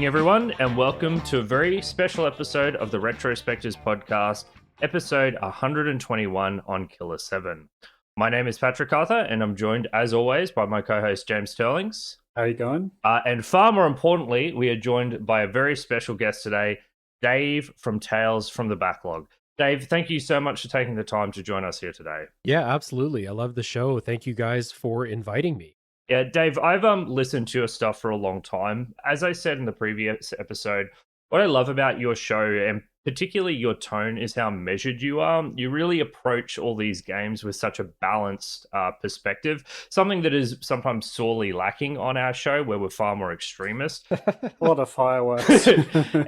everyone, and welcome to a very special episode of the Retrospectives podcast, episode 121 on Killer 7. My name is Patrick Arthur, and I'm joined, as always, by my co-host James Sterlings. How are you going? And far more importantly, we are joined by a very special guest today, Dave from Tales from the Backlog. Dave, thank you so much for taking the time to join us here today. Yeah, absolutely. I love the show. Thank you guys for inviting me. Yeah, Dave, I've listened to your stuff for a long time. As I said in the previous episode, what I love about your show, and particularly your tone, is how measured you are. You really approach all these games with such a balanced perspective, something that is sometimes sorely lacking on our show, where we're far more extremist. A lot of fireworks.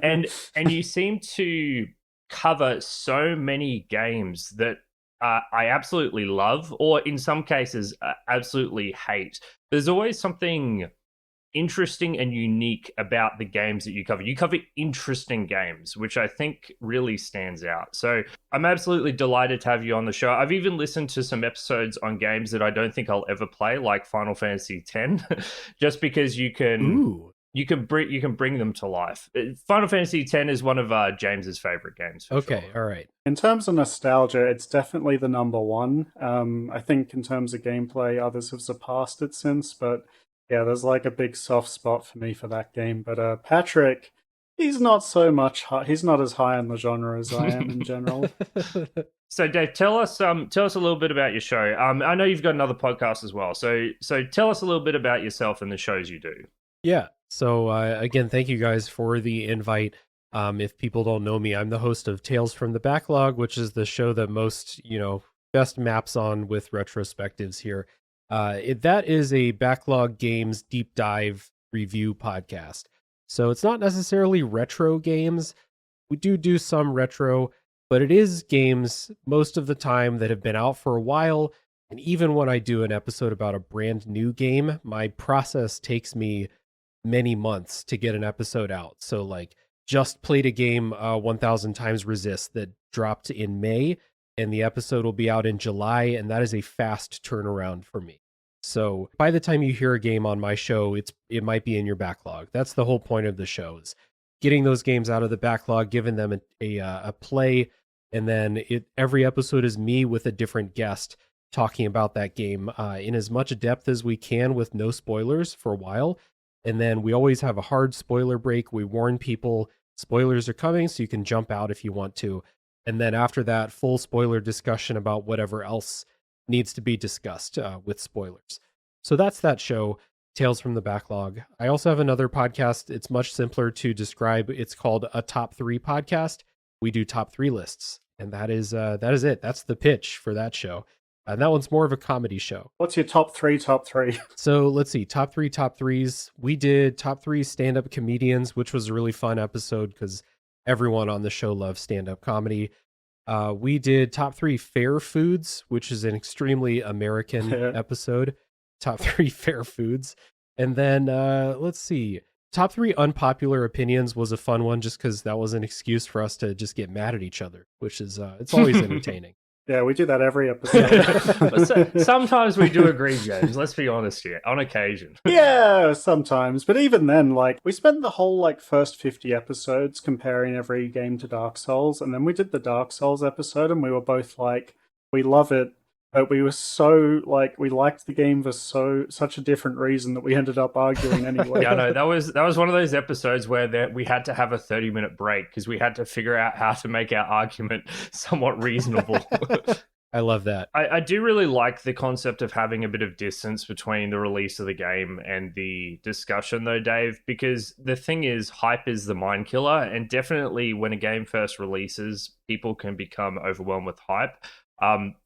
and you seem to cover so many games that I absolutely love, or in some cases, absolutely hate. There's always something interesting and unique about the games that you cover. You cover interesting games, which I think really stands out. So I'm absolutely delighted to have you on the show. I've even listened to some episodes on games that I don't think I'll ever play, like Final Fantasy X, just because you can bring them to life. Final Fantasy X is one of James's favorite games. Okay, sure. all right. In terms of nostalgia, it's definitely the number one. I think in terms of gameplay, others have surpassed it since, but yeah, there's like a big soft spot for me for that game. But Patrick, he's not he's not as high in the genre as I am in general. So Dave, tell us a little bit about your show. I know you've got another podcast as well. So tell us a little bit about yourself and the shows you do. Yeah. So again, thank you guys for the invite. If people don't know me, I'm the host of Tales from the Backlog, which is the show that most, best maps on with retrospectives here. That is a Backlog Games deep dive review podcast. So it's not necessarily retro games. We do some retro, but it is games most of the time that have been out for a while. And even when I do an episode about a brand new game, my process takes me many months to get an episode out. So like just played a game 1000 times resist that dropped in May, and the episode will be out in July, and that is a fast turnaround for me. So by the time you hear a game on my show, it might be in your backlog. That's the whole point of the show, is getting those games out of the backlog, giving them a play, and then every episode is me with a different guest talking about that game in as much depth as we can with no spoilers for a while. And then we always have a hard spoiler break. We warn people spoilers are coming, so you can jump out if you want to. And then after that, full spoiler discussion about whatever else needs to be discussed with spoilers. So that's that show, Tales from the Backlog. I also have another podcast. It's much simpler to describe. It's called a Top 3 podcast. We do top 3 lists, and that is it. That's the pitch for that show. And that one's more of a comedy show. What's your top three? So let's see, top threes. We did top 3 stand-up comedians, which was a really fun episode because everyone on the show loves stand-up comedy. We did top 3 fair foods, which is an extremely American episode. Top 3 fair foods. And then let's see, top 3 unpopular opinions was a fun one just because that was an excuse for us to just get mad at each other, which is it's always entertaining. Yeah, we do that every episode. Sometimes we do agree, James. Let's be honest here. On occasion. Yeah, sometimes. But even then, we spent the whole, first 50 episodes comparing every game to Dark Souls. And then we did the Dark Souls episode, and we were both we love it. But we were so, we liked the game for such a different reason that we ended up arguing anyway. Yeah, no, that was one of those episodes where we had to have a 30-minute break because we had to figure out how to make our argument somewhat reasonable. I love that. I do really like the concept of having a bit of distance between the release of the game and the discussion, though, Dave, because the thing is, hype is the mind killer, and definitely when a game first releases, people can become overwhelmed with hype.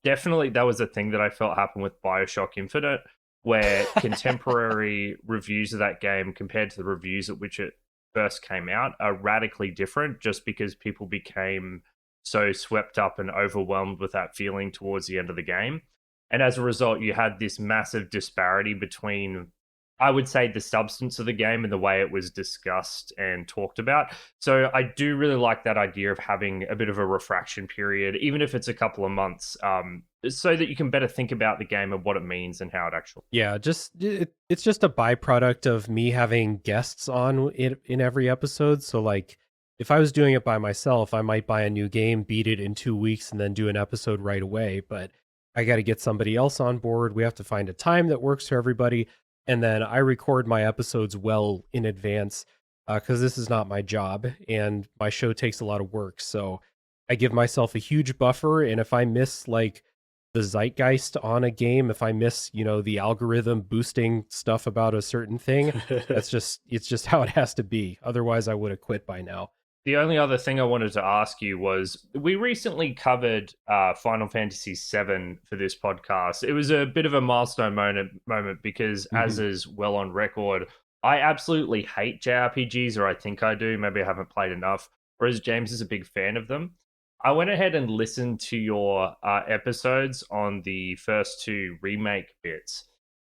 Definitely, that was a thing that I felt happened with BioShock Infinite, where contemporary reviews of that game compared to the reviews at which it first came out are radically different, just because people became so swept up and overwhelmed with that feeling towards the end of the game. And as a result, you had this massive disparity between I would say, the substance of the game and the way it was discussed and talked about. So I do really like that idea of having a bit of a refraction period, even if it's a couple of months, so that you can better think about the game and what it means and how it actually. Yeah, it's just a byproduct of me having guests on in every episode. So like, if I was doing it by myself, I might buy a new game, beat it in 2 weeks, and then do an episode right away. But I got to get somebody else on board. We have to find a time that works for everybody, and then I record my episodes well in advance because this is not my job and my show takes a lot of work. So I give myself a huge buffer, and if I miss like the zeitgeist on a game, if I miss, the algorithm boosting stuff about a certain thing, it's just how it has to be. Otherwise, I would have quit by now. The only other thing I wanted to ask you was, we recently covered Final Fantasy VII for this podcast. It was a bit of a milestone moment because, as is well on record, I absolutely hate JRPGs, or I think I do. Maybe I haven't played enough, whereas James is a big fan of them. I went ahead and listened to your episodes on the first two remake bits.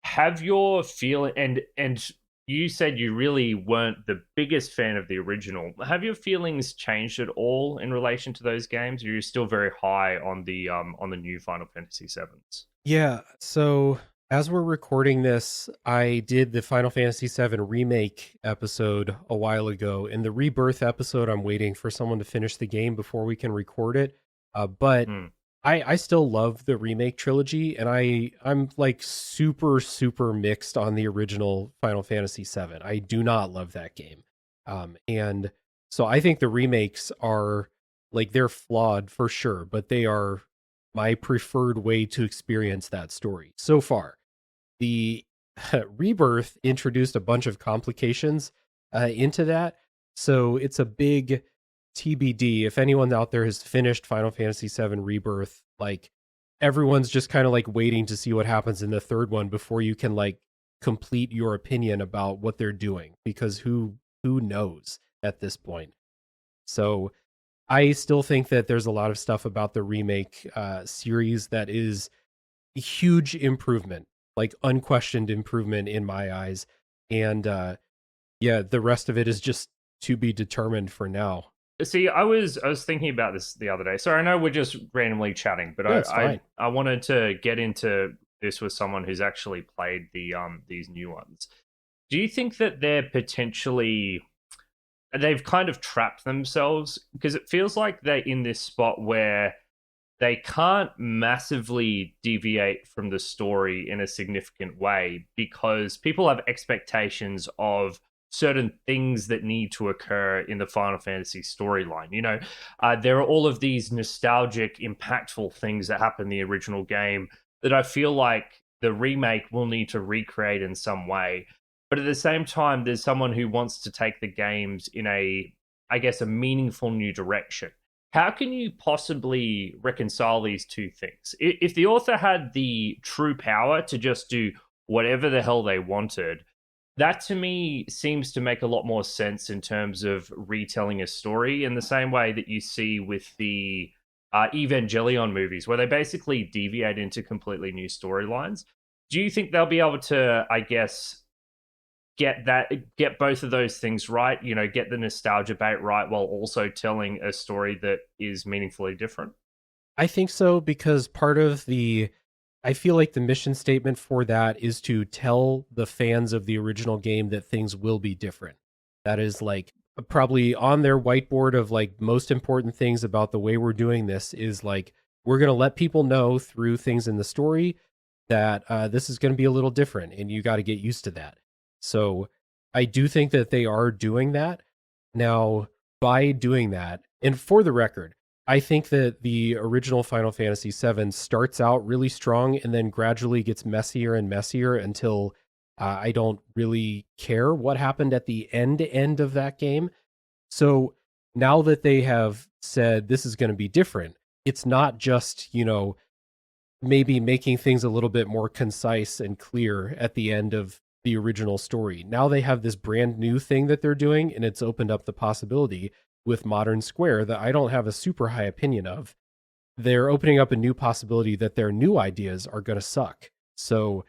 Have your feeling, and you said you really weren't the biggest fan of the original. Have your feelings changed at all in relation to those games? Or are you still very high on the new Final Fantasy VIIs? Yeah, so as we're recording this, I did the Final Fantasy VII remake episode a while ago. In the Rebirth episode, I'm waiting for someone to finish the game before we can record it. But I still love the remake trilogy, and I'm like super, super mixed on the original Final Fantasy VII. I do not love that game. And so I think the remakes are, like, they're flawed for sure, but they are my preferred way to experience that story so far. The Rebirth introduced a bunch of complications into that, so it's a big TBD. If anyone out there has finished Final Fantasy VII Rebirth, like, everyone's just kind of like waiting to see what happens in the third one before you can like complete your opinion about what they're doing, because who knows at this point. So I still think that there's a lot of stuff about the remake series that is a huge improvement, like unquestioned improvement in my eyes. And yeah, the rest of it is just to be determined for now. See, I was thinking about this the other day. So I know we're just randomly chatting, but Yeah, I wanted to get into this with someone who's actually played these new ones. Do you think that they've kind of trapped themselves? Because it feels like they're in this spot where they can't massively deviate from the story in a significant way because people have expectations of certain things that need to occur in the Final Fantasy storyline. There are all of these nostalgic, impactful things that happen in the original game that I feel like the remake will need to recreate in some way. But at the same time, there's someone who wants to take the games in a meaningful new direction. How can you possibly reconcile these two things? If the author had the true power to just do whatever the hell they wanted, that to me seems to make a lot more sense in terms of retelling a story, in the same way that you see with the Evangelion movies, where they basically deviate into completely new storylines. Do you think they'll be able to, get both of those things right, get the nostalgia bait right, while also telling a story that is meaningfully different? I think so, because I feel like the mission statement for that is to tell the fans of the original game that things will be different. That is like probably on their whiteboard of like most important things about the way we're doing this is like, we're going to let people know through things in the story that this is going to be a little different and you got to get used to that. So I do think that they are doing that. Now, by doing that, and for the record, I think that the original Final Fantasy VII starts out really strong and then gradually gets messier and messier until I don't really care what happened at the end of that game. So now that they have said this is going to be different, it's not just, maybe making things a little bit more concise and clear at the end of the original story. Now they have this brand new thing that they're doing, and it's opened up the possibility with Modern Square that I don't have a super high opinion of. They're opening up a new possibility that their new ideas are going to suck. So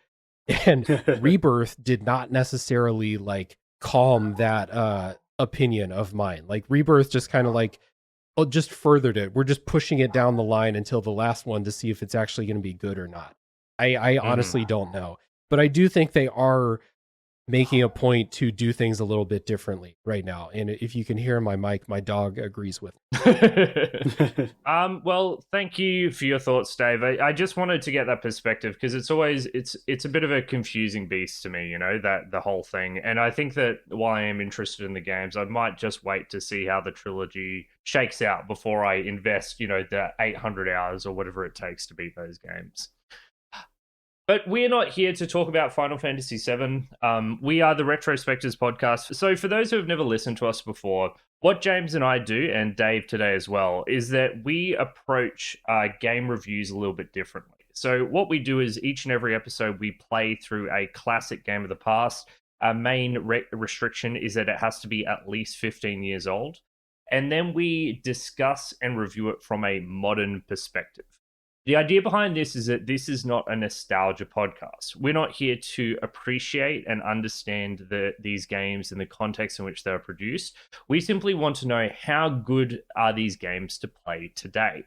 And Rebirth did not necessarily like calm that opinion of mine. Like Rebirth just kind of like just furthered it. We're just pushing it down the line until the last one to see if it's actually going to be good or not. I honestly don't know. But I do think they are making a point to do things a little bit differently right now. And if you can hear my mic, my dog agrees with me. Well, thank you for your thoughts, Dave. I just wanted to get that perspective because it's always it's a bit of a confusing beast to me, that the whole thing. And I think that while I am interested in the games, I might just wait to see how the trilogy shakes out before I invest, the 800 hours or whatever it takes to beat those games. But we're not here to talk about Final Fantasy VII. We are the Retrospectives podcast. So for those who have never listened to us before, what James and I do, and Dave today as well, is that we approach game reviews a little bit differently. So what we do is each and every episode, we play through a classic game of the past. Our main restriction is that it has to be at least 15 years old. And then we discuss and review it from a modern perspective. The idea behind this is that this is not a nostalgia podcast. We're not here to appreciate and understand these games in the context in which they're produced. We simply want to know how good are these games to play today.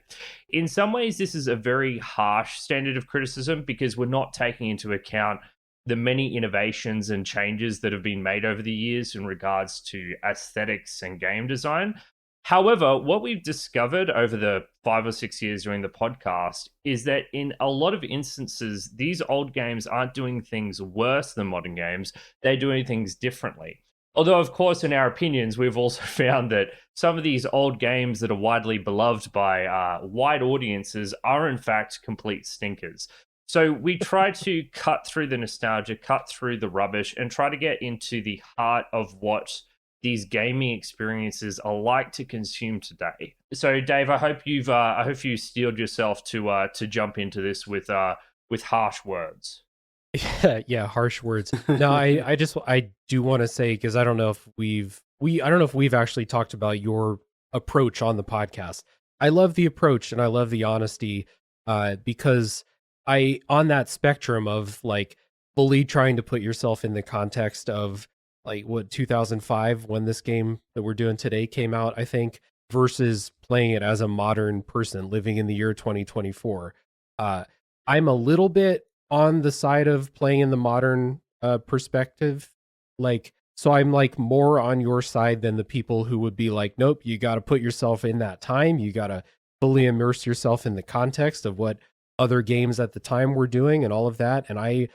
In some ways, this is a very harsh standard of criticism because we're not taking into account the many innovations and changes that have been made over the years in regards to aesthetics and game design. However, what we've discovered over the 5 or 6 years doing the podcast is that in a lot of instances, these old games aren't doing things worse than modern games. They're doing things differently. Although, of course, in our opinions, we've also found that some of these old games that are widely beloved by wide audiences are, in fact, complete stinkers. So we try to cut through the nostalgia, cut through the rubbish, and try to get into the heart of what these gaming experiences are like to consume today. So, Dave, I hope you steeled yourself to jump into this with harsh words. Yeah, harsh words. No, I do want to say, because I don't know if we've actually talked about your approach on the podcast. I love the approach and I love the honesty, because on that spectrum of like fully trying to put yourself in the context of like 2005 when this game that we're doing today came out, I think, versus playing it as a modern person living in the year 2024. I'm a little bit on the side of playing in the modern perspective. Like, so I'm like more on your side than the people who would be like, nope, you got to put yourself in that time. You got to fully immerse yourself in the context of what other games at the time were doing and all of that. And I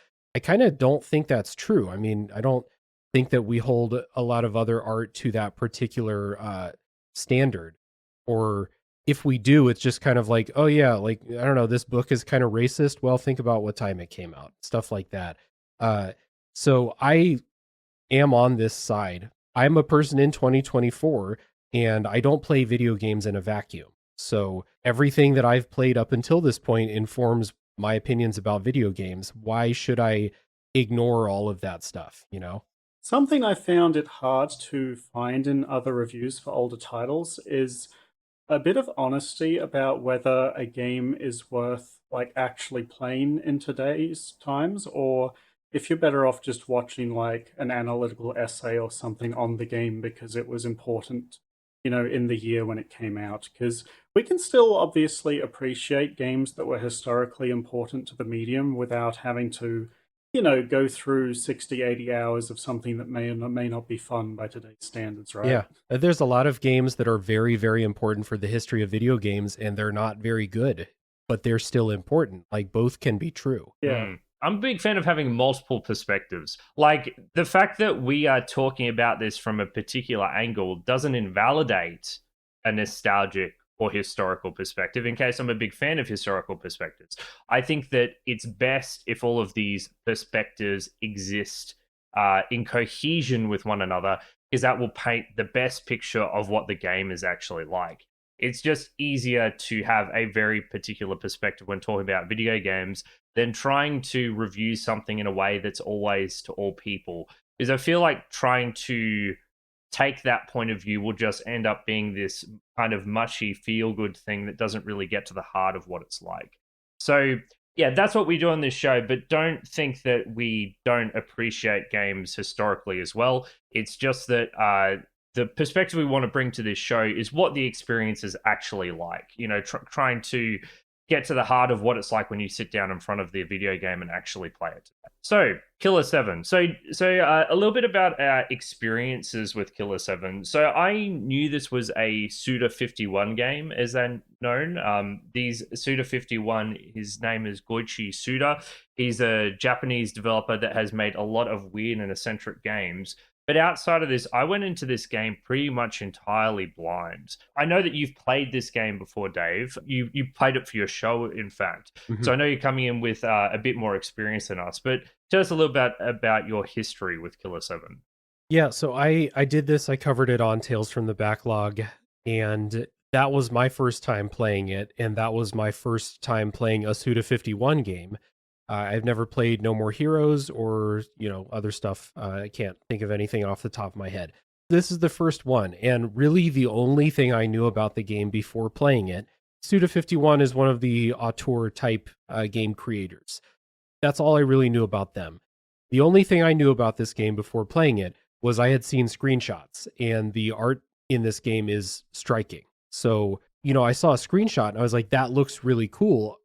kind of don't think that's true. I mean, I don't think that we hold a lot of other art to that particular standard, or if we do, it's just kind of like, oh yeah, like, I don't know, this book is kind of racist. Well, think about what time it came out, stuff like that. So I am on this side. I'm a person in 2024 and I don't play video games in a vacuum. So everything that I've played up until this point informs my opinions about video games. Why should I ignore all of that stuff, Something I found it hard to find in other reviews for older titles is a bit of honesty about whether a game is worth like actually playing in today's times, or if you're better off just watching like an analytical essay or something on the game because it was important, in the year when it came out. Because we can still obviously appreciate games that were historically important to the medium without having to go through 60, 80 hours of something that may or may not be fun by today's standards, right? Yeah. There's a lot of games that are very, very important for the history of video games, and they're not very good, but they're still important. Like, both can be true. Yeah. I'm a big fan of having multiple perspectives. Like, the fact that we are talking about this from a particular angle doesn't invalidate a nostalgic or historical perspective, in case I'm a big fan of historical perspectives. I think that it's best if all of these perspectives exist in cohesion with one another, because that will paint the best picture of what the game is actually like. It's just easier to have a very particular perspective when talking about video games than trying to review something in a way that's always to all people. Because I feel like trying to take that point of view will just end up being this kind of mushy feel-good thing that doesn't really get to the heart of what it's like. So Yeah, that's what we do on this show, but don't think that we don't appreciate games historically as well. It's just that the perspective we want to bring to this show is what the experience is actually like. You know, trying to get to the heart of what it's like when you sit down in front of the video game and actually play it. So, Killer 7. So a little bit about our experiences with Killer 7. So, I knew this was a Suda 51 game, as they're known. These Suda 51, his name is Goichi Suda. He's a Japanese developer that has made a lot of weird and eccentric games. But outside of this, I went into this game pretty much entirely blind. I know that you've played this game before, Dave. You played it for your show, in fact. Mhm. So I know you're coming in with a bit more experience than us. But tell us a little bit about your history with Killer 7. Yeah, so I did this. I covered it on Tales from the Backlog, and that was my first time playing it, and that was my first time playing a Suda 51 game. I've never played No More Heroes or, other stuff. I can't think of anything off the top of my head. This is the first one, and really the only thing I knew about the game before playing it. Suda 51 is one of the auteur type game creators. That's all I really knew about them. The only thing I knew about this game before playing it was I had seen screenshots, and the art in this game is striking. So, I saw a screenshot and I was like, that looks really cool.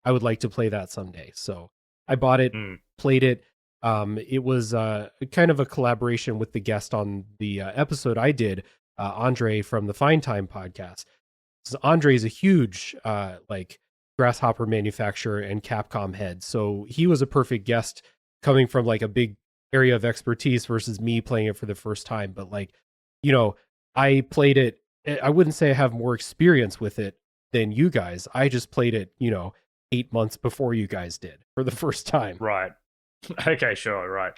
I would like to play that someday. So I bought it, played it. It was kind of a collaboration with the guest on the episode I did, Andre from the Fine Time podcast. So Andre is a huge Grasshopper Manufacturer and Capcom head. So he was a perfect guest coming from like a big area of expertise versus me playing it for the first time. But I played it. I wouldn't say I have more experience with it than you guys. I just played it, 8 months before you guys did for the first time. Right. Okay, sure, right.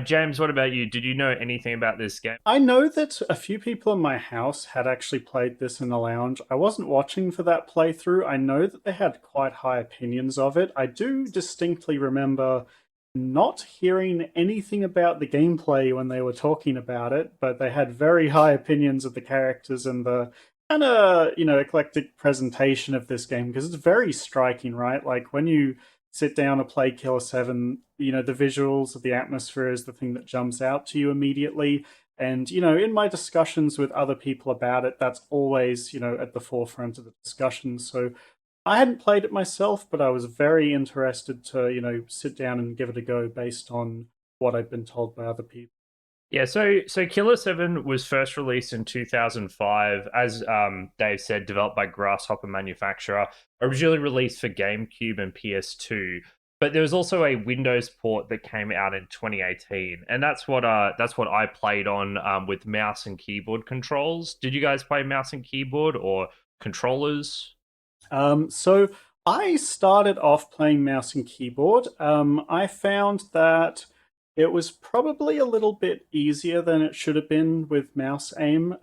James, what about you? Did you know anything about this game? I know that a few people in my house had actually played this in the lounge. I wasn't watching for that playthrough. I know that they had quite high opinions of it. I do distinctly remember not hearing anything about the gameplay when they were talking about it, but they had very high opinions of the characters and the kind of, eclectic presentation of this game, because it's very striking, right? Like when you sit down and play Killer 7, the visuals of the atmosphere is the thing that jumps out to you immediately. And, in my discussions with other people about it, that's always, at the forefront of the discussion. So I hadn't played it myself, but I was very interested to, sit down and give it a go based on what I'd been told by other people. Yeah, so Killer 7 was first released in 2005, as Dave said, developed by Grasshopper Manufacturer, originally released for GameCube and PS2. But there was also a Windows port that came out in 2018, and that's what I played on with mouse and keyboard controls. Did you guys play mouse and keyboard or controllers? So I started off playing mouse and keyboard. I found that it was probably a little bit easier than it should have been with mouse aim,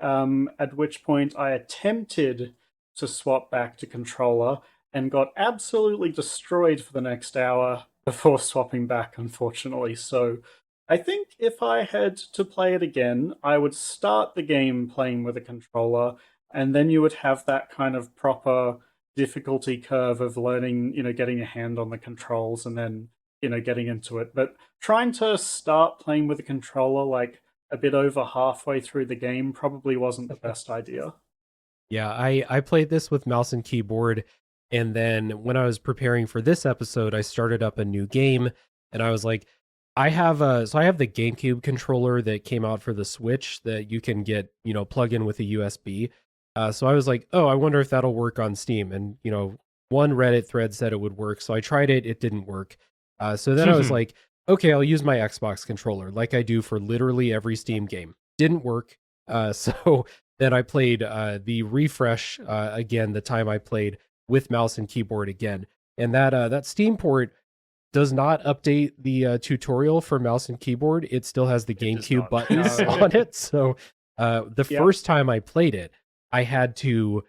at which point I attempted to swap back to controller and got absolutely destroyed for the next hour before swapping back, unfortunately. So I think if I had to play it again, I would start the game playing with a controller, and then you would have that kind of proper difficulty curve of learning, getting a hand on the controls and then, getting into it. But trying to start playing with a controller like a bit over halfway through the game probably wasn't the best idea. Yeah, I played this with mouse and keyboard, and then when I was preparing for this episode, I started up a new game, and I was like, I have the GameCube controller that came out for the Switch that you can get, plug in with a USB. So I was like, oh, I wonder if that'll work on Steam. And, one Reddit thread said it would work. So I tried it. It didn't work. So then I was like, okay, I'll use my Xbox controller like I do for literally every Steam game. Didn't work. So then I played the refresh again, the time I played with mouse and keyboard again. And that Steam port does not update the tutorial for mouse and keyboard. It still has the GameCube buttons on it. So first time I played it, I had to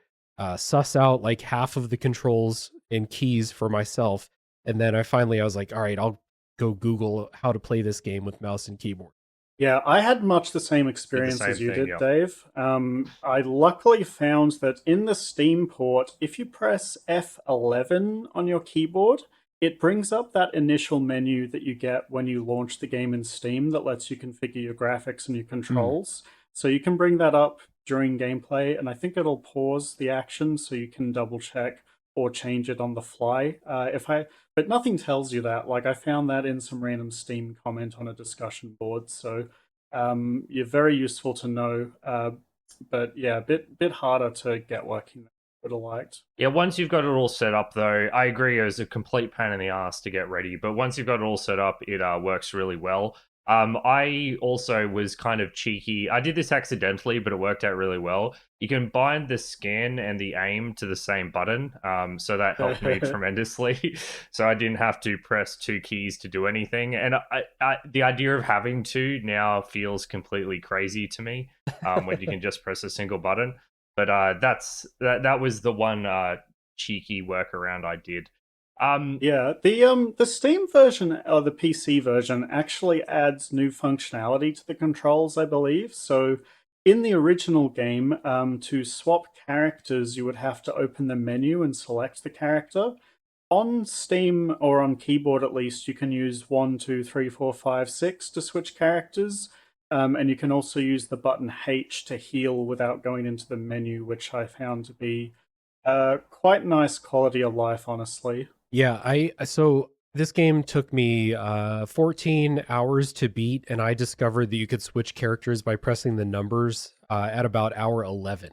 suss out like half of the controls and keys for myself. And then I was like, all right, I'll go Google how to play this game with mouse and keyboard. Yeah, I had much the same experience as you did, Dave. I luckily found that in the Steam port, if you press F11 on your keyboard, it brings up that initial menu that you get when you launch the game in Steam that lets you configure your graphics and your controls. So you can bring that up during gameplay, and I think it'll pause the action so you can double check or change it on the fly. But nothing tells you that. Like, I found that in some random Steam comment on a discussion board. So you're very useful to know. But yeah, a bit harder to get working. Would have liked. Yeah, once you've got it all set up, though, I agree it was a complete pain in the ass to get ready. But once you've got it all set up, it works really well. I also was kind of cheeky. I did this accidentally, but it worked out really well. You can bind the scan and the aim to the same button, so that helped me tremendously. So I didn't have to press two keys to do anything. And the idea of having to now feels completely crazy to me when you can just press a single button. But that was the one cheeky workaround I did. Yeah, the Steam version or the PC version actually adds new functionality to the controls, I believe. So in the original game, to swap characters, you would have to open the menu and select the character. On Steam, or on keyboard at least, you can use 1, 2, 3, 4, 5, 6 to switch characters. And you can also use the button H to heal without going into the menu, which I found to be quite nice quality of life, honestly. Yeah, so this game took me 14 hours to beat, and I discovered that you could switch characters by pressing the numbers at about hour 11.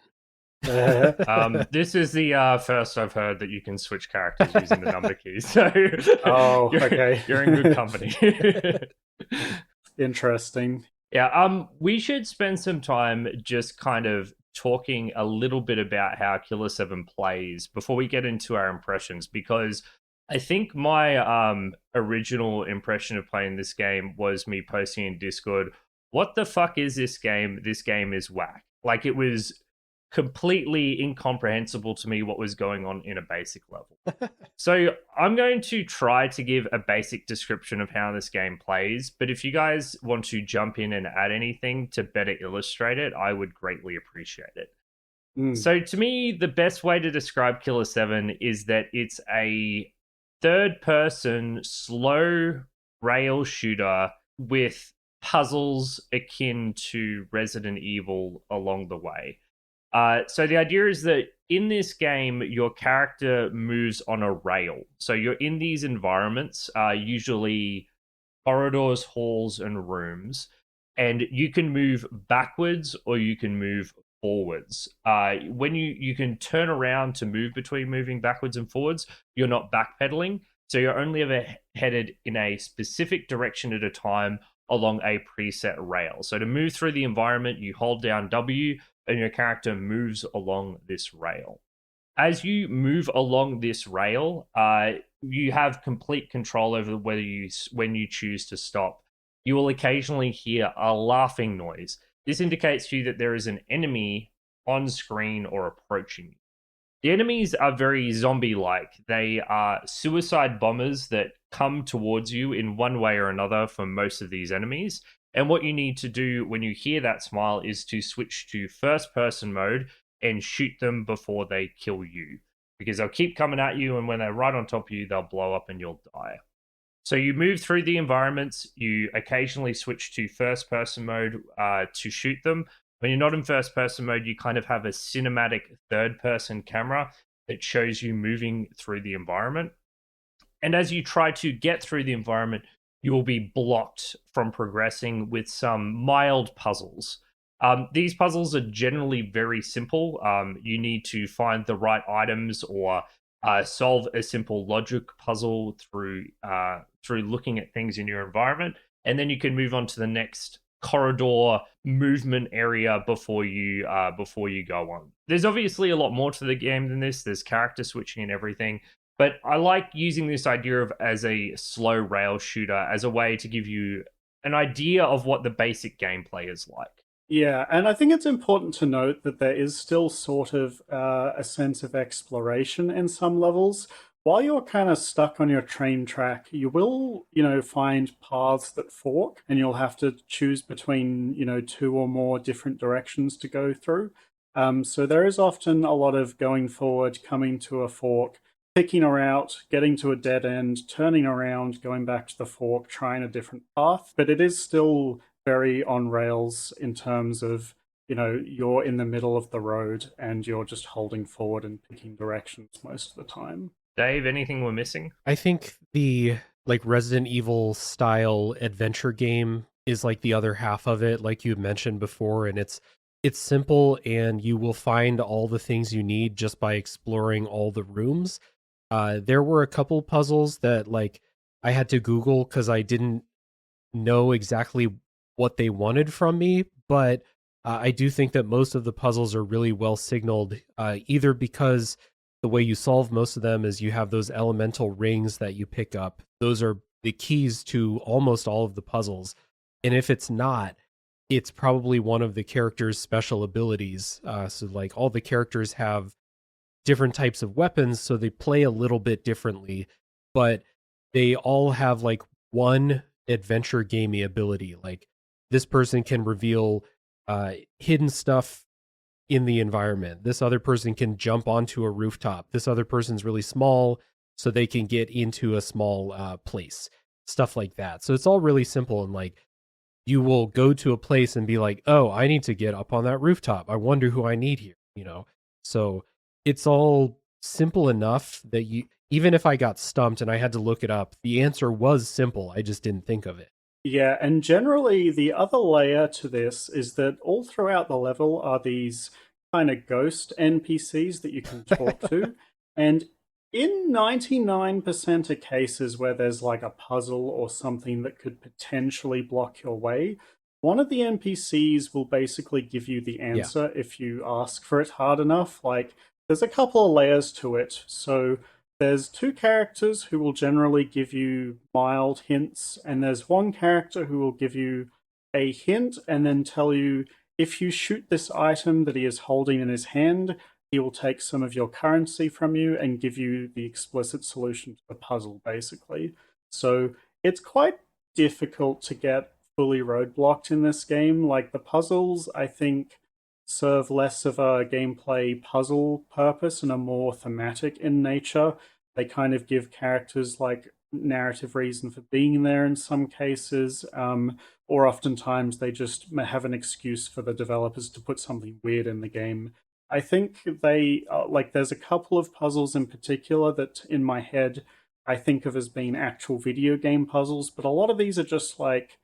This is the first I've heard that you can switch characters using the number keys. So okay. You're in good company. Interesting. Yeah, we should spend some time just kind of talking a little bit about how Killer 7 plays before we get into our impressions, because I think my original impression of playing this game was me posting in Discord, what the fuck is this game? This game is whack. Like, it was completely incomprehensible to me what was going on in a basic level. So I'm going to try to give a basic description of how this game plays, but if you guys want to jump in and add anything to better illustrate it, I would greatly appreciate it. So to me, the best way to describe Killer 7 is that it's a third-person slow rail shooter with puzzles akin to Resident Evil along the way. So the idea is that in this game, your character moves on a rail. So you're in these environments, usually corridors, halls, and rooms, and you can move backwards or you can move forwards. When you can turn around to move between moving backwards and forwards, you're not backpedaling. So you're only ever headed in a specific direction at a time along a preset rail. So to move through the environment, you hold down W, and your character moves along this rail. As you move along this rail, you have complete control over when you choose to stop. You will occasionally hear a laughing noise. This indicates to you that there is an enemy on screen or approaching you. The enemies are very zombie-like. They are suicide bombers that come towards you in one way or another for most of these enemies. And what you need to do when you hear that smile is to switch to first-person mode and shoot them before they kill you. Because they'll keep coming at you, and when they're right on top of you, they'll blow up and you'll die. So you move through the environments. You occasionally switch to first-person mode to shoot them. When you're not in first-person mode, you kind of have a cinematic third-person camera that shows you moving through the environment. And as you try to get through the environment, you will be blocked from progressing with some mild puzzles. These puzzles are generally very simple. You need to find the right items or solve a simple logic puzzle through looking at things in your environment, and then you can move on to the next corridor movement area before you go on. There's obviously a lot more to the game than this. There's character switching and everything. But I like using this idea of as a slow rail shooter as a way to give you an idea of what the basic gameplay is like. Yeah, and I think it's important to note that there is still sort of a sense of exploration in some levels. While you're kind of stuck on your train track, you will, find paths that fork, and you'll have to choose between, 2 or more different directions to go through. So there is often a lot of going forward, coming to a fork, picking her out, getting to a dead end, turning around, going back to the fork, trying a different path. But it is still very on rails in terms of, you're in the middle of the road and you're just holding forward and picking directions most of the time. Dave, anything we're missing? I think the like Resident Evil style adventure game is like the other half of it, like you mentioned before, and it's simple and you will find all the things you need just by exploring all the rooms. There were a couple puzzles that like I had to Google because I didn't know exactly what they wanted from me, but I do think that most of the puzzles are really well signaled, either because the way you solve most of them is you have those elemental rings that you pick up. Those are the keys to almost all of the puzzles. And if it's not, it's probably one of the character's special abilities. So like all the characters have different types of weapons, so they play a little bit differently, but they all have like one adventure gamey ability. Like this person can reveal hidden stuff in the environment. This other person can jump onto a rooftop. This other person's really small, so they can get into a small place. Stuff like that. So it's all really simple, and like you will go to a place and be like, oh, I need to get up on that rooftop. I wonder who I need here, So it's all simple enough that you, even if I got stumped and I had to look it up, the answer was simple. I just didn't think of it. Yeah, and generally the other layer to this is that all throughout the level are these kind of ghost NPCs that you can talk to. And in 99% of cases where there's like a puzzle or something that could potentially block your way, one of the NPCs will basically give you the answer if you ask for it hard enough. Like, there's a couple of layers to it. So there's two characters who will generally give you mild hints, and there's one character who will give you a hint and then tell you if you shoot this item that he is holding in his hand, he will take some of your currency from you and give you the explicit solution to the puzzle, basically. So it's quite difficult to get fully roadblocked in this game. Like, the puzzles, I think, serve less of a gameplay puzzle purpose and are more thematic in nature. They kind of give characters like narrative reason for being there in some cases, or oftentimes they just have an excuse for the developers to put something weird in the game. I think they like there's a couple of puzzles in particular that in my head I think of as being actual video game puzzles, but a lot of these are just like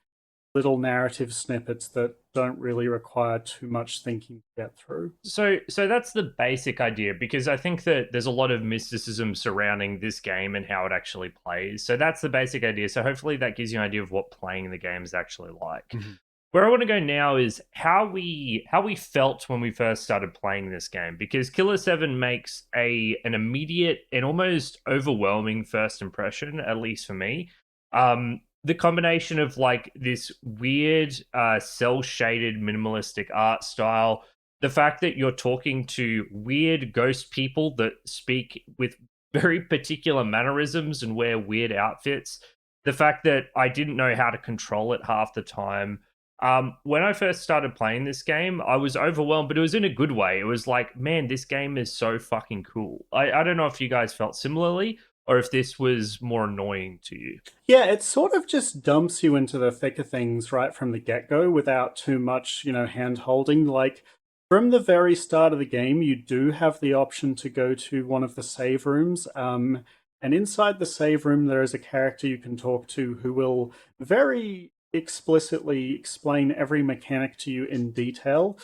little narrative snippets that don't really require too much thinking to get through. So that's the basic idea, because I think that there's a lot of mysticism surrounding this game and how it actually plays. So that's the basic idea. So hopefully that gives you an idea of what playing the game is actually like. Mm-hmm. Where I want to go now is how we felt when we first started playing this game, because Killer 7 makes an immediate and almost overwhelming first impression, at least for me. The combination of like this weird cel-shaded minimalistic art style, the fact that you're talking to weird ghost people that speak with very particular mannerisms and wear weird outfits, the fact that I didn't know how to control it half the time. When I first started playing this game, I was overwhelmed, but it was in a good way. It was like, man, this game is so fucking cool. I don't know if you guys felt similarly, or if this was more annoying to you. Yeah, it sort of just dumps you into the thick of things right from the get-go without too much, hand-holding. Like, from the very start of the game, you do have the option to go to one of the save rooms. And inside the save room, there is a character you can talk to who will very explicitly explain every mechanic to you in detail.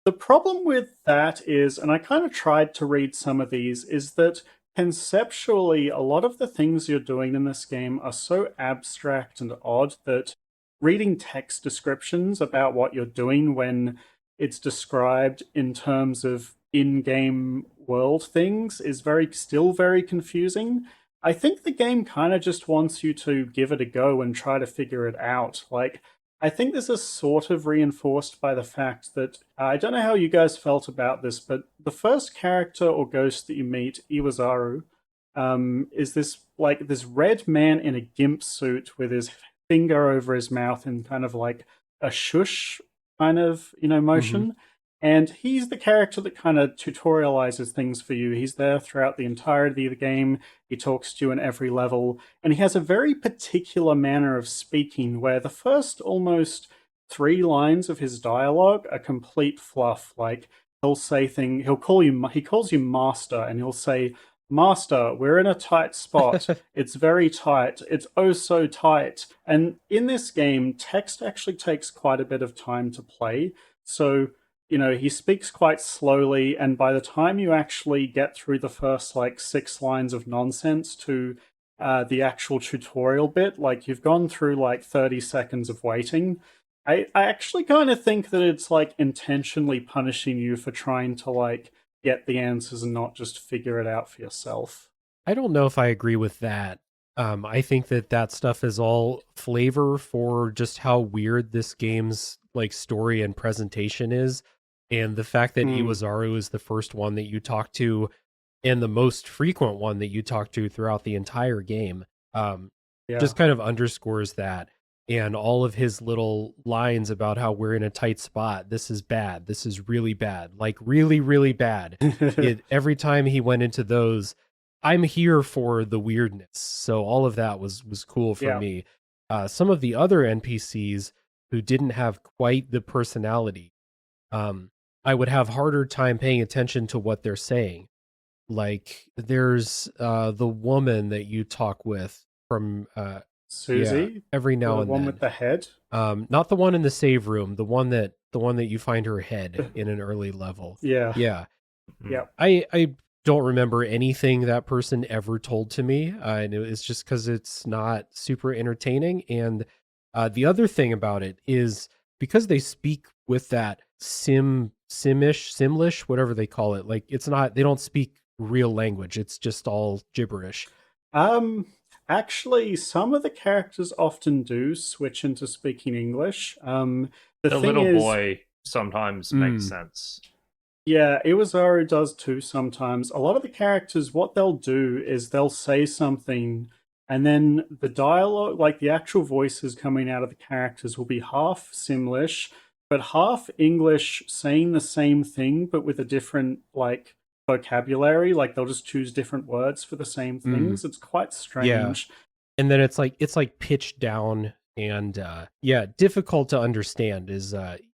The problem with that is, and I kind of tried to read some of these, is that conceptually, a lot of the things you're doing in this game are so abstract and odd that reading text descriptions about what you're doing when it's described in terms of in-game world things is still very confusing. I think the game kind of just wants you to give it a go and try to figure it out. Like, I think this is sort of reinforced by the fact that, I don't know how you guys felt about this, but the first character or ghost that you meet, Iwazaru, is this red man in a gimp suit with his finger over his mouth in kind of like a shush kind of, motion. Mm-hmm. And he's the character that kind of tutorializes things for you. He's there throughout the entirety of the game. He talks to you in every level. And he has a very particular manner of speaking where the first almost 3 lines of his dialogue are complete fluff. Like he'll say he calls you master, and he'll say, "Master, we're in a tight spot. It's very tight. It's oh so tight." And in this game, text actually takes quite a bit of time to play. So he speaks quite slowly, and by the time you actually get through the first 6 lines of nonsense to the actual tutorial bit, you've gone through 30 seconds of waiting. I actually kind of think that it's intentionally punishing you for trying to get the answers and not just figure it out for yourself. I don't know if I agree with that. I think that stuff is all flavor for just how weird this game's story and presentation is. And the fact that Iwazaru is the first one that you talk to and the most frequent one that you talk to throughout the entire game just kind of underscores that. And all of his little lines about how we're in a tight spot. This is bad. This is really bad. Really, really bad. Every time he went into those, I'm here for the weirdness. So all of that was cool for me. Some of the other NPCs who didn't have quite the personality, I would have harder time paying attention to what they're saying. There's the woman that you talk with from Susie, every now and then. The one with the head? Not the one in the save room, the one that you find her head in an early level. Yeah. I don't remember anything that person ever told to me. And it's just because it's not super entertaining. And the other thing about it is because they speak with that simlish, whatever they call it. They don't speak real language. It's just all gibberish. Actually, some of the characters often do switch into speaking English. The little boy sometimes makes sense. Yeah, Iwazaru does too sometimes. A lot of the characters, what they'll do is they'll say something, and then the dialogue, the actual voices coming out of the characters, will be half Simlish, but half English saying the same thing, but with a different, vocabulary. They'll just choose different words for the same things. It's quite strange. Yeah. And then it's pitched down and difficult to understand is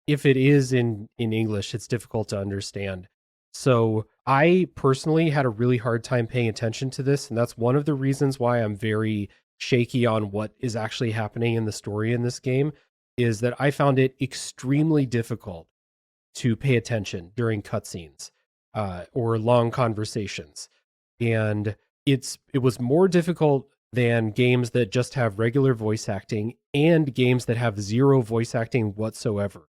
if it is in English, it's difficult to understand. So I personally had a really hard time paying attention to this, and that's one of the reasons why I'm very shaky on what is actually happening in the story in this game, is that I found it extremely difficult to pay attention during cutscenes or long conversations. And it was more difficult than games that just have regular voice acting and games that have zero voice acting whatsoever.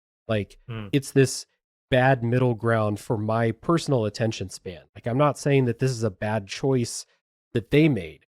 It's this bad middle ground for my personal attention span. I'm not saying that this is a bad choice that they made,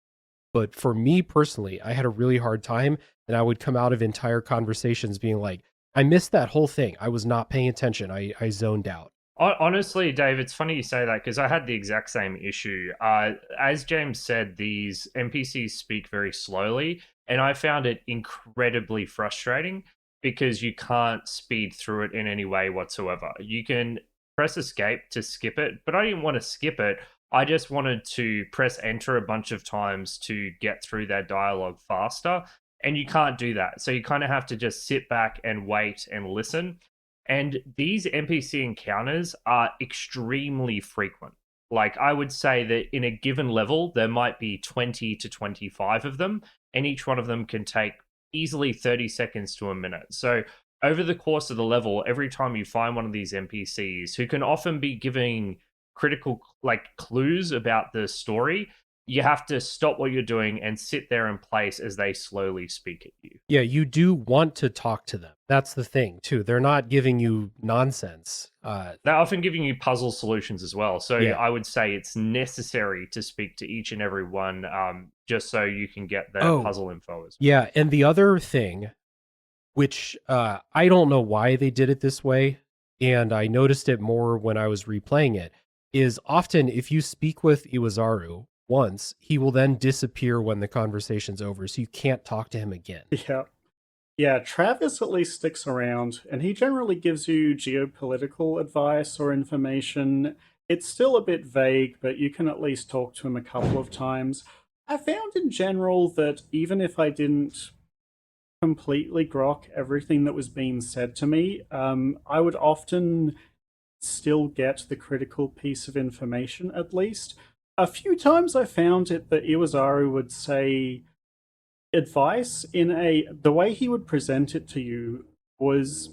but for me personally, I had a really hard time, and I would come out of entire conversations being like, I missed that whole thing. I was not paying attention. I zoned out. Honestly, Dave, it's funny you say that because I had the exact same issue. As James said, these NPCs speak very slowly, and I found it incredibly frustrating because you can't speed through it in any way whatsoever. You can press escape to skip it, but I didn't want to skip it. I just wanted to press enter a bunch of times to get through that dialogue faster, and you can't do that. So you kind of have to just sit back and wait and listen. And these NPC encounters are extremely frequent. I would say that in a given level, there might be 20 to 25 of them, and each one of them can take easily 30 seconds to a minute. So over the course of the level, every time you find one of these NPCs who can often be giving critical clues about the story, you have to stop what you're doing and sit there in place as they slowly speak at you. Yeah, you do want to talk to them. That's the thing, too. They're not giving you nonsense. They're often giving you puzzle solutions as well. So I would say it's necessary to speak to each and every one just so you can get the puzzle info as well. Yeah, and the other thing, which I don't know why they did it this way, and I noticed it more when I was replaying it, is often if you speak with Iwazaru once, he will then disappear when the conversation's over, so you can't talk to him again. Yeah. Yeah, Travis at least sticks around, and he generally gives you geopolitical advice or information. It's still a bit vague, but you can at least talk to him a couple of times. I found in general that even if I didn't completely grok everything that was being said to me, I would often still get the critical piece of information at least. A few times I found it that Iwasaru would say advice in a the way he would present it to you was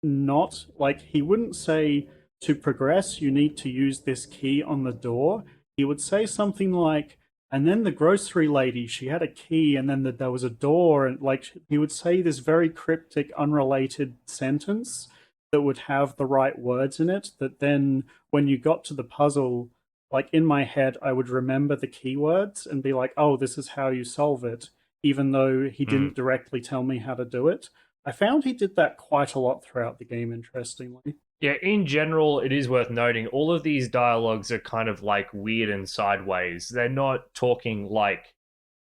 not like he wouldn't say to progress you need to use this key on the door. He would say something like, and then the grocery lady, she had a key, and then there was a door, and like he would say this very cryptic unrelated sentence that would have the right words in it, that then when you got to the puzzle, like in my head I would remember the keywords and be like, oh, this is how you solve it, even though he didn't directly tell me how to do it. I found he did that quite a lot throughout the game, interestingly. Yeah, in general, it is worth noting all of these dialogues are kind of like weird and sideways. They're not talking like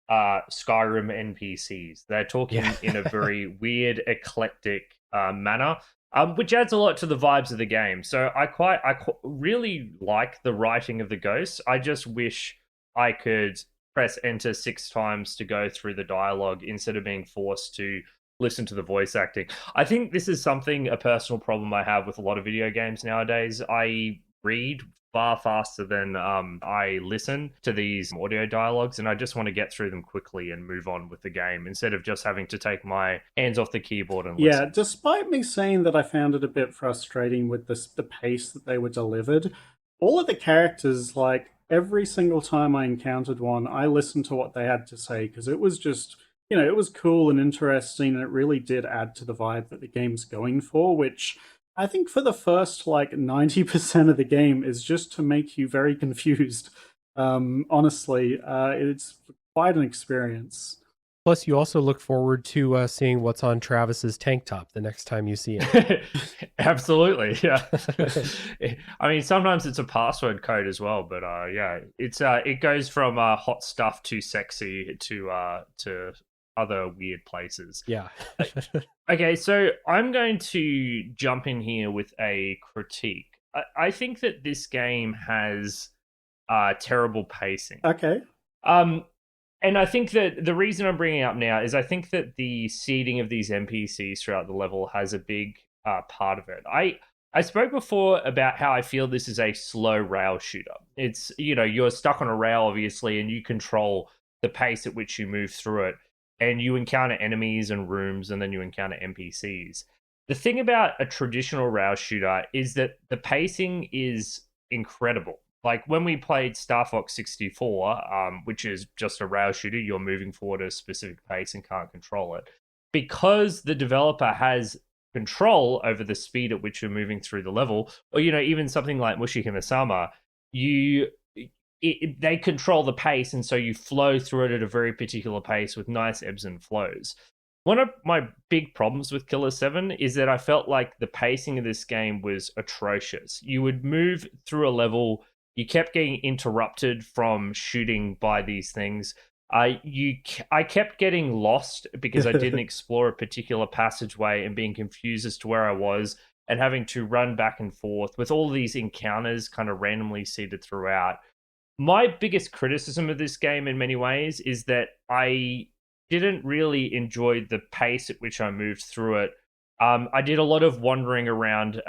Skyrim NPCs. They're talking in a very weird, eclectic manner, which adds a lot to the vibes of the game. So really like the writing of the ghosts. I just wish I could press enter 6 times to go through the dialogue instead of being forced to listen to the voice acting. I think this is a personal problem I have with a lot of video games nowadays. I read far faster than I listen to these audio dialogues, and I just want to get through them quickly and move on with the game instead of just having to take my hands off the keyboard and listen. Yeah, despite me saying that I found it a bit frustrating with the pace that they were delivered, all of the characters, like every single time I encountered one, I listened to what they had to say because it was just, it was cool and interesting, and it really did add to the vibe that the game's going for, which I think for the first like 90% of the game is just to make you very confused. Honestly, it's quite an experience. Plus, you also look forward to seeing what's on Travis's tank top the next time you see him. Absolutely, yeah. I mean, sometimes it's a password code as well, but yeah, it goes from hot stuff to sexy to other weird places. Yeah. Okay, so I'm going to jump in here with a critique. I think that this game has terrible pacing. Okay. And I think that the reason I'm bringing it up now is I think that the seeding of these NPCs throughout the level has a big part of it. I spoke before about how I feel this is a slow rail shooter. It's, you're stuck on a rail, obviously, and you control the pace at which you move through it. And you encounter enemies and rooms, and then you encounter NPCs. The thing about a traditional rail shooter is that the pacing is incredible. Like when we played Star Fox 64, which is just a rail shooter, you're moving forward at a specific pace and can't control it. Because the developer has control over the speed at which you're moving through the level, or, even something like Mushihime-sama, they control the pace, and so you flow through it at a very particular pace with nice ebbs and flows. One of my big problems with Killer 7 is that I felt like the pacing of this game was atrocious. You would move through a level, you kept getting interrupted from shooting by these things. I kept getting lost because I didn't explore a particular passageway and being confused as to where I was and having to run back and forth with all these encounters kind of randomly seeded throughout. My biggest criticism of this game in many ways is that I didn't really enjoy the pace at which I moved through it. I did a lot of wandering around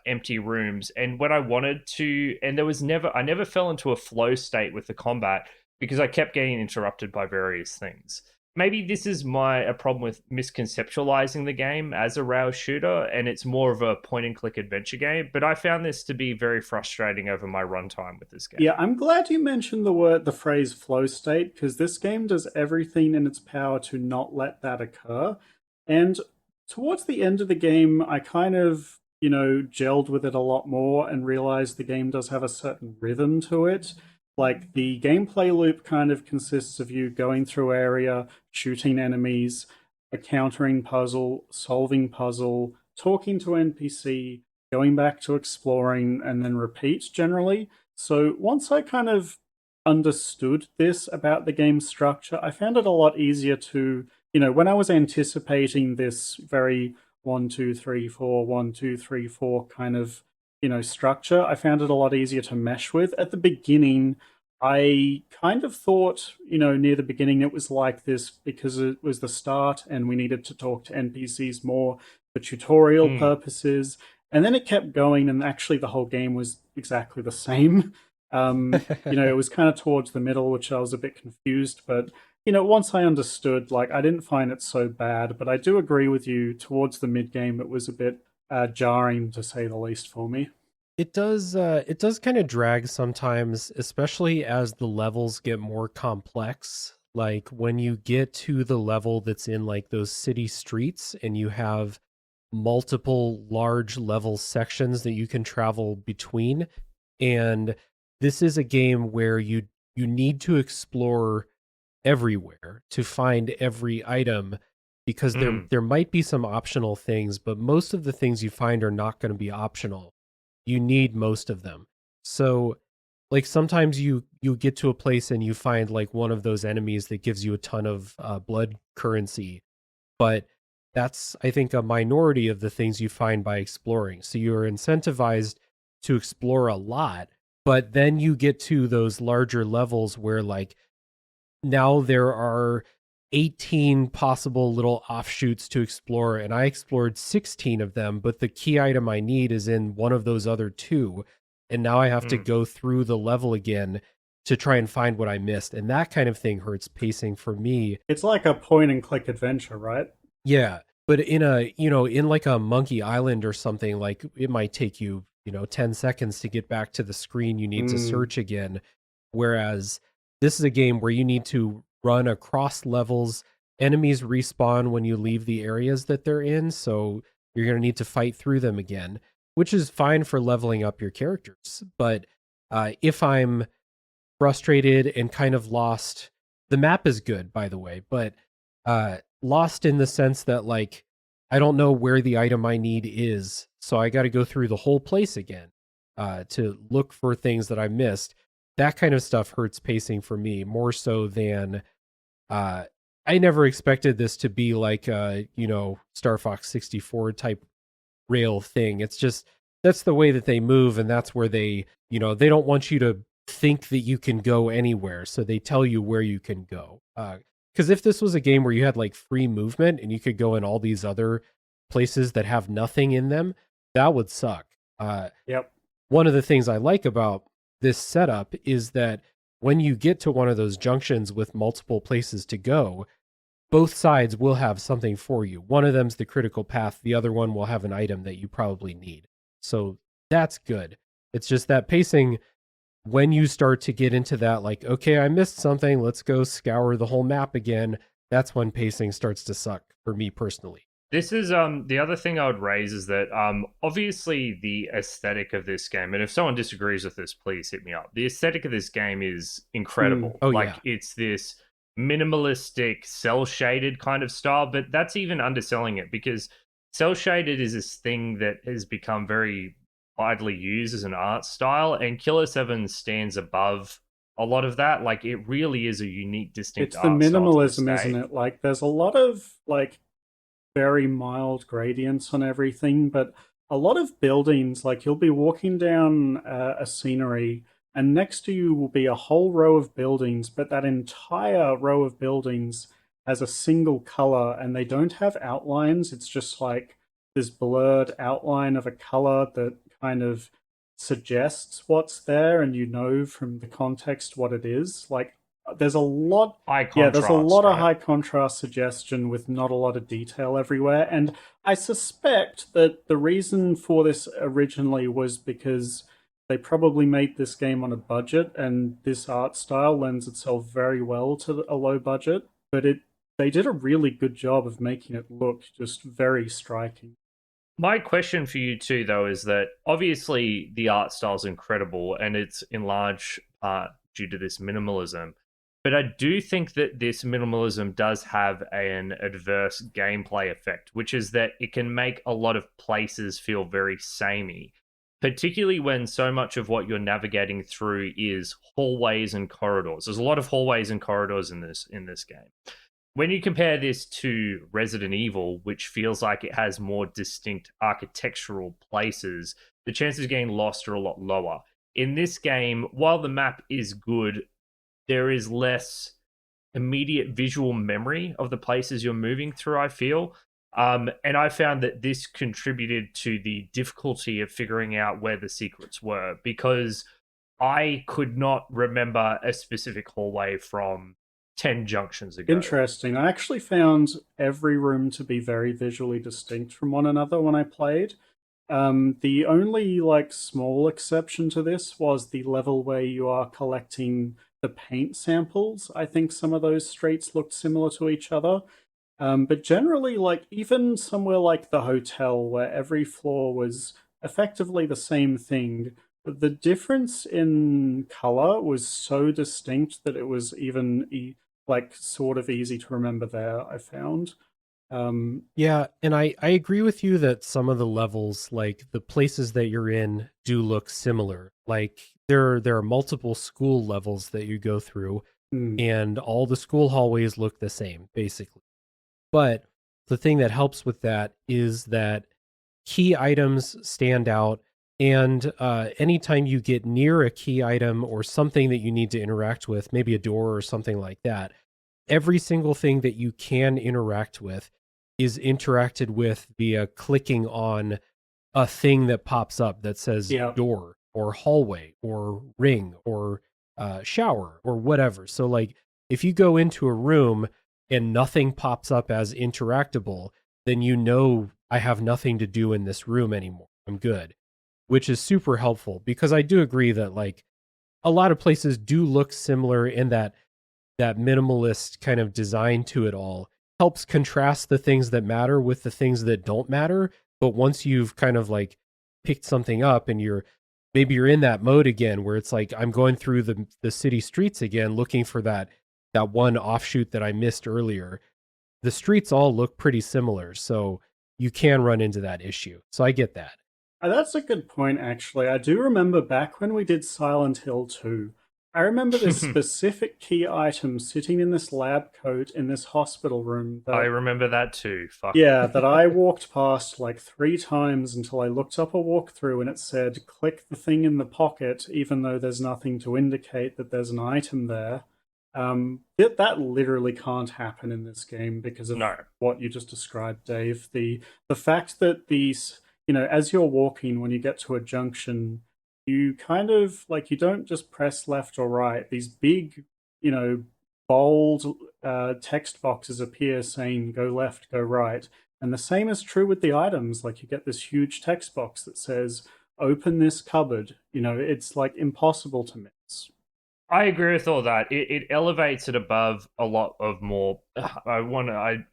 empty rooms, and when I wanted to, and I never fell into a flow state with the combat because I kept getting interrupted by various things. Maybe this is a problem with misconceptualizing the game as a rail shooter, and it's more of a point-and-click adventure game, but I found this to be very frustrating over my runtime with this game. Yeah, I'm glad you mentioned the phrase flow state, because this game does everything in its power to not let that occur. And towards the end of the game, I kind of, gelled with it a lot more and realized the game does have a certain rhythm to it. Like, the gameplay loop kind of consists of you going through area, shooting enemies, encountering puzzle, solving puzzle, talking to NPC, going back to exploring, and then repeat generally. So once I kind of understood this about the game structure, I found it a lot easier to, when I was anticipating this very 1, 2, 3, 4, 1, 2, 3, 4 kind of, structure, I found it a lot easier to mesh with. At the beginning, I kind of thought, near the beginning it was like this because it was the start and we needed to talk to NPCs more for tutorial purposes. And then it kept going, and actually the whole game was exactly the same. It was kind of towards the middle, which I was a bit confused. But, once I understood, like, I didn't find it so bad. But I do agree with you, towards the mid game, it was a bit jarring, to say the least, for me. It does kind of drag sometimes, especially as the levels get more complex. Like when you get to the level that's in like those city streets and you have multiple large level sections that you can travel between. And this is a game where you need to explore everywhere to find every item, because there might be some optional things, but most of the things you find are not going to be optional. You need most of them. So like sometimes you get to a place and you find like one of those enemies that gives you a ton of blood currency, but that's, I think, a minority of the things you find by exploring. So you're incentivized to explore a lot, but then you get to those larger levels where like now there are 18 possible little offshoots to explore, and I explored 16 of them, but the key item I need is in one of those other two, and now I have to go through the level again to try and find what I missed, and that kind of thing hurts pacing for me. It's like a point and click adventure, right? Yeah, but in in like a Monkey Island or something, like it might take you, 10 seconds to get back to the screen you need to search again, whereas this is a game where you need to run across levels. Enemies respawn when you leave the areas that they're in, so you're going to need to fight through them again, which is fine for leveling up your characters. But if I'm frustrated and kind of lost, the map is good, by the way, but lost in the sense that like I don't know where the item I need is, so I got to go through the whole place again to look for things that I missed. That kind of stuff hurts pacing for me more so than I never expected this to be like Star Fox 64 type rail thing. It's just that's the way that they move, and that's where they they don't want you to think that you can go anywhere, so they tell you where you can go. Because if this was a game where you had like free movement and you could go in all these other places that have nothing in them, that would suck. Yep. One of the things I like about this setup is that when you get to one of those junctions with multiple places to go, both sides will have something for you. One of them's the critical path. The other one will have an item that you probably need. So that's good. It's just that pacing, when you start to get into that, like, okay, I missed something, let's go scour the whole map again, that's when pacing starts to suck for me personally. This is the other thing I would raise is that obviously the aesthetic of this game, and if someone disagrees with this, please hit me up. The aesthetic of this game is incredible. Oh, like yeah. It's this minimalistic, cell shaded kind of style, but that's even underselling it, because cell shaded is this thing that has become very widely used as an art style, and Killer 7 stands above a lot of that. Like it really is a unique, distinct It's the art style to this minimalism, day. isn't it? Like there's a lot of like very mild gradients on everything, but a lot of buildings, like you'll be walking down a scenery and next to you will be a whole row of buildings, but that entire row of buildings has a single color and they don't have outlines. It's just like this blurred outline of a color that kind of suggests what's there, and from the context what it is. Like there's a lot High contrast, there's a lot of right? high contrast suggestion with not a lot of detail everywhere. And I suspect that the reason for this originally was because they probably made this game on a budget, and this art style lends itself very well to a low budget. But they did a really good job of making it look just very striking. My question for you too, though, is that obviously the art style is incredible, and it's in large part due to this minimalism. But I do think that this minimalism does have an adverse gameplay effect, which is that it can make a lot of places feel very samey. particularly when so much of what you're navigating through is hallways and corridors. There's a lot of hallways and corridors in this game. When you compare this to Resident Evil, which feels like it has more distinct architectural places, the chances of getting lost are a lot lower. In this game, while the map is good, there is less immediate visual memory of the places you're moving through, I feel. And I found that this contributed to the difficulty of figuring out where the secrets were, because I could not remember a specific hallway from 10 junctions ago. Interesting. I actually found every room to be very visually distinct from one another when I played. The only like small exception to this was the level where you are collecting the paint samples. I think some of those streets looked similar to each other. But generally, like even somewhere like the hotel where every floor was effectively the same thing, the difference in color was so distinct that it was even like sort of easy to remember there, I found. Yeah, and I agree with you that some of the levels, like the places that you're in, do look similar. Like there are multiple school levels that you go through, and all the school hallways look the same, basically. But the thing that helps with that is that key items stand out, and anytime you get near a key item or something that you need to interact with, maybe a door or something like that, every single thing that you can interact with is interacted with via clicking on a thing that pops up that says door or hallway or ring or shower or whatever. So like if you go into a room and nothing pops up as interactable, then you know I have nothing to do in this room anymore. I'm good, which is super helpful, because I do agree that like a lot of places do look similar in that minimalist kind of design to it all helps contrast the things that matter with the things that don't matter. But once you've kind of like picked something up and you're in that mode again where it's like I'm going through the city streets again looking for that one offshoot that I missed earlier, the streets all look pretty similar, so you can run into that issue. So I get that. That's a good point, actually. I do remember back when we did Silent Hill 2, I remember this specific key item sitting in this lab coat in this hospital room. I remember that too. Fuck. Yeah, that I walked past like 3 times until I looked up a walkthrough and it said, click the thing in the pocket, even though there's nothing to indicate that there's an item there. That literally can't happen in this game because of what you just described, Dave. The fact that these, as you're walking, when you get to a junction, you kind of like, you don't just press left or right. These big, bold text boxes appear saying go left, go right. And the same is true with the items. Like you get this huge text box that says open this cupboard. It's like impossible to miss. I agree with all that. It elevates it above a lot of more.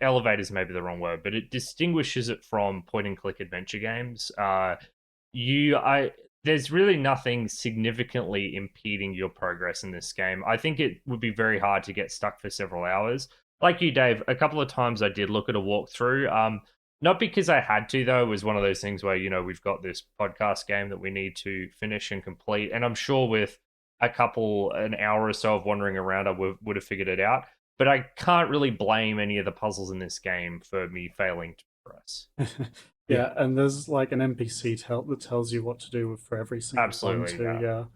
Elevate is maybe the wrong word, but it distinguishes it from point and click adventure games. There's really nothing significantly impeding your progress in this game. I think it would be very hard to get stuck for several hours. Like you, Dave, a couple of times I did look at a walkthrough. Not because I had to, though. It was one of those things where, we've got this podcast game that we need to finish and complete. And I'm sure with an hour or so of wandering around, I would have figured it out. But I can't really blame any of the puzzles in this game for me failing to progress. Yeah, and there's like an NPC that tells you what to do for every single one too.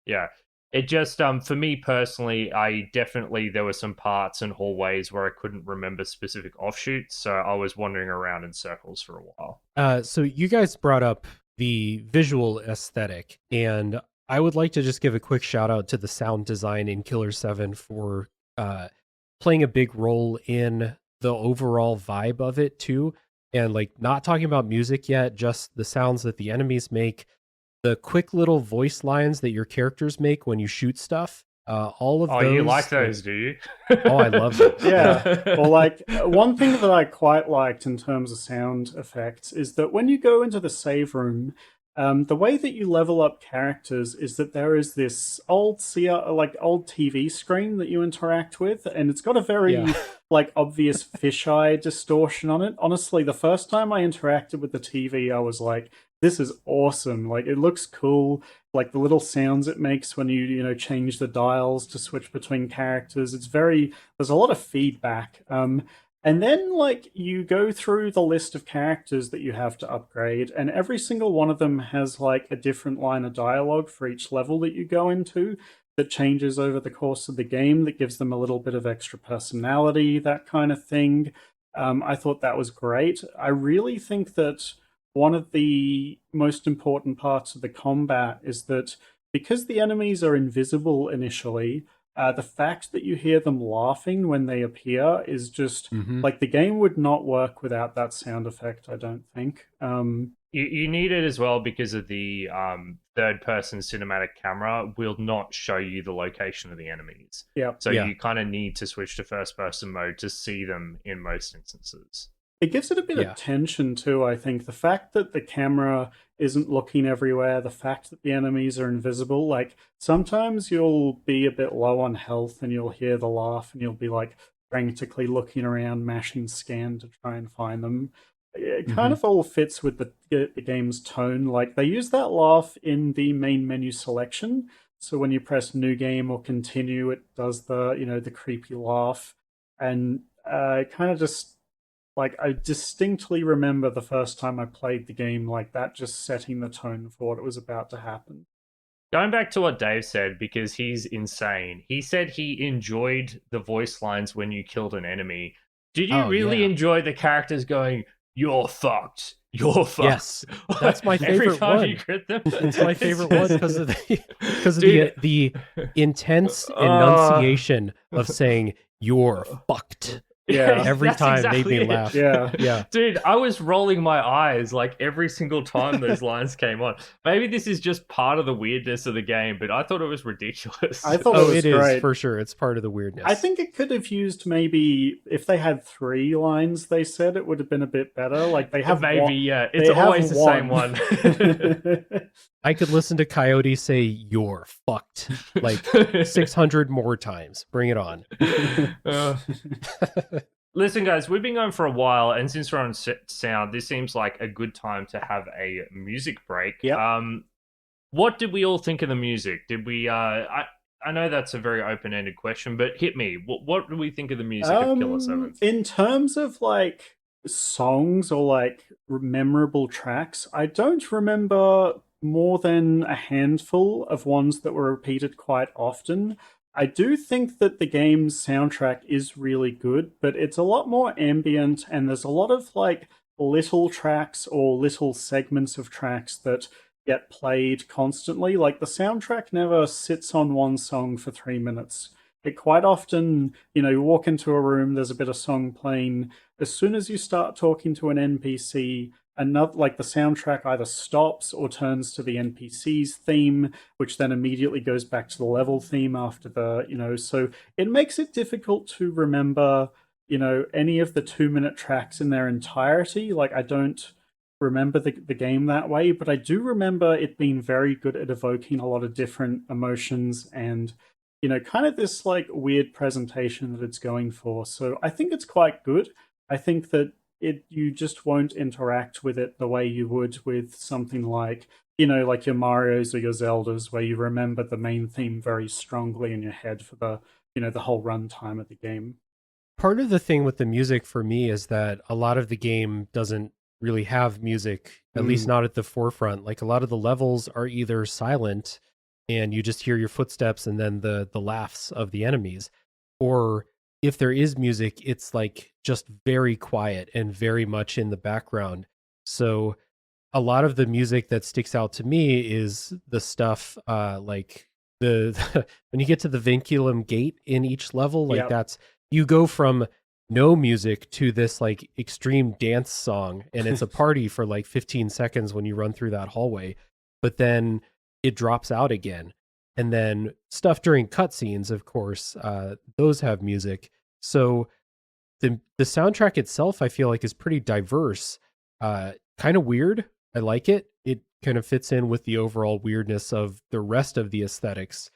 Yeah. It just, for me personally, there were some parts and hallways where I couldn't remember specific offshoots, so I was wandering around in circles for a while. So you guys brought up the visual aesthetic, and I would like to just give a quick shout out to the sound design in Killer 7 for playing a big role in the overall vibe of it too. And like not talking about music yet, just the sounds that the enemies make, the quick little voice lines that your characters make when you shoot stuff. All of those. Oh, you like those, do you? Oh, I love them. Yeah. Well, like one thing that I quite liked in terms of sound effects is that when you go into the save room, the way that you level up characters is that there is this old TV screen that you interact with, and it's got a very obvious fisheye distortion on it. Honestly, the first time I interacted with the TV, I was like, this is awesome. Like, it looks cool. Like the little sounds it makes when you change the dials to switch between characters. There's a lot of feedback. And then like you go through the list of characters that you have to upgrade, and every single one of them has like a different line of dialogue for each level that you go into that changes over the course of the game, that gives them a little bit of extra personality, that kind of thing. I thought that was great. I really think that one of the most important parts of the combat is that because the enemies are invisible initially, the fact that you hear them laughing when they appear is just like the game would not work without that sound effect, I don't think. You need it as well because of the third-person cinematic camera will not show you the location of the enemies. Yeah. So you kind of need to switch to first-person mode to see them in most instances. It gives it a bit of tension too, I think. The fact that the camera isn't looking everywhere, the fact that the enemies are invisible, like sometimes you'll be a bit low on health and you'll hear the laugh and you'll be like frantically looking around, mashing scan to try and find them. It kind of all fits with the game's tone. Like they use that laugh in the main menu selection. So when you press new game or continue, it does the creepy laugh. And it kind of just, like, I distinctly remember the first time I played the game like that, just setting the tone for what it was about to happen. Going back to what Dave said, because he's insane, he said he enjoyed the voice lines when you killed an enemy. Did you really enjoy the characters going, "You're fucked. You're fucked"? Yes, that's my favorite Every time one. you crit them, it's my favorite one because of the intense enunciation of saying "you're fucked." Yeah, every time exactly made me laugh. Yeah. Dude, I was rolling my eyes like every single time those lines came on. Maybe this is just part of the weirdness of the game, but I thought it was ridiculous. I thought it is for sure. It's part of the weirdness. I think it could have used maybe if they had 3 lines. They said it would have been a bit better. Like they have it's always the same one. I could listen to Coyote say "you're fucked" like 600 more times. Bring it on. Listen, guys, we've been going for a while, and since we're on sound, this seems like a good time to have a music break. Yep. What did we all think of the music? Did we? I know that's a very open-ended question, but hit me. What do we think of the music of Killer 7? In terms of like songs or like memorable tracks, I don't remember more than a handful of ones that were repeated quite often. I do think that the game's soundtrack is really good, but it's a lot more ambient, and there's a lot of like little tracks or little segments of tracks that get played constantly. Like the soundtrack never sits on one song for 3 minutes. It quite often, you walk into a room, there's a bit of song playing. As soon as you start talking to an NPC, like the soundtrack either stops or turns to the NPC's theme, which then immediately goes back to the level theme after so it makes it difficult to remember, any of the 2-minute tracks in their entirety. Like I don't remember the game that way, but I do remember it being very good at evoking a lot of different emotions and kind of this like weird presentation that it's going for. So I think it's quite good. I think that you just won't interact with it the way you would with something like, like your Marios or your Zeldas, where you remember the main theme very strongly in your head for the whole runtime of the game. Part of the thing with the music for me is that a lot of the game doesn't really have music, at least not at the forefront. Like a lot of the levels are either silent and you just hear your footsteps and then the laughs of the enemies, or if there is music, it's like just very quiet and very much in the background. So a lot of the music that sticks out to me is the stuff like the when you get to the Vinculum Gate in each level, like that's you go from no music to this like extreme dance song, and it's a party for like 15 seconds when you run through that hallway, but then it drops out again. And then stuff during cutscenes, of course, those have music. So the soundtrack itself, I feel like, is pretty diverse. Kind of weird. I like it. It kind of fits in with the overall weirdness of the rest of the aesthetics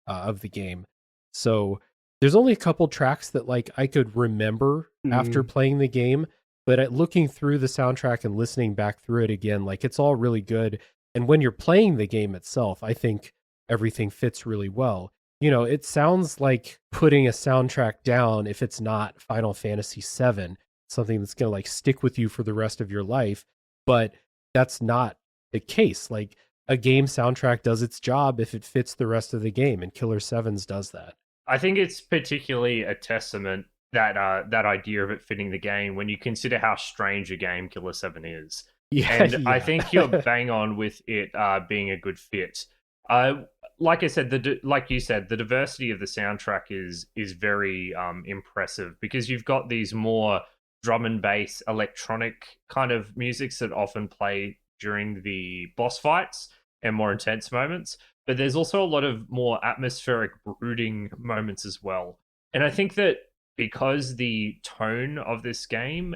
of the game. So there's only a couple tracks that like I could remember after playing the game, But looking through the soundtrack and listening back through it again, like it's all really good. And when you're playing the game itself, I think everything fits really well. You know, it sounds like putting a soundtrack down if it's not Final Fantasy VII, something that's going to like stick with you for the rest of your life. But that's not the case. Like a game soundtrack does its job if it fits the rest of the game, and Killer 7's does that. I think it's particularly a testament that that idea of it fitting the game when you consider how strange a game Killer 7 is. Yeah, And I think you're bang on with it being a good fit. Like I said, like you said, the diversity of the soundtrack is very impressive, because you've got these more drum and bass electronic kind of musics that often play during the boss fights and more intense moments, but there's also a lot of more atmospheric brooding moments as well. And I think that because the tone of this game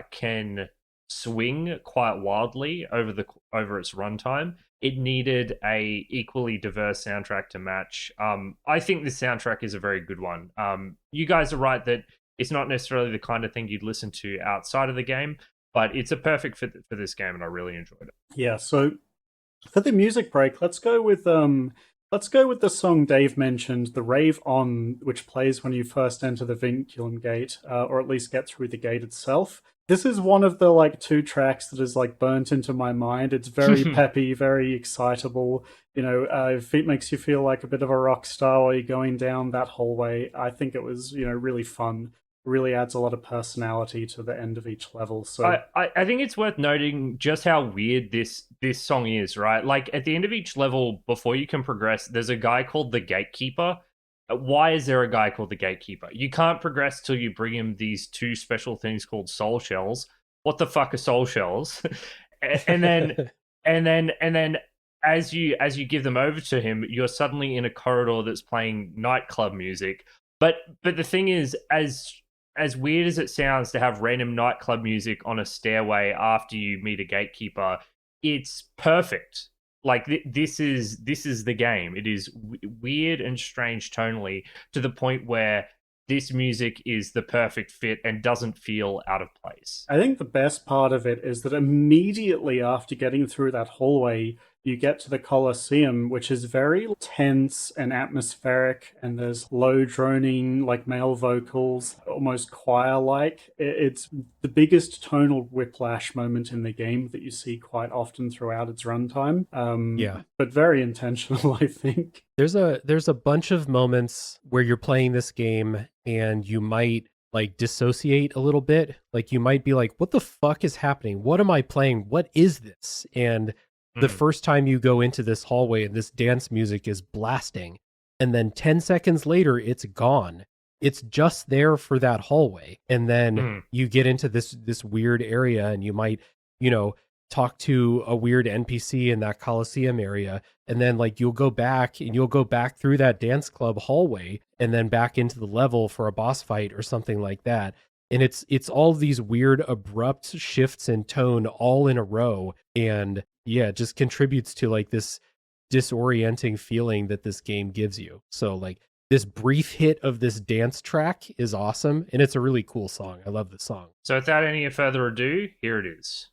can swing quite wildly over its runtime, it needed a equally diverse soundtrack to match. I think this soundtrack is a very good one. You guys are right that it's not necessarily the kind of thing you'd listen to outside of the game, but it's a perfect fit for this game, and I really enjoyed it. Yeah, so for the music break, let's go with the song Dave mentioned, the Rave On, which plays when you first enter the Vinculum Gate, or at least get through the gate itself. This is one of the like two tracks that is like burnt into my mind. It's very peppy, very excitable. You know, it makes you feel like a bit of a rock star while you're going down that hallway. I think it was, you know, really fun. Really adds a lot of personality to the end of each level. So I think it's worth noting just how weird this song is, right? Like at the end of each level, before you can progress, there's a guy called the Gatekeeper. Why is there a guy called the Gatekeeper? You can't progress till you bring him these two special things called soul shells. What the fuck are soul shells? and then and then as you give them over to him, you're suddenly in a corridor that's playing nightclub music. But the thing is, as weird as it sounds to have random nightclub music on a stairway after you meet a gatekeeper, it's perfect. Like this is the game. It is weird and strange tonally to the point where this music is the perfect fit and doesn't feel out of place. I think the best part of it is that immediately after getting through that hallway, you get to the Colosseum, which is very tense and atmospheric, and there's low droning, like male vocals, almost choir-like. It's the biggest tonal whiplash moment in the game that you see quite often throughout its runtime. Yeah. But very intentional, I think. There's a bunch of moments where you're playing this game and you might like dissociate a little bit. Like you might be like, what the fuck is happening? What am I playing? What is this? And the first time you go into this hallway and this dance music is blasting, and then 10 seconds later, it's gone. It's just there for that hallway. And then you get into this weird area, and you might, you know, talk to a weird NPC in that Coliseum area. And then like you'll go back through that dance club hallway and then back into the level for a boss fight or something like that. And it's all these weird abrupt shifts in tone all in a row. And yeah, it just contributes to like this disorienting feeling that this game gives you. So like this brief hit of this dance track is awesome, and it's a really cool song. I love the song. So without any further ado, here it is.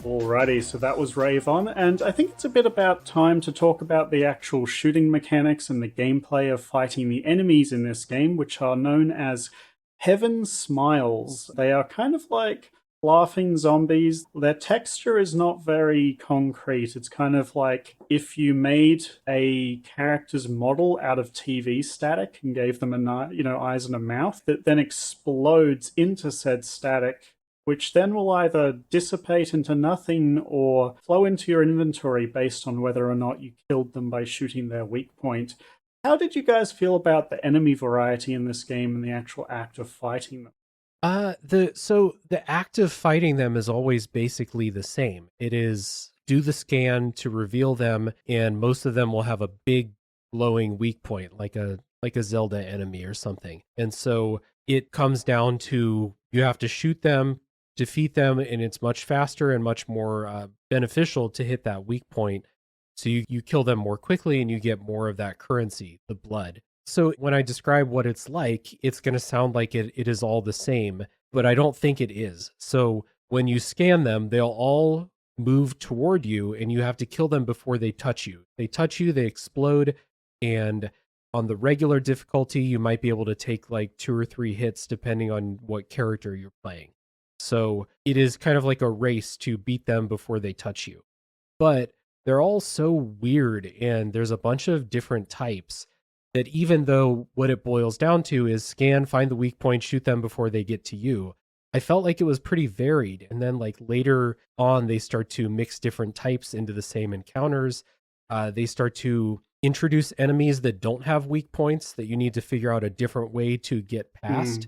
Alrighty, so that was Rave On, and I think it's a bit about time to talk about the actual shooting mechanics and the gameplay of fighting the enemies in this game, which are known as Heaven Smiles. They are kind of like laughing zombies, their texture is not very concrete. It's kind of like if you made a character's model out of TV static and gave them eyes and a mouth that then explodes into said static, which then will either dissipate into nothing or flow into your inventory based on whether or not you killed them by shooting their weak point. How did you guys feel about the enemy variety in this game and the actual act of fighting them? The act of fighting them is always basically the same. It is do the scan to reveal them, and most of them will have a big glowing weak point, like a Zelda enemy or something. And so it comes down to you have to shoot them, defeat them, and it's much faster and much more beneficial to hit that weak point. So you kill them more quickly and you get more of that currency, the blood. So when I describe what it's like, it's going to sound like it is all the same, but I don't think it is. So when you scan them, they'll all move toward you and you have to kill them before they touch you. They touch you, they explode, and on the regular difficulty, you might be able to take like 2 or 3 hits depending on what character you're playing. So it is kind of like a race to beat them before they touch you. But they're all so weird, and there's a bunch of different types that even though what it boils down to is scan, find the weak point, shoot them before they get to you, I felt like it was pretty varied. And then like later on, they start to mix different types into the same encounters. They start to introduce enemies that don't have weak points that you need to figure out a different way to get past.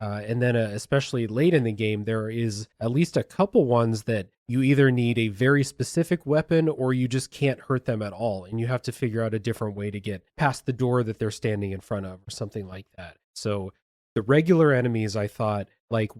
And then especially late in the game, there is at least a couple ones that you either need a very specific weapon or you just can't hurt them at all. And you have to figure out a different way to get past the door that they're standing in front of or something like that. So the regular enemies, I thought, like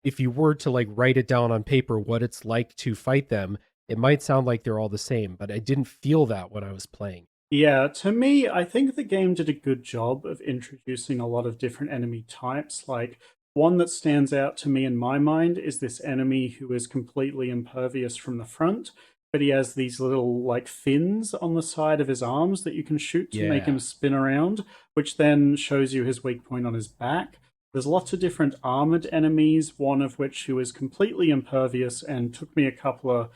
if you were to like write it down on paper, what it's like to fight them, it might sound like they're all the same, but I didn't feel that when I was playing. Yeah, to me, I think the game did a good job of introducing a lot of different enemy types. Like, one that stands out to me in my mind is this enemy who is completely impervious from the front, but he has these little, like, fins on the side of his arms that you can shoot to make him spin around, which then shows you his weak point on his back. There's lots of different armored enemies, one of which who is completely impervious and took me a couple of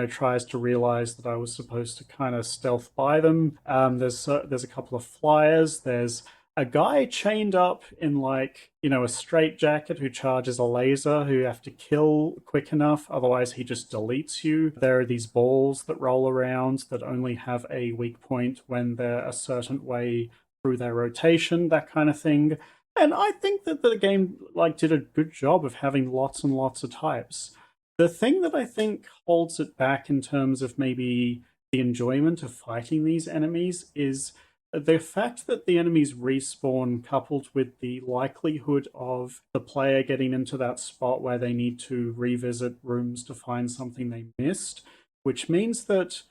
tries to realize that I was supposed to kind of stealth by them. There's a couple of flyers. There's a guy chained up in like, a straitjacket who charges a laser who you have to kill quick enough, otherwise he just deletes you. There are these balls that roll around that only have a weak point when they're a certain way through their rotation, that kind of thing. And I think that the game like did a good job of having lots and lots of types. The thing that I think holds it back in terms of maybe the enjoyment of fighting these enemies is the fact that the enemies respawn coupled with the likelihood of the player getting into that spot where they need to revisit rooms to find something they missed, which means that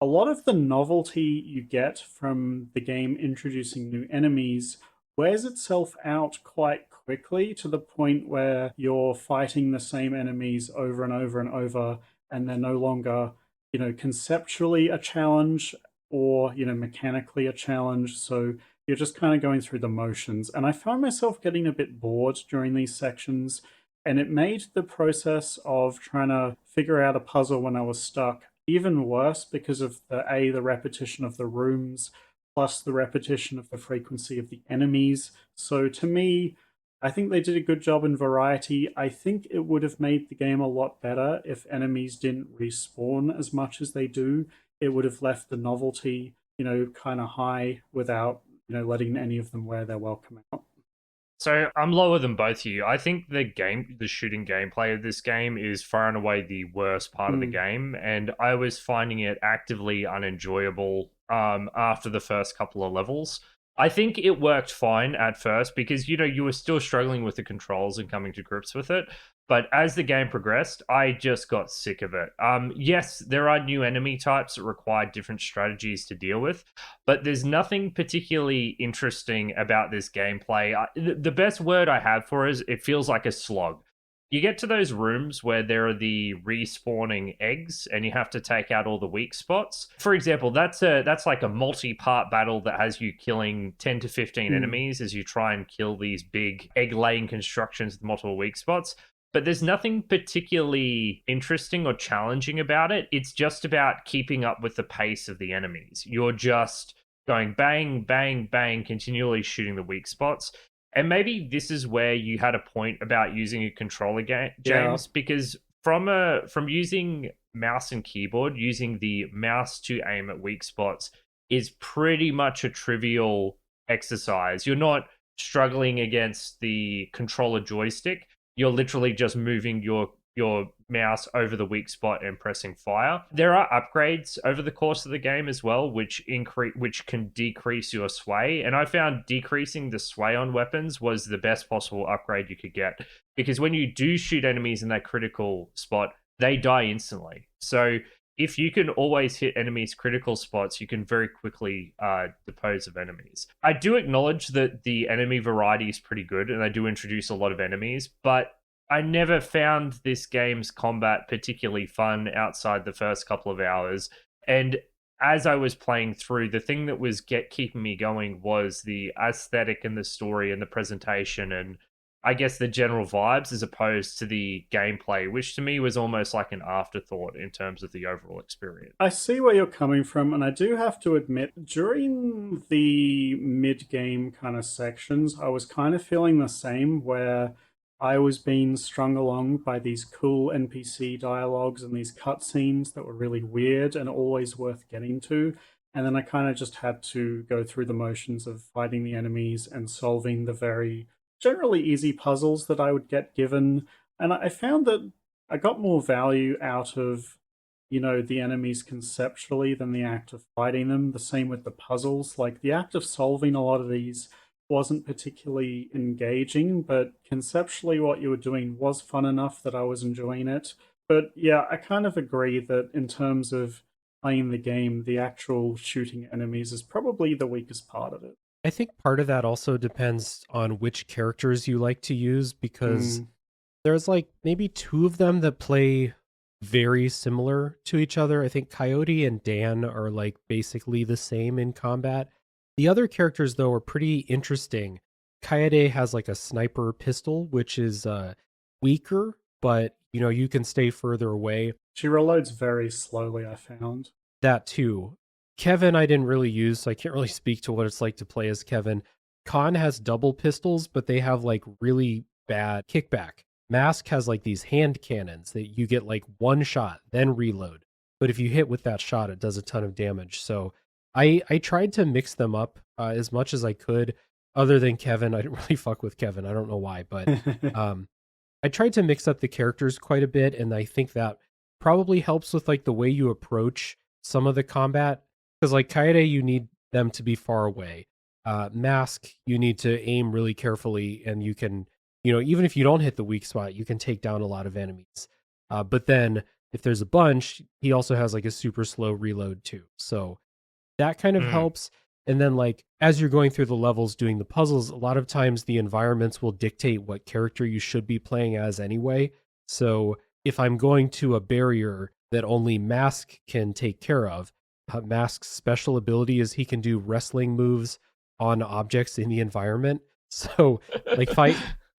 a lot of the novelty you get from the game introducing new enemies wears itself out quite quickly to the point where you're fighting the same enemies over and over and over, and they're no longer, conceptually a challenge or, mechanically a challenge. So you're just kind of going through the motions. And I found myself getting a bit bored during these sections, and it made the process of trying to figure out a puzzle when I was stuck even worse because of the repetition of the rooms, plus the repetition of the frequency of the enemies. So to me, I think they did a good job in variety. I think it would have made the game a lot better if enemies didn't respawn as much as they do. It would have left the novelty, kind of high without, letting any of them wear their welcome out. So I'm lower than both of you. I think the shooting gameplay of this game is far and away the worst part of the game, and I was finding it actively unenjoyable after the first couple of levels. I think it worked fine at first because, you were still struggling with the controls and coming to grips with it. But as the game progressed, I just got sick of it. Yes, there are new enemy types that require different strategies to deal with, but there's nothing particularly interesting about this gameplay. The best word I have for it is it feels like a slog. You get to those rooms where there are the respawning eggs and you have to take out all the weak spots. For example, that's like a multi-part battle that has you killing 10 to 15 enemies as you try and kill these big egg-laying constructions with multiple weak spots. but there's nothing particularly interesting or challenging about it. It's just about keeping up with the pace of the enemies. You're just going bang, bang, bang, continually shooting the weak spots. And maybe this is where you had a point about using a controller, James, because from using mouse and keyboard, using the mouse to aim at weak spots is pretty much a trivial exercise. You're not struggling against the controller joystick. You're literally just moving your mouse over the weak spot and pressing fire. There are upgrades over the course of the game as well, which can decrease your sway. And I found decreasing the sway on weapons was the best possible upgrade you could get, because when you do shoot enemies in that critical spot, they die instantly. So if you can always hit enemies' critical spots, you can very quickly dispose of enemies. I do acknowledge that the enemy variety is pretty good, and they do introduce a lot of enemies, but I never found this game's combat particularly fun outside the first couple of hours. And as I was playing through, the thing that was keeping me going was the aesthetic and the story and the presentation and I guess the general vibes, as opposed to the gameplay, which to me was almost like an afterthought in terms of the overall experience. I see where you're coming from, and I do have to admit, during the mid-game kind of sections, I was kind of feeling the same, where I was being strung along by these cool NPC dialogues and these cutscenes that were really weird and always worth getting to. And then I kind of just had to go through the motions of fighting the enemies and solving the very generally easy puzzles that I would get given. And I found that I got more value out of, the enemies conceptually than the act of fighting them. The same with the puzzles. Like, the act of solving a lot of these wasn't particularly engaging, but conceptually what you were doing was fun enough that I was enjoying it. But yeah, I kind of agree that in terms of playing the game, the actual shooting enemies is probably the weakest part of it. I think part of that also depends on which characters you like to use, because there's like maybe two of them that play very similar to each other. I think Coyote and Dan are like basically the same in combat. The other characters, though, are pretty interesting. Coyote has like a sniper pistol, which is weaker, but you can stay further away. She reloads very slowly, I found. That too. Kevin I didn't really use, so I can't really speak to what it's like to play as Kevin. Khan has double pistols, but they have like really bad kickback. Mask has like these hand cannons that you get like one shot, then reload. But if you hit with that shot, it does a ton of damage. So I tried to mix them up as much as I could. Other than Kevin, I didn't really fuck with Kevin. I don't know why, but I tried to mix up the characters quite a bit, and I think that probably helps with like the way you approach some of the combat. Because like Coyote, you need them to be far away. Mask, you need to aim really carefully, and you can, even if you don't hit the weak spot, you can take down a lot of enemies. But then if there's a bunch, he also has like a super slow reload too. So that kind of helps. And then like as you're going through the levels doing the puzzles, a lot of times the environments will dictate what character you should be playing as anyway. So if I'm going to a barrier that only Mask can take care of, Mask's special ability is he can do wrestling moves on objects in the environment. So like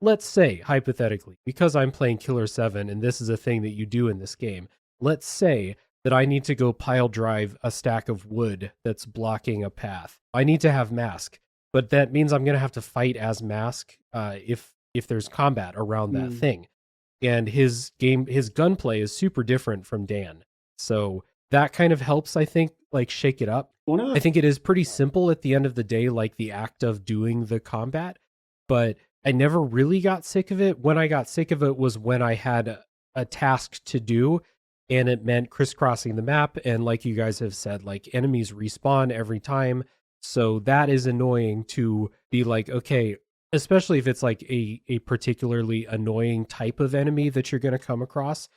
let's say hypothetically, because I'm playing Killer 7 and this is a thing that you do in this game, let's say that I need to go pile drive a stack of wood that's blocking a path. I need to have Mask, but that means I'm going to have to fight as Mask if there's combat around that thing. And his gunplay is super different from Dan. So that kind of helps, I think, like shake it up. I think it is pretty simple at the end of the day, like the act of doing the combat, but I never really got sick of it. When I got sick of it was when I had a task to do and it meant crisscrossing the map. And like you guys have said, like enemies respawn every time. So that is annoying to be like, okay, especially if it's like a particularly annoying type of enemy that you're going to come across.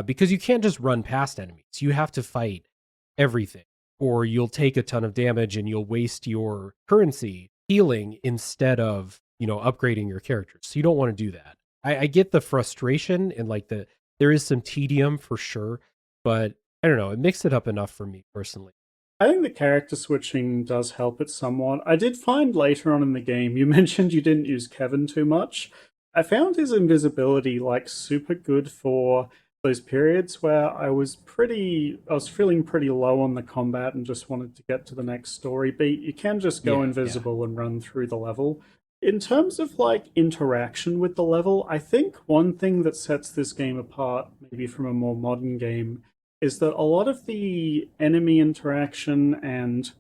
Because you can't just run past enemies. You have to fight everything, or you'll take a ton of damage and you'll waste your currency healing instead of, upgrading your characters. So you don't want to do that. I get the frustration and like there is some tedium for sure, but I don't know. It makes it up enough for me personally. I think the character switching does help it somewhat. I did find later on in the game, you mentioned you didn't use Kevin too much. I found his invisibility like super good for those periods where I was feeling pretty low on the combat and just wanted to get to the next story beat. You can just go invisible and run through the level. In terms of like interaction with the level, I think one thing that sets this game apart, maybe from a more modern game, is that a lot of the enemy interaction and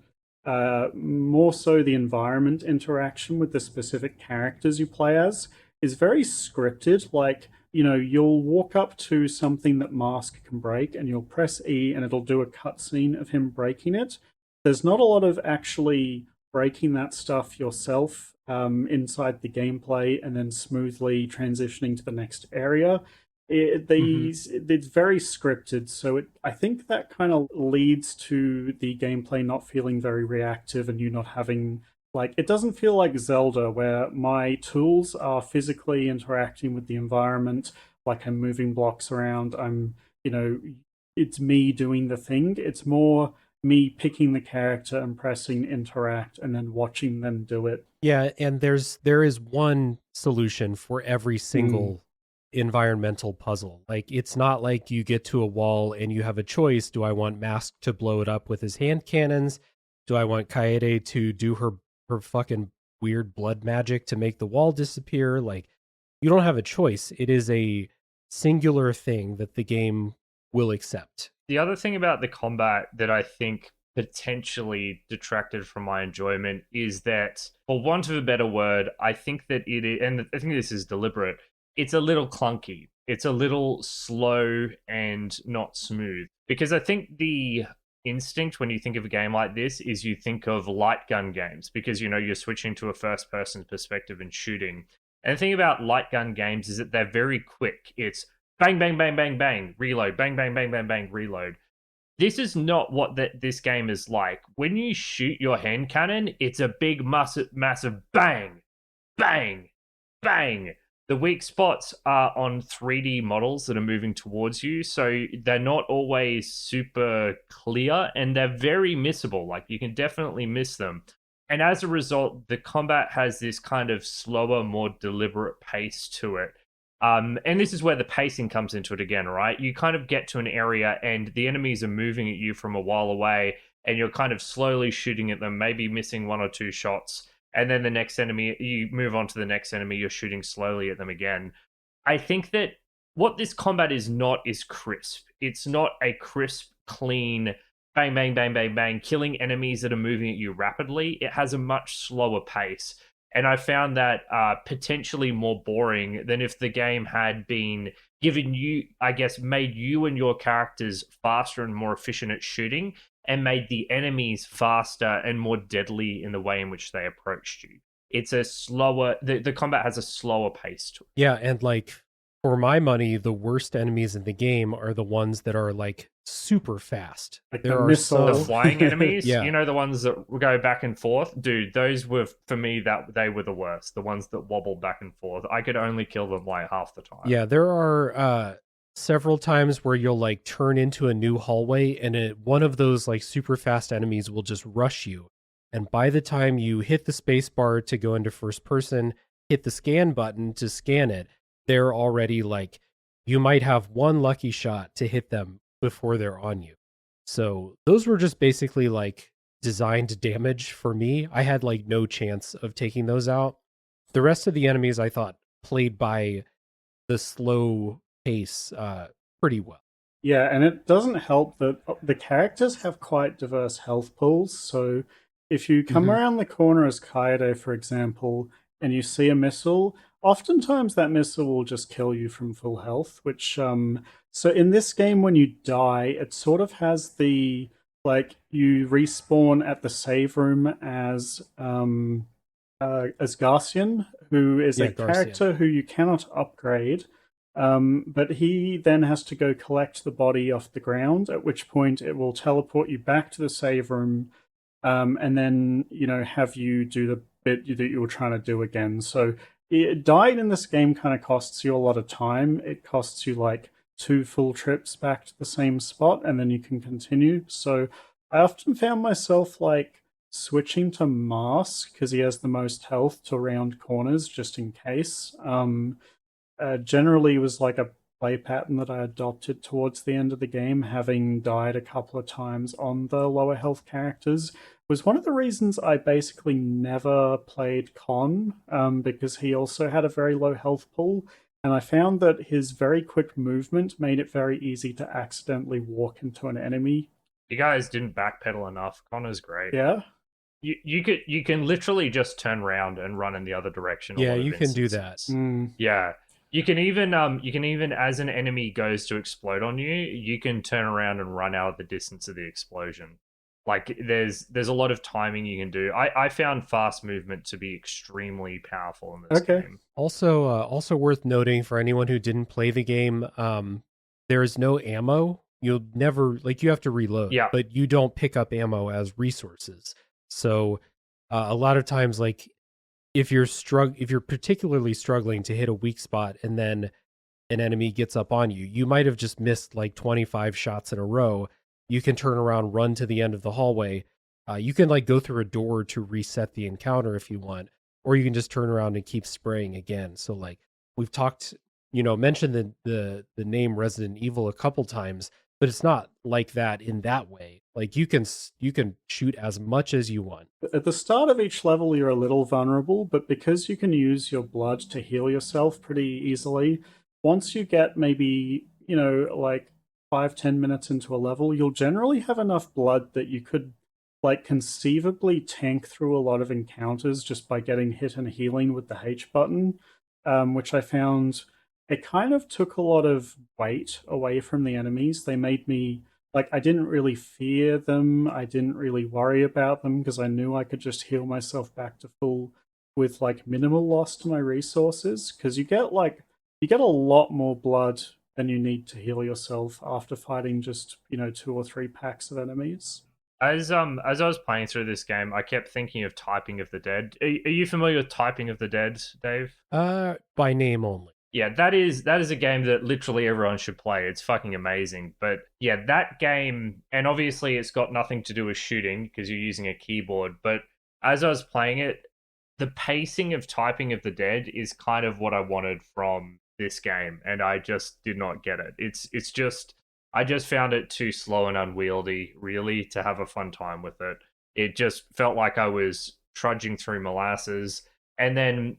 more so the environment interaction with the specific characters you play as is very scripted. Like, you'll walk up to something that Mask can break and you'll press E and it'll do a cutscene of him breaking it. There's not a lot of actually breaking that stuff yourself inside the gameplay and then smoothly transitioning to the next area. It's very scripted, so I think that kind of leads to the gameplay not feeling very reactive and you not having it doesn't feel like Zelda where my tools are physically interacting with the environment, like I'm moving blocks around. It's me doing the thing. It's more me picking the character and pressing interact and then watching them do it. Yeah, and there is one solution for every single environmental puzzle. Like, it's not like you get to a wall and you have a choice. Do I want Mask to blow it up with his hand cannons? Do I want Kaede to do her fucking weird blood magic to make the wall disappear? Like, you don't have a choice. It is a singular thing that the game will accept. The other thing about the combat that I think potentially detracted from my enjoyment is that, for want of a better word, I think that it is, and I think this is deliberate, it's a little clunky. It's a little slow and not smooth. Because I think the instinct when you think of a game like this is you think of light gun games because, you're switching to a first person perspective and shooting. And the thing about light gun games is that they're very quick. It's bang, bang, bang, bang, bang, reload, bang, bang, bang, bang, bang, reload. This is not what this game is like. When you shoot your hand cannon, it's a big, massive bang, bang, bang. The weak spots are on 3D models that are moving towards you, so they're not always super clear, and they're very missable. Like, you can definitely miss them. And as a result, the combat has this kind of slower, more deliberate pace to it. And this is where the pacing comes into it again, right? You kind of get to an area and the enemies are moving at you from a while away, and you're kind of slowly shooting at them, maybe missing one or two shots. And then the next enemy, you move on to the next enemy, you're shooting slowly at them again. I think that what this combat is not is crisp. It's not a crisp, clean, bang, bang, bang, bang, bang, killing enemies that are moving at you rapidly. It has a much slower pace. And I found that potentially more boring than if the game had been given you, I guess, made you and your characters faster and more efficient at shooting, and made the enemies faster and more deadly in the way in which they approached you. It's a slower, the combat has a slower pace to it. Yeah, and for my money, the worst enemies in the game are the ones that are super fast. Like there are the flying enemies, Yeah. The ones that go back and forth. Dude, those were, for me, that they were the worst. The ones that wobble back and forth. I could only kill them half the time. Yeah, there are several times where you'll turn into a new hallway and one of those super fast enemies will just rush you. And by the time you hit the space bar to go into first person, hit the scan button to scan it, they're already you might have one lucky shot to hit them before they're on you. So those were just basically designed damage for me. I had no chance of taking those out. The rest of the enemies I thought played by the slow pace pretty well. Yeah, and it doesn't help that the characters have quite diverse health pools. So if you come around the corner as Kaede, for example, and you see a missile, oftentimes that missile will just kill you from full health, which so in this game when you die, it sort of has the you respawn at the save room as Garcian, who is a character who you cannot upgrade. But he then has to go collect the body off the ground, at which point it will teleport you back to the save room, and then have you do the bit that you were trying to do again. So dying in this game kind of costs you a lot of time. It costs you 2 full trips back to the same spot, and then you can continue. So I often found myself switching to Mask because he has the most health to round corners just in case. Generally was like a play pattern that I adopted towards the end of the game, having died a couple of times on the lower health characters. Was one of the reasons I basically never played Con, because he also had a very low health pool, and I found that his very quick movement made it very easy to accidentally walk into an enemy. You guys didn't backpedal enough. Connor's great. Yeah. You can literally just turn around and run in the other direction. Yeah, you can do that. Yeah. You can even as an enemy goes to explode on you, you can turn around and run out of the distance of the explosion. Like there's a lot of timing you can do. I found fast movement to be extremely powerful in this game. Also worth noting for anyone who didn't play the game, there is no ammo. You'll never you have to reload, but you don't pick up ammo as resources. So a lot of times, like if you're particularly struggling to hit a weak spot and then an enemy gets up on you, you might have just missed like 25 shots in a row. You can turn around, run to the end of the hallway. You can like go through a door to reset the encounter if you want, or you can just turn around and keep spraying again. So like we've talked, mentioned the name Resident Evil a couple times, but it's not like that in that way. Like you can shoot as much as you want. At the start of each level, you're a little vulnerable, but because you can use your blood to heal yourself pretty easily, once you get maybe, like 5-10 minutes into a level, you'll generally have enough blood that you could like conceivably tank through a lot of encounters just by getting hit and healing with the H button, which I found it kind of took a lot of weight away from the enemies. They made me like I didn't really fear them. I didn't really worry about them because I knew I could just heal myself back to full with like minimal loss to my resources. Because you get a lot more blood than you need to heal yourself after fighting just 2 or 3 packs of enemies. As I was playing through this game, I kept thinking of Typing of the Dead. Are you familiar with Typing of the Dead, Dave? By name only. Yeah, that is a game that literally everyone should play. It's fucking amazing. But yeah, that game, and obviously it's got nothing to do with shooting because you're using a keyboard. But as I was playing it, the pacing of Typing of the Dead is kind of what I wanted from this game, and I just did not get it. It's just I just found it too slow and unwieldy, really, to have a fun time with it. It just felt like I was trudging through molasses, and then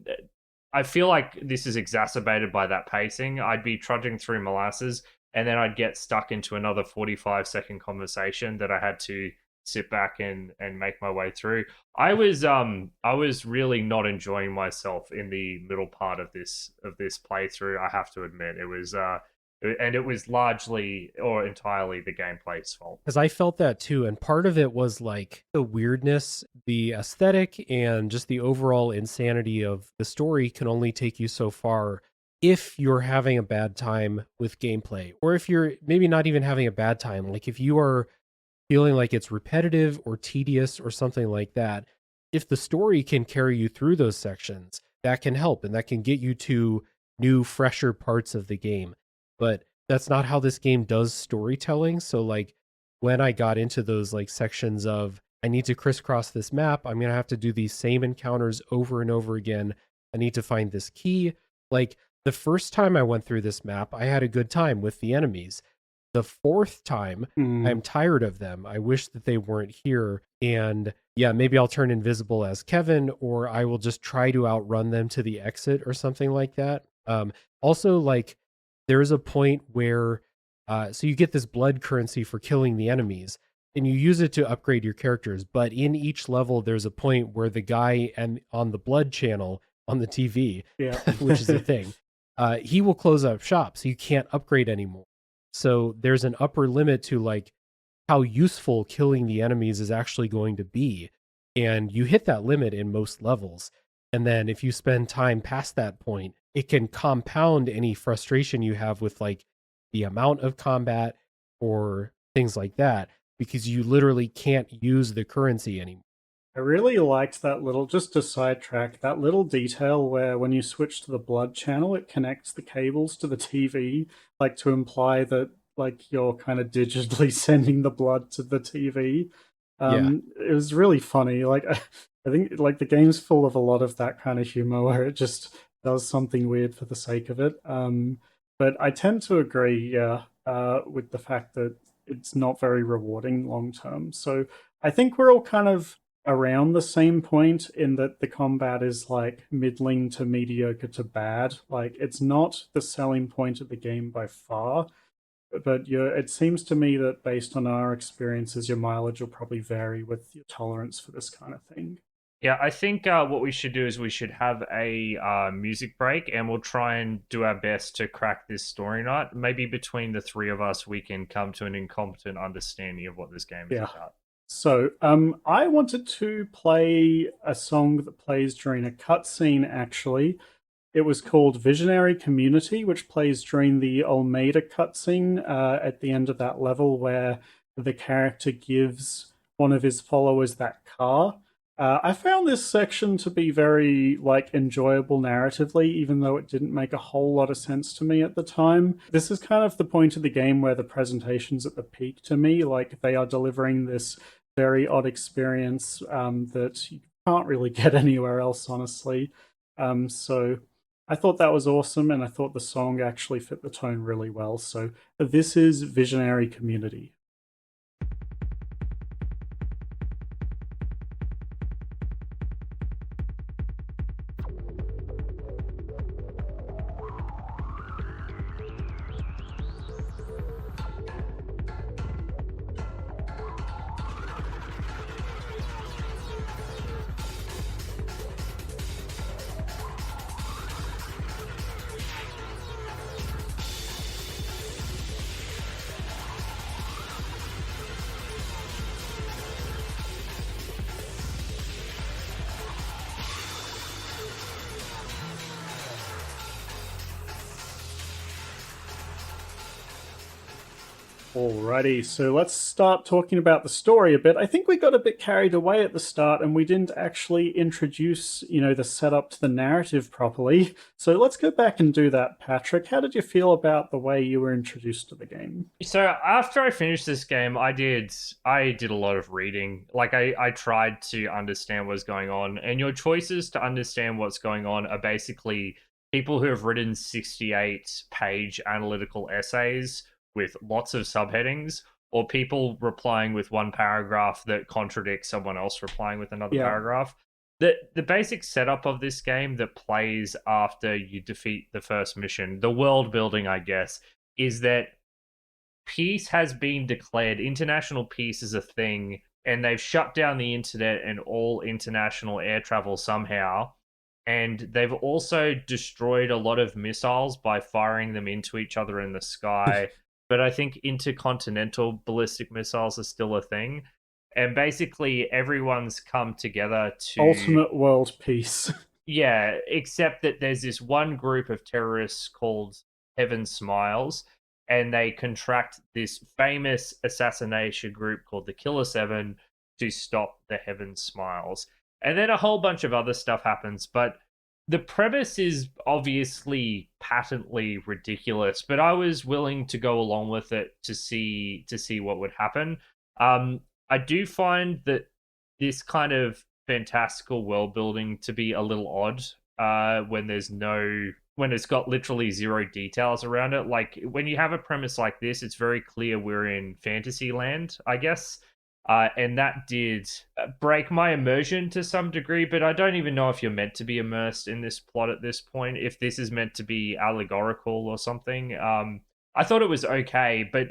I feel like this is exacerbated by that pacing. I'd be trudging through molasses, and then I'd get stuck into another 45-second conversation that I had to sit back and make my way through. I was really not enjoying myself in the middle part of this playthrough. I have to admit, it was largely or entirely the gameplay's fault. Because I felt that too, and part of it was like the weirdness, the aesthetic, and just the overall insanity of the story can only take you so far if you're having a bad time with gameplay, or if you're maybe not even having a bad time. Like if you are feeling like it's repetitive or tedious or something like that, if the story can carry you through those sections, that can help, and that can get you to new, fresher parts of the game. But that's not how this game does storytelling. So like when I got into those like sections of I need to crisscross this map, I'm going to have to do these same encounters over and over again. I need to find this key. Like the first time I went through this map, I had a good time with the enemies. The fourth time, I'm tired of them. I wish that they weren't here. And yeah, maybe I'll turn invisible as Kevin, or I will just try to outrun them to the exit or something like that. Also, like there is a point where, so you get this blood currency for killing the enemies, and you use it to upgrade your characters. But in each level, there's a point where the guy on the blood channel on the TV, which is a thing, he will close up shop, so you can't upgrade anymore. So there's an upper limit to like how useful killing the enemies is actually going to be. And you hit that limit in most levels. And then if you spend time past that point, it can compound any frustration you have with like the amount of combat or things like that, because you literally can't use the currency anymore. I really liked that little, just to sidetrack, that little detail where when you switch to the blood channel, it connects the cables to the TV, like to imply that like you're kind of digitally sending the blood to the TV. Yeah. It was really funny. Like I think like the game's full of a lot of that kind of humor where it just does something weird for the sake of it. But I tend to agree, yeah, with the fact that it's not very rewarding long term. So I think we're all kind of around the same point in that the combat is like middling to mediocre to bad. Like it's not the selling point of the game by far, but it seems to me that based on our experiences, your mileage will probably vary with your tolerance for this kind of thing. Yeah, I think what we should do is we should have a music break, and we'll try and do our best to crack this story knot. Maybe between the three of us, we can come to an incompetent understanding of what this game is Yeah. about. So, I wanted to play a song that plays during a cutscene, actually. It was called Visionary Community, which plays during the Almeida cutscene at the end of that level where the character gives one of his followers that car. I found this section to be very like enjoyable narratively, even though it didn't make a whole lot of sense to me at the time. This is kind of the point of the game where the presentation's at the peak to me. Like they are delivering this very odd experience that you can't really get anywhere else, honestly. So I thought that was awesome, and I thought the song actually fit the tone really well. So this is Visionary Community. Alrighty, so let's start talking about the story a bit. I think we got a bit carried away at the start and we didn't actually introduce, the setup to the narrative properly. So let's go back and do that, Patrick. How did you feel about the way you were introduced to the game? So after I finished this game, I did a lot of reading. Like I tried to understand what's going on, and your choices to understand what's going on are basically people who have written 68-page analytical essays with lots of subheadings, or people replying with one paragraph that contradicts someone else replying with another Yeah. paragraph. The basic setup of this game that plays after you defeat the first mission, the world building, I guess, is that peace has been declared. International peace is a thing, and they've shut down the internet and all international air travel somehow. And they've also destroyed a lot of missiles by firing them into each other in the sky. But I think intercontinental ballistic missiles are still a thing. And basically, everyone's come together to Ultimate world peace. Yeah, except that there's this one group of terrorists called Heaven Smiles, and they contract this famous assassination group called the Killer Seven to stop the Heaven Smiles. And then a whole bunch of other stuff happens, but the premise is obviously patently ridiculous, but I was willing to go along with it to see what would happen. I do find that this kind of fantastical world building to be a little odd when it's got literally zero details around it. Like when you have a premise like this, it's very clear we're in fantasy land, I guess. And that did break my immersion to some degree, but I don't even know if you're meant to be immersed in this plot at this point, if this is meant to be allegorical or something. I thought it was okay, but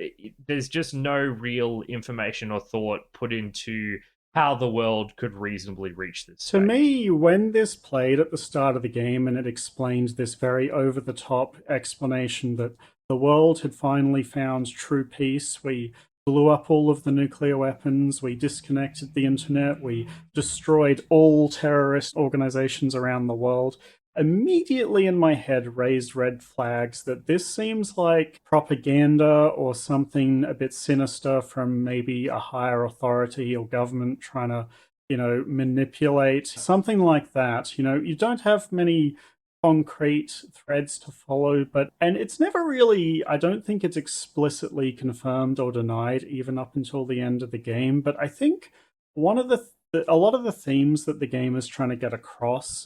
there's just no real information or thought put into how the world could reasonably reach this To stage. me, when this played at the start of the game and it explained this very over the top explanation that the world had finally found true peace, we blew up all of the nuclear weapons, we disconnected the internet, we destroyed all terrorist organizations around the world, immediately in my head raised red flags that this seems like propaganda or something a bit sinister from maybe a higher authority or government trying to manipulate something like that. You don't have many concrete threads to follow, and it's never really, I don't think it's explicitly confirmed or denied even up until the end of the game, but I think one of a lot of the themes that the game is trying to get across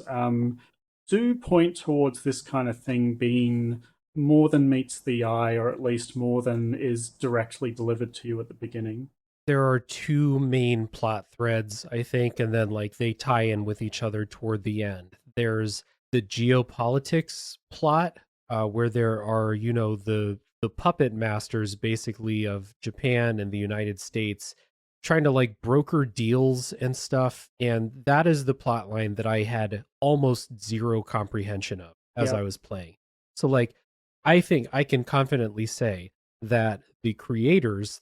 do point towards this kind of thing being more than meets the eye, or at least more than is directly delivered to you at the beginning. There are two main plot threads, I think, and then like they tie in with each other toward the end. There's the geopolitics plot, where there are, the puppet masters basically of Japan and the United States trying to like broker deals and stuff. And that is the plot line that I had almost zero comprehension of as Yeah. I was playing. So like I think I can confidently say that the creators,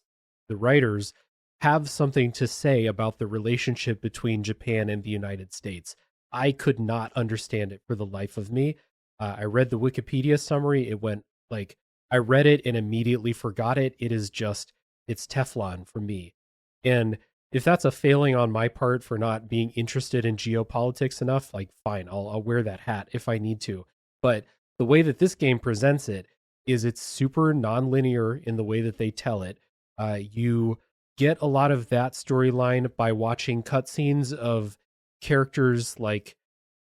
the writers, have something to say about the relationship between Japan and the United States. I could not understand it for the life of me. I read the Wikipedia summary. It went like, I read it and immediately forgot it. It is just, it's Teflon for me. And if that's a failing on my part for not being interested in geopolitics enough, like, fine, I'll wear that hat if I need to. But the way that this game presents it is it's super nonlinear in the way that they tell it. You get a lot of that storyline by watching cutscenes of characters like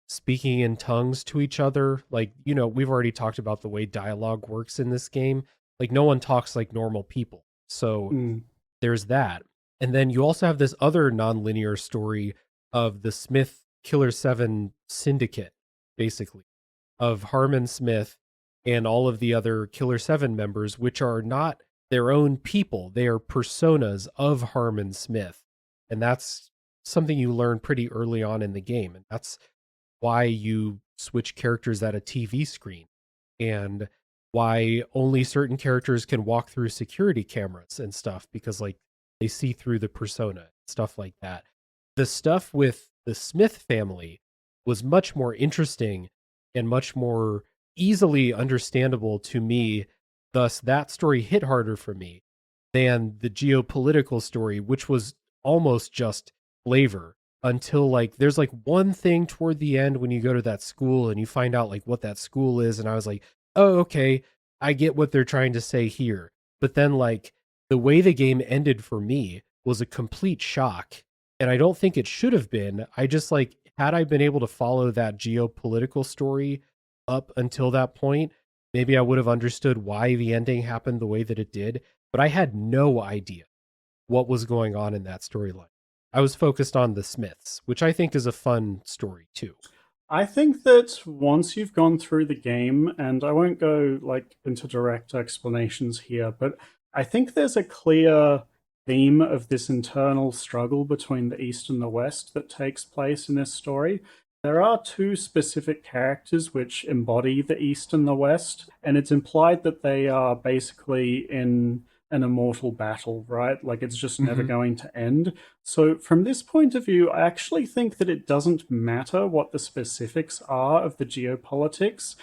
speaking in tongues to each other. Like, we've already talked about the way dialogue works in this game. Like, no one talks like normal people. So there's that. And then you also have this other non-linear story of the Smith Killer 7 syndicate, basically, of Harmon Smith and all of the other Killer 7 members, which are not their own people. They are personas of Harmon Smith. And that's something you learn pretty early on in the game. And that's why you switch characters at a TV screen, and why only certain characters can walk through security cameras and stuff, because like they see through the persona, stuff like that. The stuff with the Smith family was much more interesting and much more easily understandable to me. Thus, that story hit harder for me than the geopolitical story, which was almost just flavor, until like there's like one thing toward the end when you go to that school and you find out like what that school is. And I was like, oh, okay, I get what they're trying to say here. But then like the way the game ended for me was a complete shock. And I don't think it should have been. I just like, had I been able to follow that geopolitical story up until that point, maybe I would have understood why the ending happened the way that it did. But I had no idea what was going on in that storyline. I was focused on the Smiths, which I think is a fun story too. I think that once you've gone through the game, and I won't go like into direct explanations here, but I think there's a clear theme of this internal struggle between the East and the West that takes place in this story. There are two specific characters which embody the East and the West, and it's implied that they are basically in an immortal battle, right? Like it's just never going to end. So from this point of view, I actually think that it doesn't matter what the specifics are of the geopolitics,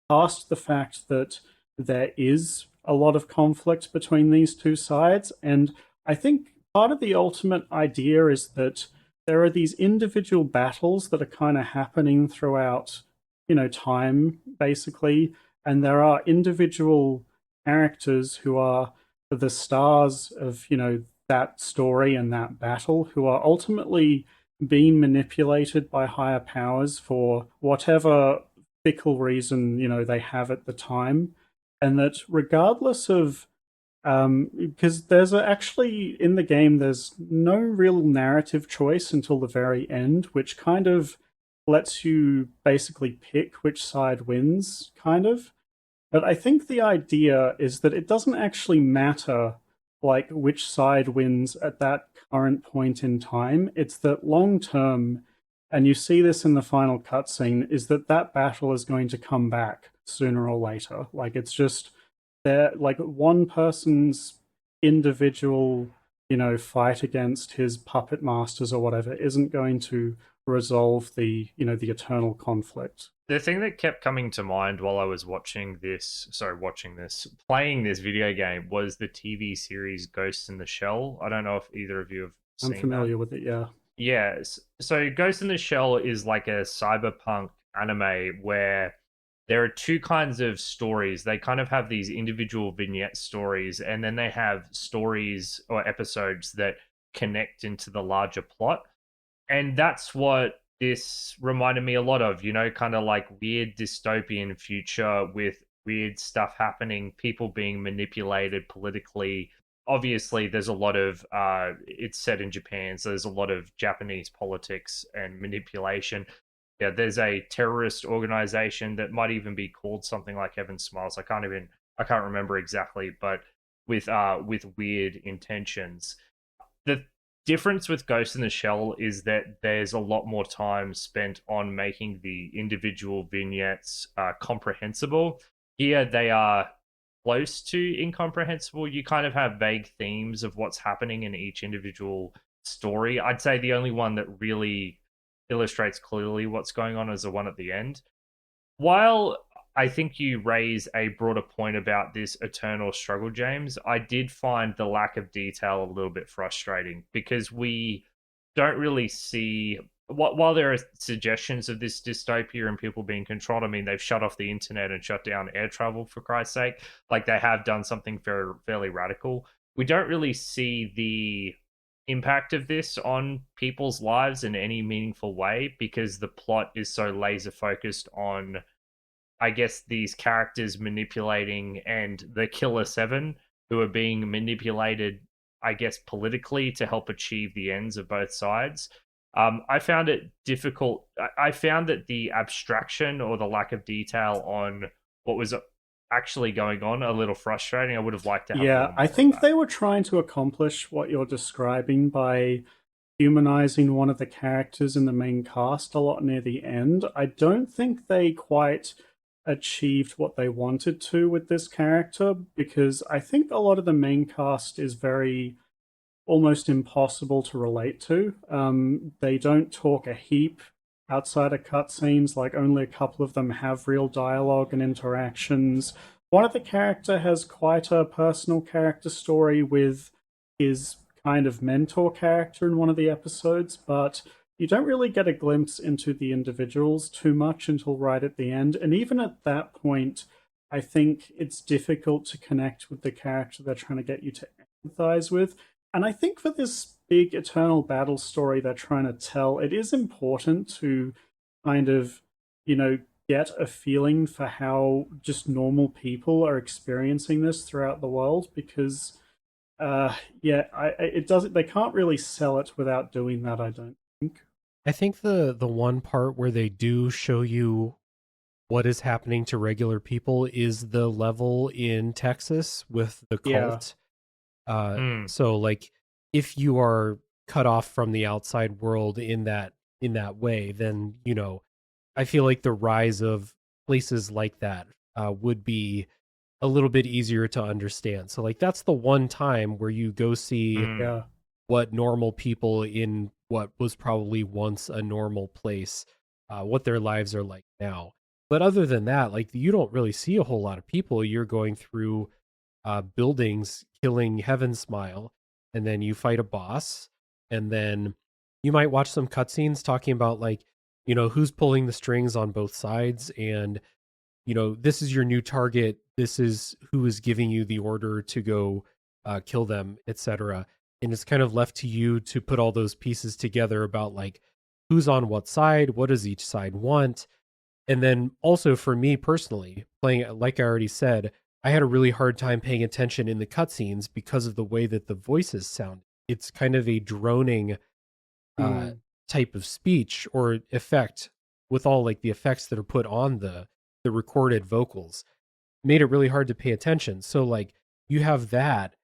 past the fact that there is a lot of conflict between these two sides. And I think part of the ultimate idea is that there are these individual battles that are kind of happening throughout, time, basically. And there are individual characters who are the stars of, that story and that battle, who are ultimately being manipulated by higher powers for whatever fickle reason, they have at the time. And that regardless of because there's actually in the game there's no real narrative choice until the very end, which kind of lets you basically pick which side wins, kind of. But I think the idea is that it doesn't actually matter like which side wins at that current point in time. It's that long term, and you see this in the final cutscene, is that that battle is going to come back sooner or later. Like it's just there, like one person's individual, fight against his puppet masters or whatever isn't going to resolve the, the eternal conflict. The thing that kept coming to mind while I was playing this video game was the TV series Ghost in the Shell. I don't know if either of you have seen I'm familiar that. with it, yeah. Yes. So Ghost in the Shell is like a cyberpunk anime where there are two kinds of stories. They kind of have these individual vignette stories, and then they have stories or episodes that connect into the larger plot. And that's what this reminded me a lot of, kind of like weird dystopian future with weird stuff happening, people being manipulated politically. Obviously, there's a lot of, it's set in Japan, so there's a lot of Japanese politics and manipulation. Yeah, there's a terrorist organization that might even be called something like Heaven Smiles. I can't remember exactly, but with weird intentions. The difference with Ghost in the Shell is that there's a lot more time spent on making the individual vignettes comprehensible. Here they are close to incomprehensible. You kind of have vague themes of what's happening in each individual story. I'd say the only one that really illustrates clearly what's going on is the one at the end. While I think you raise a broader point about this eternal struggle, James, I did find the lack of detail a little bit frustrating because we don't really see, while there are suggestions of this dystopia and people being controlled. I mean, they've shut off the internet and shut down air travel, for Christ's sake. Like, they have done something fairly radical. We don't really see the impact of this on people's lives in any meaningful way because the plot is so laser focused on, I guess, these characters manipulating and the Killer Seven who are being manipulated, I guess, politically to help achieve the ends of both sides. I found it difficult. I found that the abstraction or the lack of detail on what was actually going on a little frustrating. I would have liked to have. Yeah, I think they were trying to accomplish what you're describing by humanizing one of the characters in the main cast a lot near the end. I don't think they quite achieved what they wanted to with this character, because I think a lot of the main cast is very almost impossible to relate to. They don't talk a heap outside of cutscenes, like only a couple of them have real dialogue and interactions. One of the character has quite a personal character story with his kind of mentor character in one of the episodes, but you don't really get a glimpse into the individuals too much until right at the end. And even at that point, I think it's difficult to connect with the character they're trying to get you to empathize with. And I think for this big eternal battle story they're trying to tell, it is important to kind of, get a feeling for how just normal people are experiencing this throughout the world, because it doesn't, they can't really sell it without doing that, I don't think. I think the one part where they do show you what is happening to regular people is the level in Texas with the cult. So like, if you are cut off from the outside world in that way, then I feel like the rise of places like that would be a little bit easier to understand. So like, that's the one time where you go see what normal people in what was probably once a normal place, what their lives are like now. But other than that, like, you don't really see a whole lot of people. You're going through buildings, killing Heaven Smile, and then you fight a boss, and then you might watch some cutscenes talking about, like, who's pulling the strings on both sides, and this is your new target, this is who is giving you the order to go kill them, etc. And it's kind of left to you to put all those pieces together about, like, who's on what side, what does each side want. And then also, for me personally, playing, like I already said, I had a really hard time paying attention in the cutscenes because of the way that the voices sound. It's kind of a droning type of speech or effect, with all, like, the effects that are put on the recorded vocals. Made it really hard to pay attention. So, like, you have that,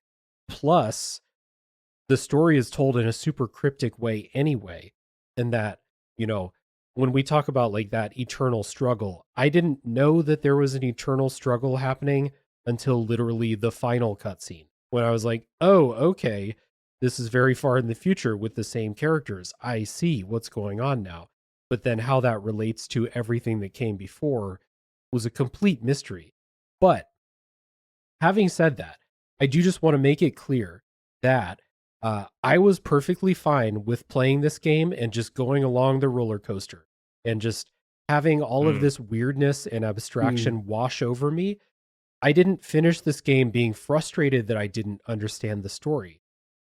plus the story is told in a super cryptic way anyway, and that, when we talk about, like, that eternal struggle, I didn't know that there was an eternal struggle happening until literally the final cutscene, when I was like, oh, okay, this is very far in the future with the same characters. I see what's going on now. But then how that relates to everything that came before was a complete mystery. But having said that, I do just want to make it clear that I was perfectly fine with playing this game and just going along the roller coaster and just having all of this weirdness and abstraction wash over me. I didn't finish this game being frustrated that I didn't understand the story.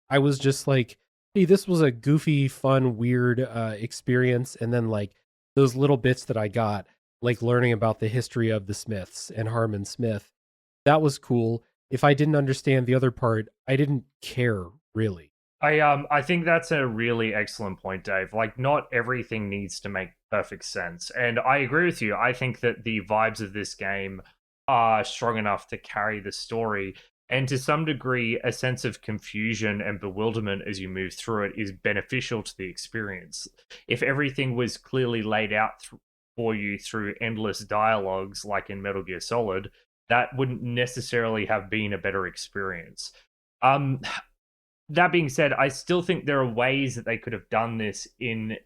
I was just like, hey, this was a goofy, fun, weird experience. And then like those little bits that I got, like learning about the history of the Smiths and Harmon Smith, that was cool. If I didn't understand the other part, I didn't care really. I think that's a really excellent point, Dave. Like, not everything needs to make perfect sense, and I agree with you. I think that the vibes of this game are strong enough to carry the story, and to some degree, a sense of confusion and bewilderment as you move through it is beneficial to the experience. If everything was clearly laid out for you through endless dialogues, like in Metal Gear Solid, that wouldn't necessarily have been a better experience. Um, that being said, I still think there are ways that they could have done this in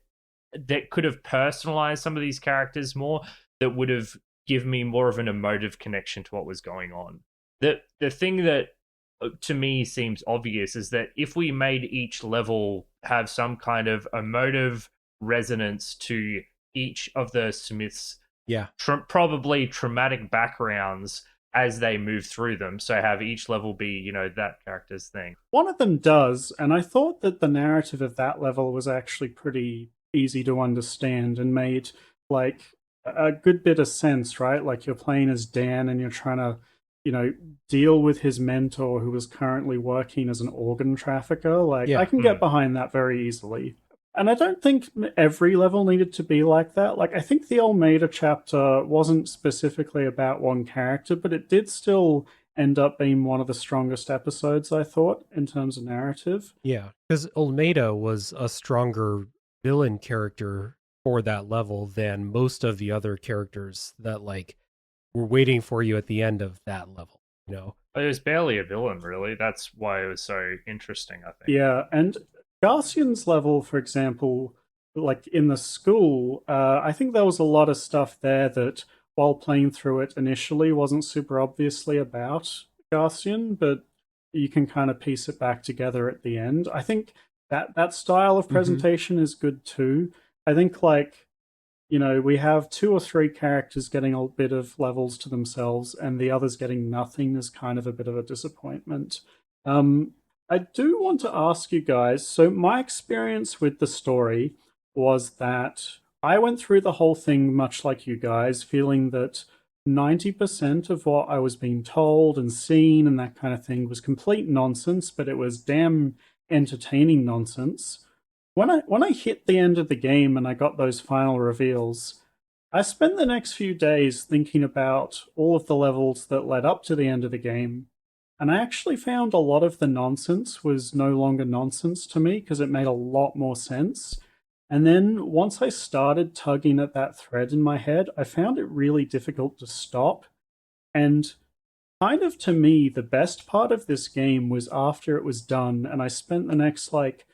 that could have personalized some of these characters more, that would have given me more of an emotive connection to what was going on. The thing that to me seems obvious is that if we made each level have some kind of emotive resonance to each of the Smiths, Yeah. probably traumatic backgrounds as they move through them, so have each level be, you know, that character's thing. One of them does, and I thought that the narrative of that level was actually pretty easy to understand and made like a good bit of sense, right? Like you're playing as Dan and you're trying to, you know, deal with his mentor who was currently working as an organ trafficker. Like Yeah. I can get behind that very easily. And I don't think every level needed to be like that. Like, I think the Almeida chapter wasn't specifically about one character, but it did still end up being one of the strongest episodes, I thought, in terms of narrative. Yeah, because Almeida was a stronger villain character for that level than most of the other characters that like were waiting for you at the end of that level, you know? It was barely a villain, really. That's why it was so interesting, I think. Yeah, and Garcian's level, for example, like in the school, I think there was a lot of stuff there that, while playing through it initially, wasn't super obviously about Garcian, but you can kind of piece it back together at the end. I think that style of presentation is good too. I think like, you know, we have 2 or 3 characters getting a bit of levels to themselves, and the others getting nothing is kind of a bit of a disappointment. I do want to ask you guys, so my experience with the story was that I went through the whole thing much like you guys, feeling that 90% of what I was being told and seen and that kind of thing was complete nonsense, but it was damn entertaining nonsense. When I hit the end of the game and I got those final reveals, I spent the next few days thinking about all of the levels that led up to the end of the game, and I actually found a lot of the nonsense was no longer nonsense to me because it made a lot more sense. And then once I started tugging at that thread in my head, I found it really difficult to stop. And kind of to me, the best part of this game was after it was done, and I spent the next like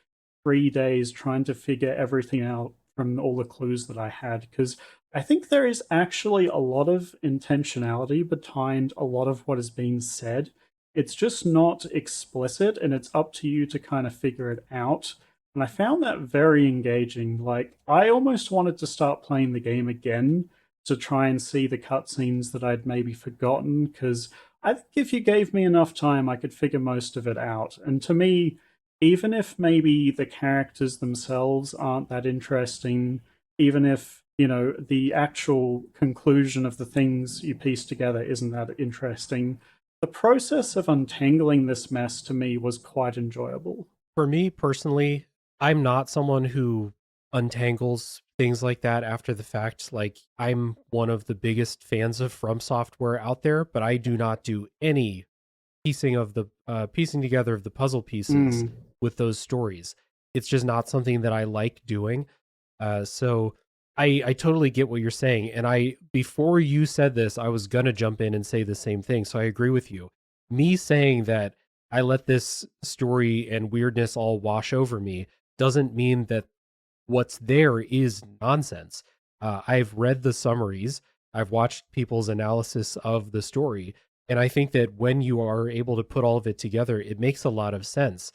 3 days trying to figure everything out from all the clues that I had, because I think there is actually a lot of intentionality behind a lot of what is being said. It's just not explicit, and it's up to you to kind of figure it out. And I found that very engaging. Like, I almost wanted to start playing the game again to try and see the cutscenes that I'd maybe forgotten, because I think if you gave me enough time, I could figure most of it out. And to me, even if maybe the characters themselves aren't that interesting, even if, you know, the actual conclusion of the things you piece together isn't that interesting, the process of untangling this mess to me was quite enjoyable. For me personally, I'm not someone who untangles things like that after the fact. Like, I'm one of the biggest fans of From Software out there, but I do not do any piecing together of the puzzle pieces with those stories. It's just not something that I like doing. So I totally get what you're saying. And before you said this, I was gonna jump in and say the same thing. So I agree with you. Me saying that I let this story and weirdness all wash over me doesn't mean that what's there is nonsense. I've read the summaries, I've watched people's analysis of the story, and I think that when you are able to put all of it together, it makes a lot of sense.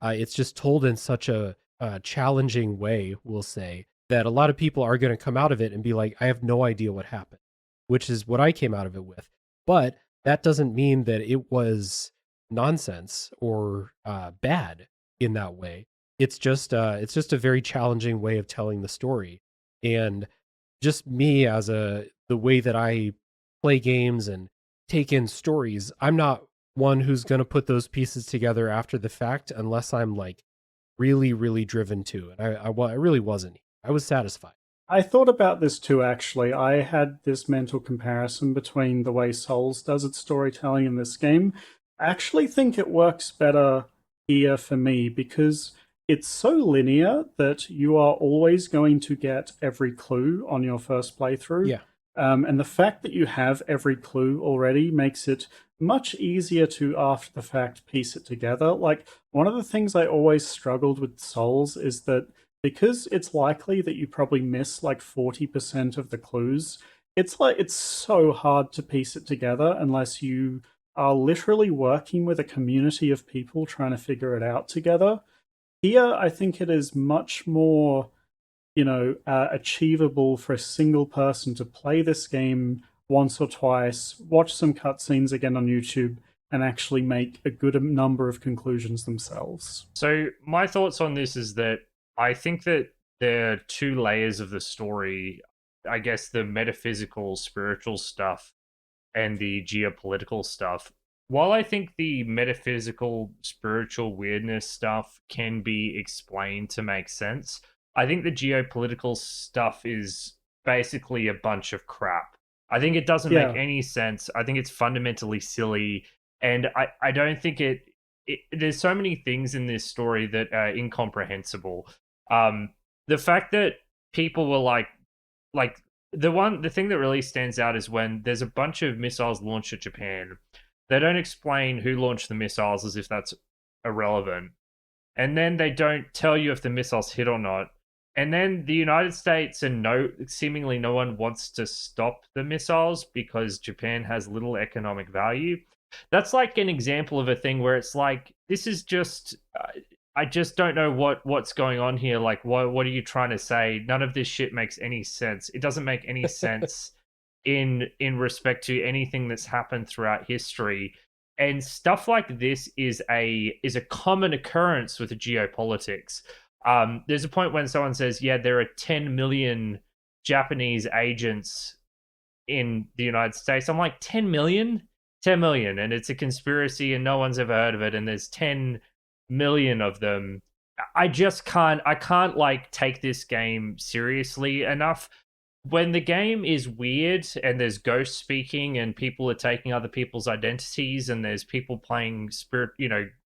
It's just told in such a challenging way, we'll say, that a lot of people are going to come out of it and be like, I have no idea what happened, which is what I came out of it with. But that doesn't mean that it was nonsense or bad in that way. it's just a very challenging way of telling the story. And just me as the way that I play games and take in stories, I'm not one who's going to put those pieces together after the fact unless I'm like really, really driven to. And I really wasn't. I was satisfied. I thought about this too, actually. I had this mental comparison between the way Souls does its storytelling in this game. I actually think it works better here for me because it's so linear that you are always going to get every clue on your first playthrough. Yeah. And the fact that you have every clue already makes it much easier to, after the fact, piece it together. Like, one of the things I always struggled with Souls is that because it's likely that you probably miss like 40% of the clues, it's so hard to piece it together unless you are literally working with a community of people trying to figure it out together. Here, I think it is much more, achievable for a single person to play this game once or twice, watch some cutscenes again on YouTube, and actually make a good number of conclusions themselves. So my thoughts on this is that I think that there are two layers of the story. I guess the metaphysical, spiritual stuff and the geopolitical stuff. While I think the metaphysical, spiritual weirdness stuff can be explained to make sense, I think the geopolitical stuff is basically a bunch of crap. I think it doesn't make any sense. I think it's fundamentally silly. And I don't think there's so many things in this story that are incomprehensible. The fact that people were like the thing that really stands out is when there's a bunch of missiles launched at Japan. They don't explain who launched the missiles as if that's irrelevant. And then they don't tell you if the missiles hit or not. And then the United States and seemingly no one wants to stop the missiles because Japan has little economic value. That's like an example of a thing where it's like, this is just, I just don't know what's going on here. Like, what are you trying to say? None of this shit makes any sense. It doesn't make any sense in respect to anything that's happened throughout history. And stuff like this is a common occurrence with the geopolitics. There's a point when someone says, yeah, there are 10 million Japanese agents in the United States. I'm like, 10 million? 10 million. And it's a conspiracy and no one's ever heard of it. And there's 10 million of them. I can't like take this game seriously enough. When the game is weird and there's ghost speaking and people are taking other people's identities and there's people playing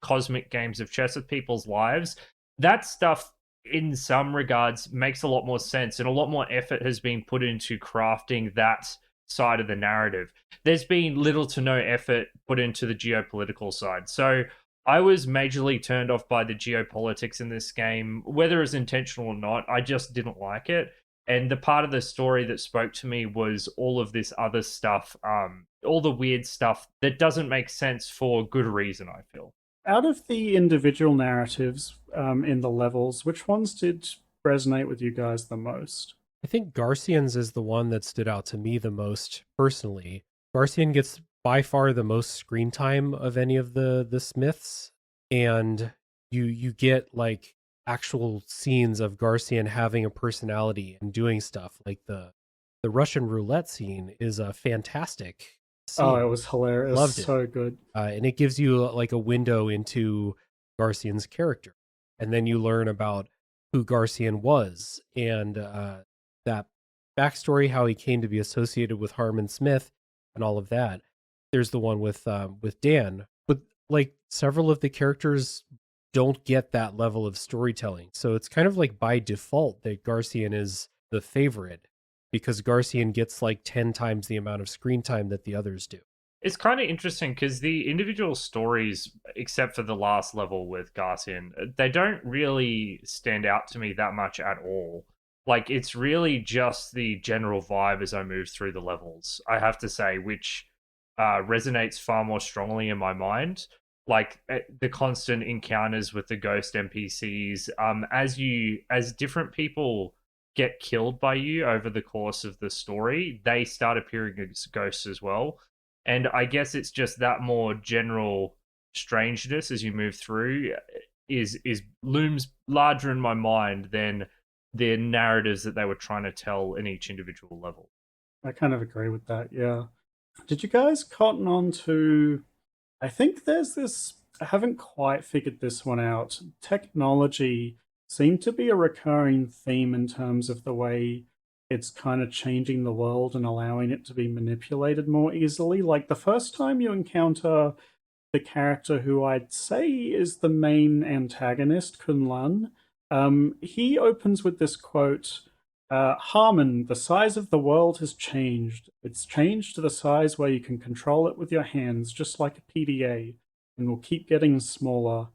cosmic games of chess with people's lives, that stuff in some regards makes a lot more sense, and a lot more effort has been put into crafting that side of the narrative. There's been little to no effort put into the geopolitical side. So I was majorly turned off by the geopolitics in this game, whether it's intentional or not. I just didn't like it. And the part of the story that spoke to me was all of this other stuff, all the weird stuff that doesn't make sense for good reason, I feel. Out of the individual narratives in the levels, which ones did resonate with you guys the most? I think Garcian's is the one that stood out to me the most personally. Garcian gets by far the most screen time of any of the Smiths, and you get like actual scenes of Garcian having a personality and doing stuff. Like the Russian roulette scene is a fantastic scene. Oh, it was hilarious. Loved it. So good. And it gives you like a window into Garcian's character. And then you learn about who Garcian was and that backstory, how he came to be associated with Harmon Smith and all of that. There's the one with Dan, but like several of the characters don't get that level of storytelling. So it's kind of like by default that Garcian is the favorite because Garcian gets like 10 times the amount of screen time that the others do. It's kind of interesting because the individual stories, except for the last level with Garcian, they don't really stand out to me that much at all. Like, it's really just the general vibe as I move through the levels, I have to say, which resonates far more strongly in my mind. Like the constant encounters with the ghost NPCs, as different people get killed by you over the course of the story, they start appearing as ghosts as well. And I guess it's just that more general strangeness as you move through. is looms larger in my mind than the narratives that they were trying to tell in each individual level. I kind of agree with that, yeah. Did you guys cotton on to... I think there's this... I haven't quite figured this one out. Technology seemed to be a recurring theme in terms of the way it's kind of changing the world and allowing it to be manipulated more easily. Like, the first time you encounter the character who I'd say is the main antagonist, Kunlun, he opens with this quote, Harmon, the size of the world has changed. It's changed to the size where you can control it with your hands, just like a PDA, and will keep getting smaller.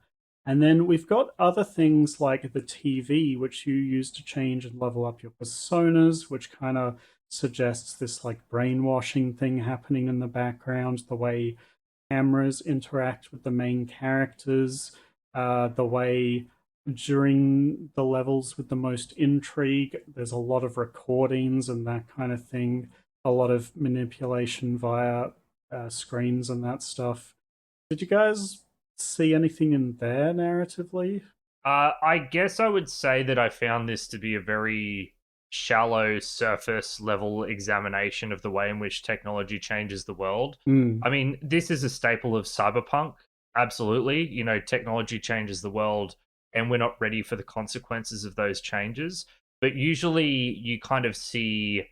And then we've got other things like the TV, which you use to change and level up your personas, which kind of suggests this like brainwashing thing happening in the background, the way cameras interact with the main characters, the way during the levels with the most intrigue, there's a lot of recordings and that kind of thing, a lot of manipulation via screens and that stuff. Did you guys see anything in there narratively? I guess I would say that I found this to be a very shallow surface level examination of the way in which technology changes the world. I mean, this is a staple of cyberpunk. Absolutely. You know, technology changes the world and we're not ready for the consequences of those changes. But usually you kind of see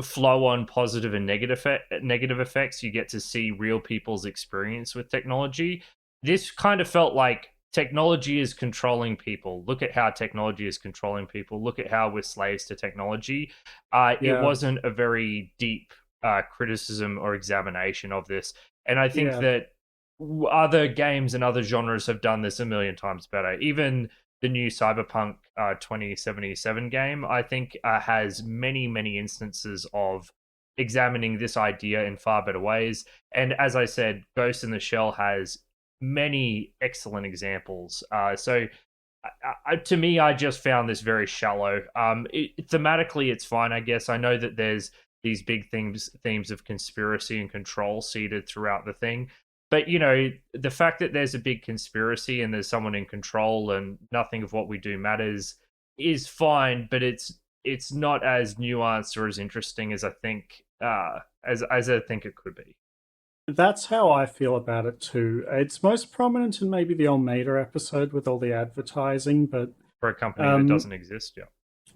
flow on positive and negative effects. You get to see real people's experience with technology. This kind of felt like technology is controlling people. Look at how technology is controlling people. Look at how we're slaves to technology. It wasn't a very deep criticism or examination of this. And I think that other games and other genres have done this a million times better. Even the new Cyberpunk 2077 game, I think, has many, many instances of examining this idea in far better ways. And as I said, Ghost in the Shell has many excellent examples. So to me, I just found this very shallow. Thematically, it's fine, I guess. I know that there's these big themes of conspiracy and control seeded throughout the thing. But, you know, the fact that there's a big conspiracy and there's someone in control and nothing of what we do matters is fine, but it's not as nuanced or as interesting as I think as I think it could be. That's how I feel about it too. It's most prominent in maybe the Almeida episode with all the advertising, but for a company that doesn't exist,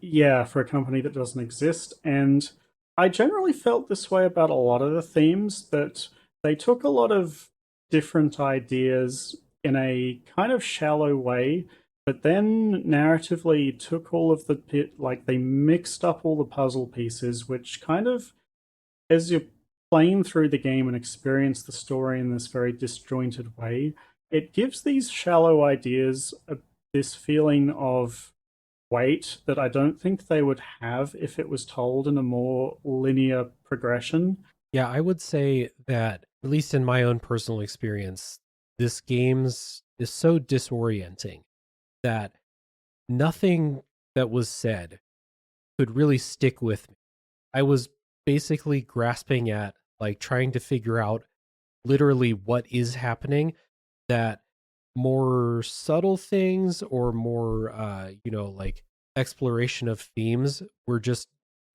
yeah, for a company that doesn't exist. And I generally felt this way about a lot of the themes, that they took a lot of different ideas in a kind of shallow way, but then narratively took all of they mixed up all the puzzle pieces, which kind of, as you're playing through the game and experience the story in this very disjointed way, it gives these shallow ideas this feeling of weight that I don't think they would have if it was told in a more linear progression. Yeah, I would say that, at least in my own personal experience, this game is so disorienting that nothing that was said could really stick with me. I was basically grasping at, like, trying to figure out literally what is happening, that more subtle things or more, like exploration of themes were just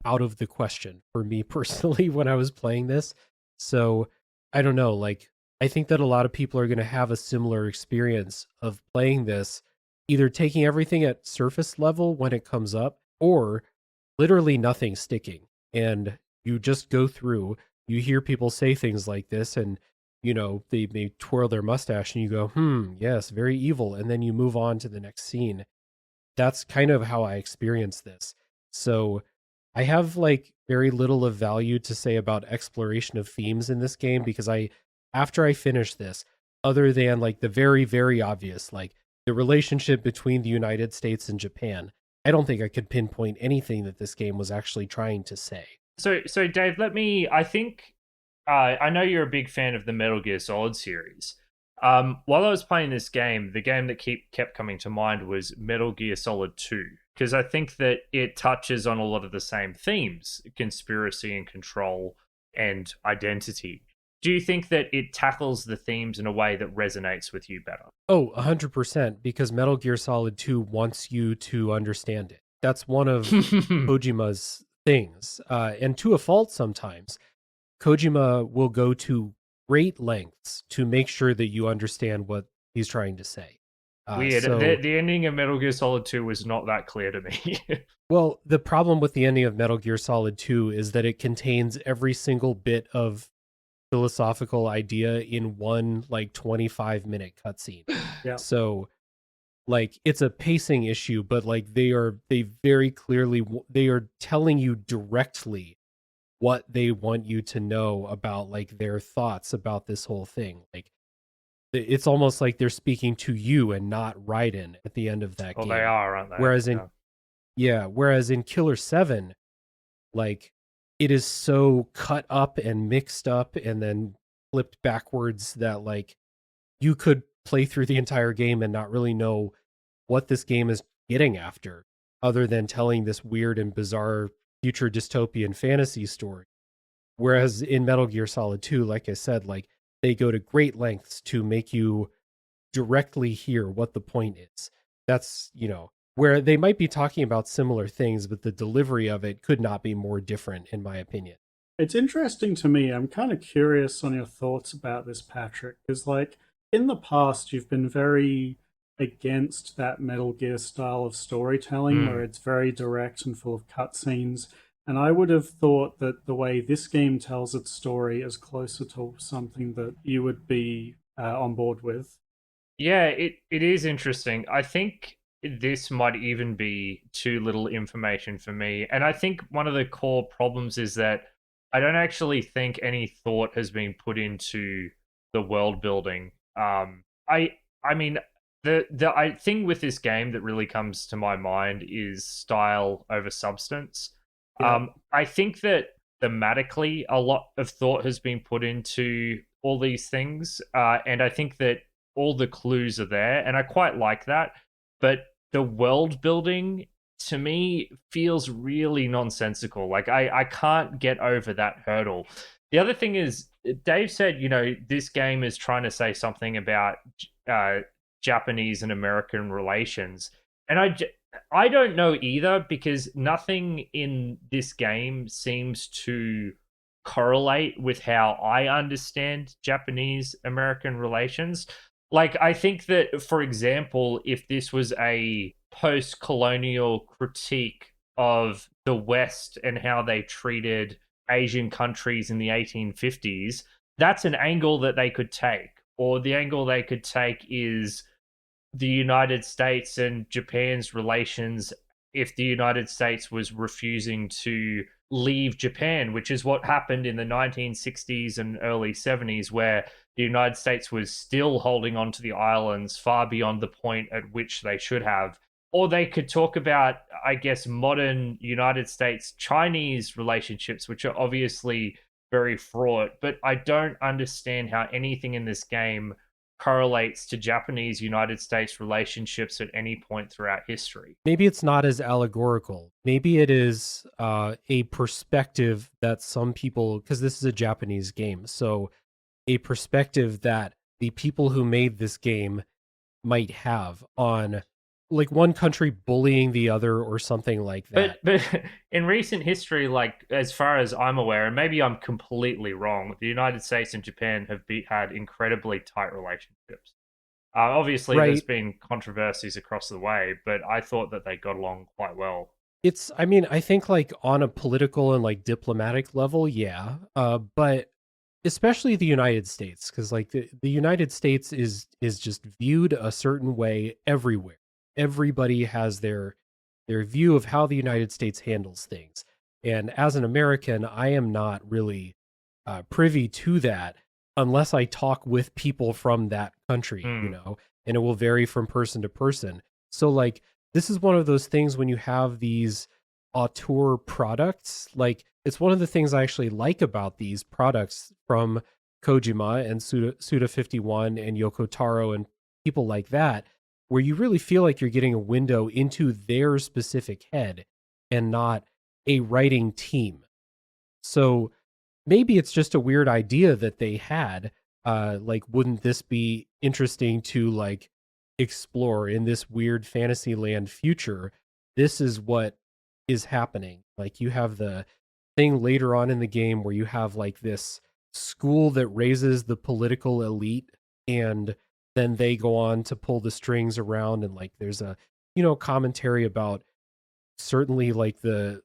out of the question for me personally when I was playing this. So I don't know, like, I think that a lot of people are going to have a similar experience of playing this, either taking everything at surface level when it comes up, or literally nothing sticking. And you just go through, you hear people say things like this, and, you know, they twirl their mustache and you go, yes, very evil. And then you move on to the next scene. That's kind of how I experienced this. So I have like very little of value to say about exploration of themes in this game, because after I finish this, other than like the very, very obvious, like the relationship between the United States and Japan, I don't think I could pinpoint anything that this game was actually trying to say. So Dave, I think, I know you're a big fan of the Metal Gear Solid series. While I was playing this game, the game that kept coming to mind was Metal Gear Solid 2, because I think that it touches on a lot of the same themes: conspiracy and control and identity. do you think that it tackles the themes in a way that resonates with you better? Oh, 100%, because Metal Gear Solid 2 wants you to understand it. That's one of Kojima's things. And to a fault sometimes, Kojima will go to great lengths to make sure that you understand what he's trying to say. Weird. So, The ending of Metal Gear Solid 2 was not that clear to me. well, the problem with the ending of Metal Gear Solid 2 is that it contains every single bit of philosophical idea in one like 25-minute cutscene. Yeah. So like it's a pacing issue, but like they very clearly they are telling you directly what they want you to know about like their thoughts about this whole thing. Like it's almost like they're speaking to you and not Raiden at the end of that Well, game. they are, aren't they? Whereas in Killer 7, like it is so cut up and mixed up and then flipped backwards that like you could play through the entire game and not really know what this game is getting after, other than telling this weird and bizarre future dystopian fantasy story. Whereas in Metal Gear Solid 2, like I said, like they go to great lengths to make you directly hear what the point is. That's, where they might be talking about similar things, but the delivery of it could not be more different, in my opinion. It's interesting to me. I'm kind of curious on your thoughts about this, Patrick, because like in the past, you've been very against that Metal Gear style of storytelling where it's very direct and full of cutscenes. And I would have thought that the way this game tells its story is closer to something that you would be on board with. Yeah, it is interesting. I think this might even be too little information for me. And I think one of the core problems is that I don't actually think any thought has been put into the world building. I mean, the thing with this game that really comes to my mind is style over substance. Yeah. I think that thematically a lot of thought has been put into all these things, and I think that all the clues are there, and I quite like that. But the world building to me feels really nonsensical. Like I can't get over that hurdle. The other thing is, Dave said, this game is trying to say something about Japanese and American relations, and I don't know either, because nothing in this game seems to correlate with how I understand Japanese American relations. Like, I think that, for example, if this was a post-colonial critique of the West and how they treated Asian countries in the 1850s, that's an angle that they could take. Or the angle they could take is the United States and Japan's relations if the United States was refusing to leave Japan, which is what happened in the 1960s and early 70s, where the United States was still holding on to the islands far beyond the point at which they should have. Or they could talk about, I guess, modern United States-Chinese relationships, which are obviously very fraught. But I don't understand how anything in this game correlates to Japanese-United States relationships at any point throughout history. Maybe it's not as allegorical. Maybe it is a perspective that some people, because this is a Japanese game, so a perspective that the people who made this game might have on like one country bullying the other or something like that. But in recent history, like as far as I'm aware, and maybe I'm completely wrong, the United States and Japan have had incredibly tight relationships. Obviously, there's been controversies across the way, but I thought that they got along quite well. I mean, I think like on a political and like diplomatic level, yeah. But especially the United States, because like the United States is just viewed a certain way everywhere. Everybody has their view of how the United States handles things. And as an American, I am not really privy to that unless I talk with people from that country, and it will vary from person to person. So like, this is one of those things when you have these auteur products, like it's one of the things I actually like about these products from Kojima and Suda51 and Yoko Taro and people like that, where you really feel like you're getting a window into their specific head and not a writing team. So maybe it's just a weird idea that they had. Like, wouldn't this be interesting to like explore in this weird Fantasyland future? This is what is happening. Like, you have the thing later on in the game where you have like this school that raises the political elite, and then they go on to pull the strings around, and like there's a commentary about certainly like the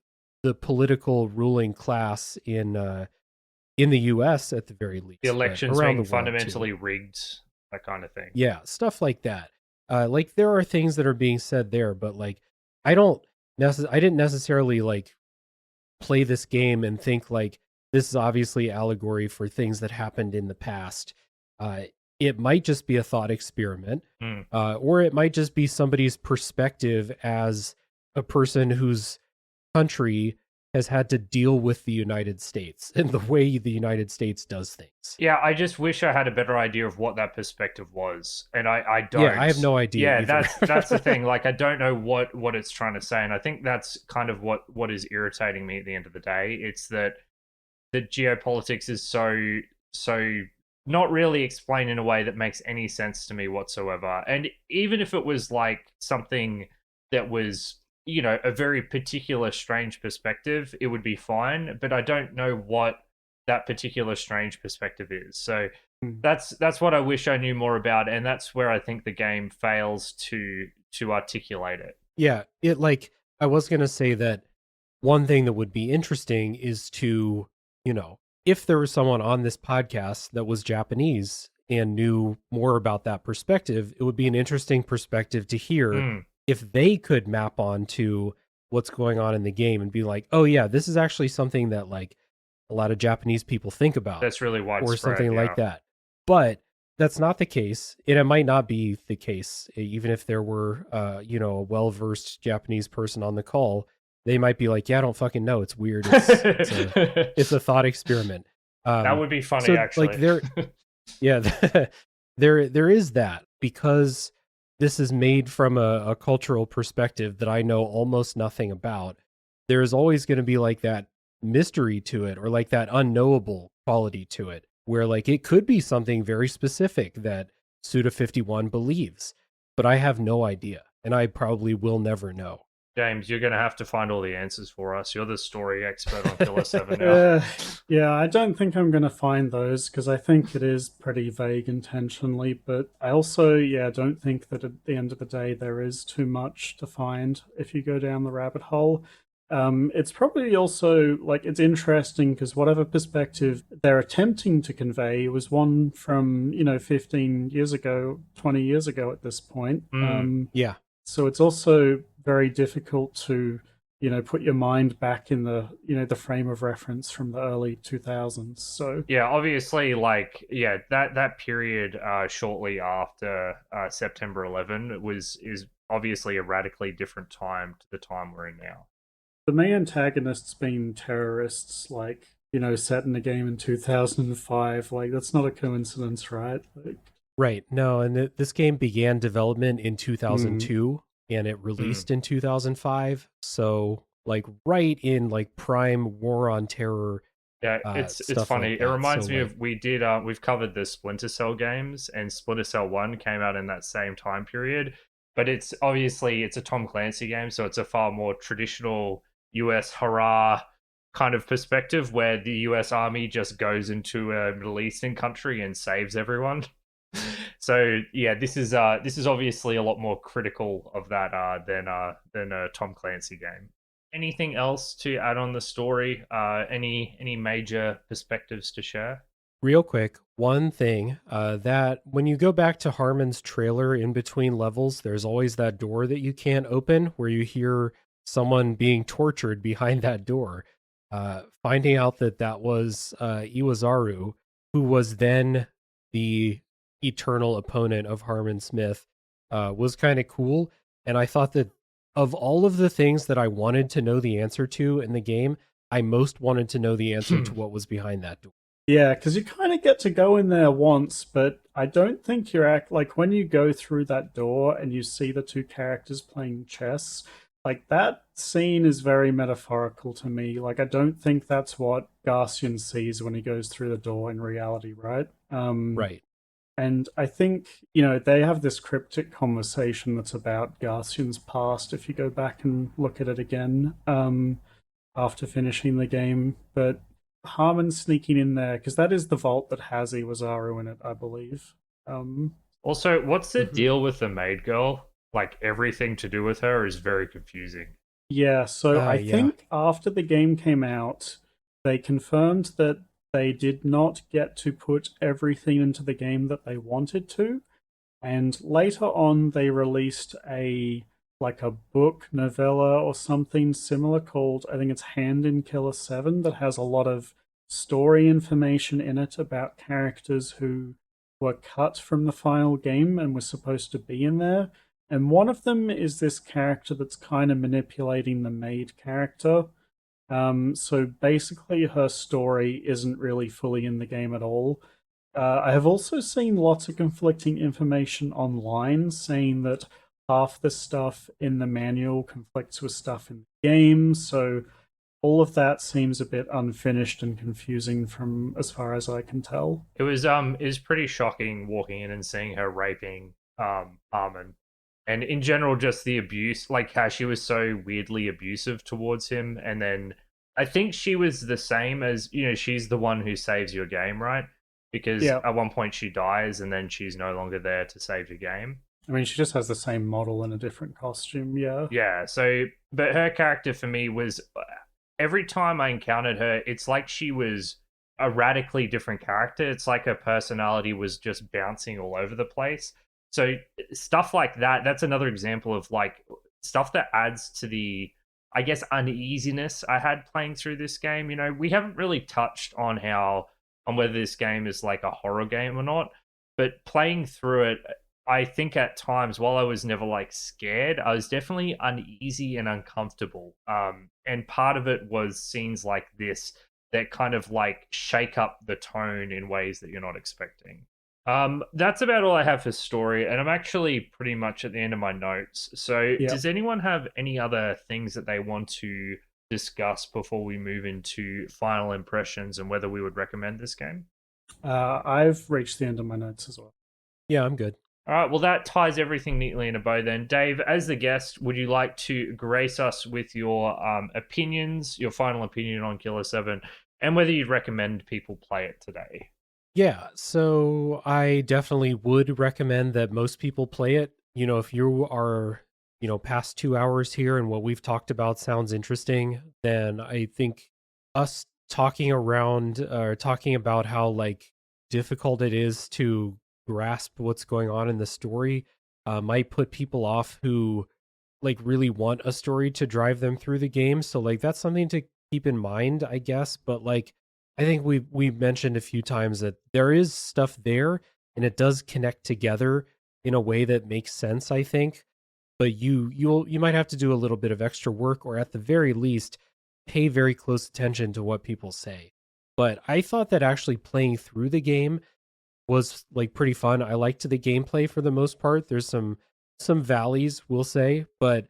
political ruling class in the US at the very least, The elections around being the world fundamentally too. rigged, that kind of thing. Yeah, stuff like that. Like there are things that are being said there, but like I don't I didn't necessarily like play this game and think like this is obviously allegory for things that happened in the past. It might just be a thought experiment, or it might just be somebody's perspective as a person whose country has had to deal with the United States and the way the United States does things. Yeah, I just wish I had a better idea of what that perspective was, and I don't. Yeah, I have no idea. Yeah, either. that's the thing. Like, I don't know what it's trying to say, and I think that's kind of what is irritating me at the end of the day. It's that geopolitics is so not really explained in a way that makes any sense to me whatsoever. And even if it was like something that was, a very particular strange perspective, it would be fine, but I don't know what that particular strange perspective is. So that's what I wish I knew more about, and that's where I think the game fails to articulate it. Yeah, it like I was going to say that one thing that would be interesting is to, if there was someone on this podcast that was Japanese and knew more about that perspective, it would be an interesting perspective to hear if they could map onto what's going on in the game and be like, oh yeah, this is actually something that like a lot of Japanese people think about. That's really widespread. Or something like that. But that's not the case. And it might not be the case, even if there were, a well-versed Japanese person on the call. They might be like, yeah, I don't fucking know. It's weird. It's a thought experiment. That would be funny, actually. Like there is that, because this is made from a cultural perspective that I know almost nothing about. There is always going to be like that mystery to it, or like that unknowable quality to it, where like it could be something very specific that Suda51 believes, but I have no idea, and I probably will never know. James, you're going to have to find all the answers for us. You're the story expert on Killer 7 now. Yeah, I don't think I'm going to find those, because I think it is pretty vague intentionally, but I also, don't think that at the end of the day there is too much to find if you go down the rabbit hole. It's probably also, like, it's interesting because whatever perspective they're attempting to convey was one from, 15 years ago, 20 years ago at this point. Yeah. So it's also very difficult to, put your mind back in the, the frame of reference from the early 2000s. So yeah, obviously, that period shortly after September 11 is obviously a radically different time to the time we're in now. The main antagonists being terrorists, like, set in the game in 2005, like, that's not a coincidence, right? Right. No, and this game began development in 2002, and it released in 2005. So, like, right in like prime war on terror. Yeah, it's funny. Like it reminds me of we've covered the Splinter Cell games, and Splinter Cell 1 came out in that same time period. But it's obviously a Tom Clancy game, so it's a far more traditional US hurrah kind of perspective, where the US Army just goes into a Middle Eastern country and saves everyone. So yeah, this is obviously a lot more critical of that than a Tom Clancy game. Anything else to add on the story? Any major perspectives to share? Real quick, one thing that when you go back to Harmon's trailer in between levels, there's always that door that you can't open where you hear someone being tortured behind that door. Finding out that was Iwazaru, who was then the eternal opponent of Harmon Smith, was kind of cool. And I thought that of all of the things that I wanted to know the answer to in the game, I most wanted to know the answer to what was behind that door. Yeah, because you kind of get to go in there once, but I don't think you're like when you go through that door and you see the two characters playing chess, Like, that scene is very metaphorical to me. Like, I don't think that's what Garcian sees when he goes through the door in reality, right? Right. And I think, they have this cryptic conversation that's about Garcian's past if you go back and look at it again after finishing the game. But Harmon sneaking in there, because that is the vault that has Iwazaru in it, I believe. Um, Also, what's the mhm. deal with the maid girl? Like everything to do with her is very confusing. Yeah, so I Yeah. think after the game came out, they confirmed that they did not get to put everything into the game that they wanted to. And later on, they released a book novella or something similar called, I think it's Hand in Killer 7, that has a lot of story information in it about characters who were cut from the final game and were supposed to be in there. And one of them is this character that's kind of manipulating the maid character. So basically, her story isn't really fully in the game at all. I have also seen lots of conflicting information online saying that half the stuff in the manual conflicts with stuff in the game. So all of that seems a bit unfinished and confusing from as far as I can tell. It was pretty shocking walking in and seeing her raping Armin. And in general just the abuse, like how she was so weirdly abusive towards him. And then I think she was the same as, she's the one who saves your game, right? Because Yeah. at one point she dies and then she's no longer there to save your game. I mean, she just has the same model in a different costume. Yeah. Yeah, so but her character for me was every time I encountered her, it's like she was a radically different character. It's like her personality was just bouncing all over the place. So stuff like that, that's another example of like stuff that adds to the I guess uneasiness I had playing through this game. We haven't really touched on whether this game is like a horror game or not, but playing through it I think at times, while I was never like scared, I was definitely uneasy and uncomfortable. And part of it was scenes like this that kind of like shake up the tone in ways that you're not expecting. That's about all I have for story, and I'm actually pretty much at the end of my notes. So, Yeah. does anyone have any other things that they want to discuss before we move into final impressions and whether we would recommend this game? I've reached the end of my notes as well. Yeah, I'm good. All right, well, that ties everything neatly in a bow then. Dave, as the guest, would you like to grace us with your opinions, your final opinion on Killer 7, and whether you'd recommend people play it today? Yeah, so I definitely would recommend that most people play it. If you are, past 2 hours here and what we've talked about sounds interesting, then I think us talking around or talking about how like difficult it is to grasp what's going on in the story might put people off who like really want a story to drive them through the game. So like that's something to keep in mind, I guess. But like I think we've mentioned a few times that there is stuff there and it does connect together in a way that makes sense, I think. But you might have to do a little bit of extra work or at the very least pay very close attention to what people say. But I thought that actually playing through the game was like pretty fun. I liked the gameplay for the most part. There's some valleys, we'll say, but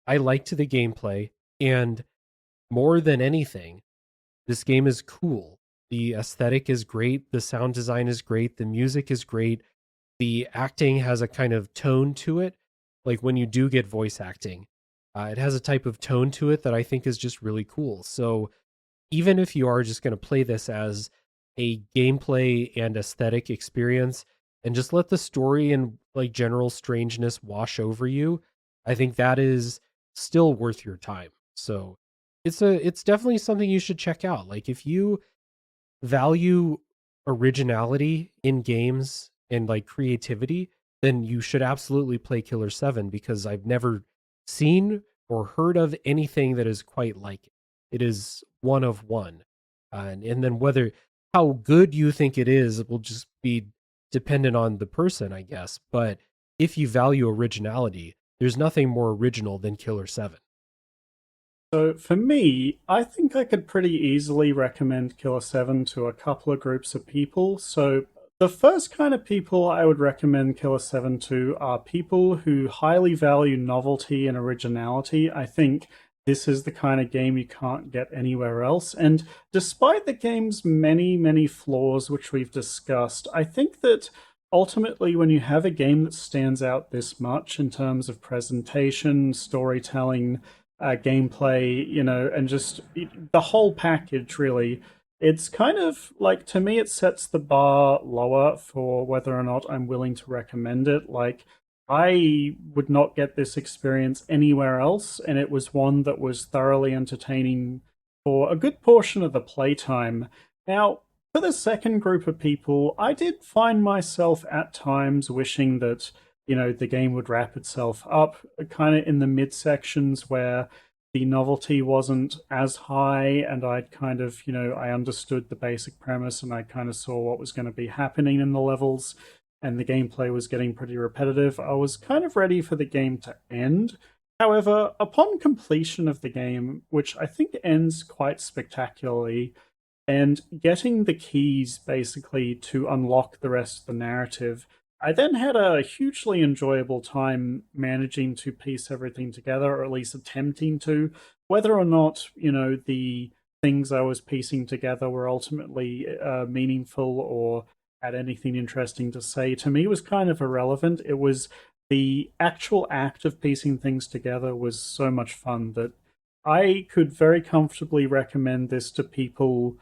I liked the gameplay and more than anything, this game is cool. The aesthetic is great, the sound design is great, the music is great. The acting has a kind of tone to it. Like when you do get voice acting, it has a type of tone to it that I think is just really cool. So even if you are just going to play this as a gameplay and aesthetic experience and just let the story and like general strangeness wash over you, I think that is still worth your time. So it's definitely something you should check out. Like if you value originality in games and like creativity, then you should absolutely play Killer 7 because I've never seen or heard of anything that is quite like it. It is one of one. And then whether how good you think it is will just be dependent on the person, I guess. But if you value originality, there's nothing more original than Killer 7. So for me, I think I could pretty easily recommend Killer 7 to a couple of groups of people. So The first kind of people I would recommend Killer 7 to are people who highly value novelty and originality. I think this is the kind of game you can't get anywhere else. And despite the game's many, many flaws, which we've discussed, I think that ultimately, when you have a game that stands out this much in terms of presentation, storytelling, gameplay, and just the whole package, really, it's kind of like, to me, it sets the bar lower for whether or not I'm willing to recommend it. Like, I would not get this experience anywhere else, and it was one that was thoroughly entertaining for a good portion of the playtime. Now, for the second group of people, I did find myself at times wishing that, the game would wrap itself up kind of in the midsections where the novelty wasn't as high, and I'd kind of, I understood the basic premise and I kind of saw what was going to be happening in the levels, and the gameplay was getting pretty repetitive. I was kind of ready for the game to end. However, upon completion of the game, which I think ends quite spectacularly, and getting the keys basically to unlock the rest of the narrative, I then had a hugely enjoyable time managing to piece everything together, or at least attempting to. Whether or not, the things I was piecing together were ultimately meaningful or had anything interesting to say, to me was kind of irrelevant. It was the actual act of piecing things together was so much fun that I could very comfortably recommend this to people,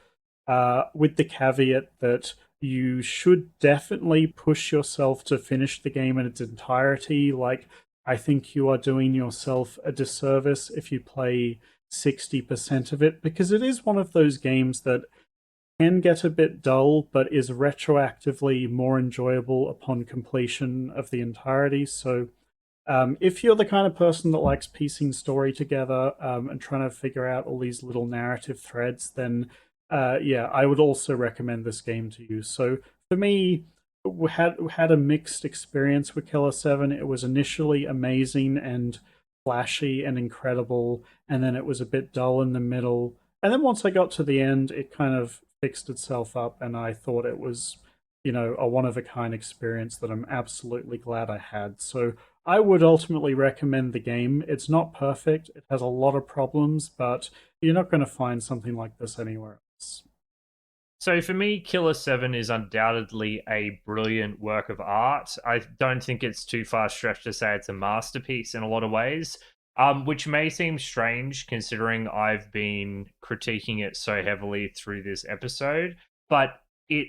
with the caveat that you should definitely push yourself to finish the game in its entirety. Like, I think you are doing yourself a disservice if you play 60% of it, because it is one of those games that can get a bit dull, but is retroactively more enjoyable upon completion of the entirety. So if you're the kind of person that likes piecing story together, and trying to figure out all these little narrative threads, then yeah, I would also recommend this game to you. So for me, we had a mixed experience with Killer 7. It was initially amazing and flashy and incredible, and then it was a bit dull in the middle. And then once I got to the end, it kind of fixed itself up, and I thought it was, a one-of-a-kind experience that I'm absolutely glad I had. So I would ultimately recommend the game. It's not perfect, it has a lot of problems, but you're not going to find something like this anywhere else. So for me, Killer 7 is undoubtedly a brilliant work of art. I don't think it's too far stretched to say it's a masterpiece in a lot of ways, which may seem strange considering I've been critiquing it so heavily through this episode. But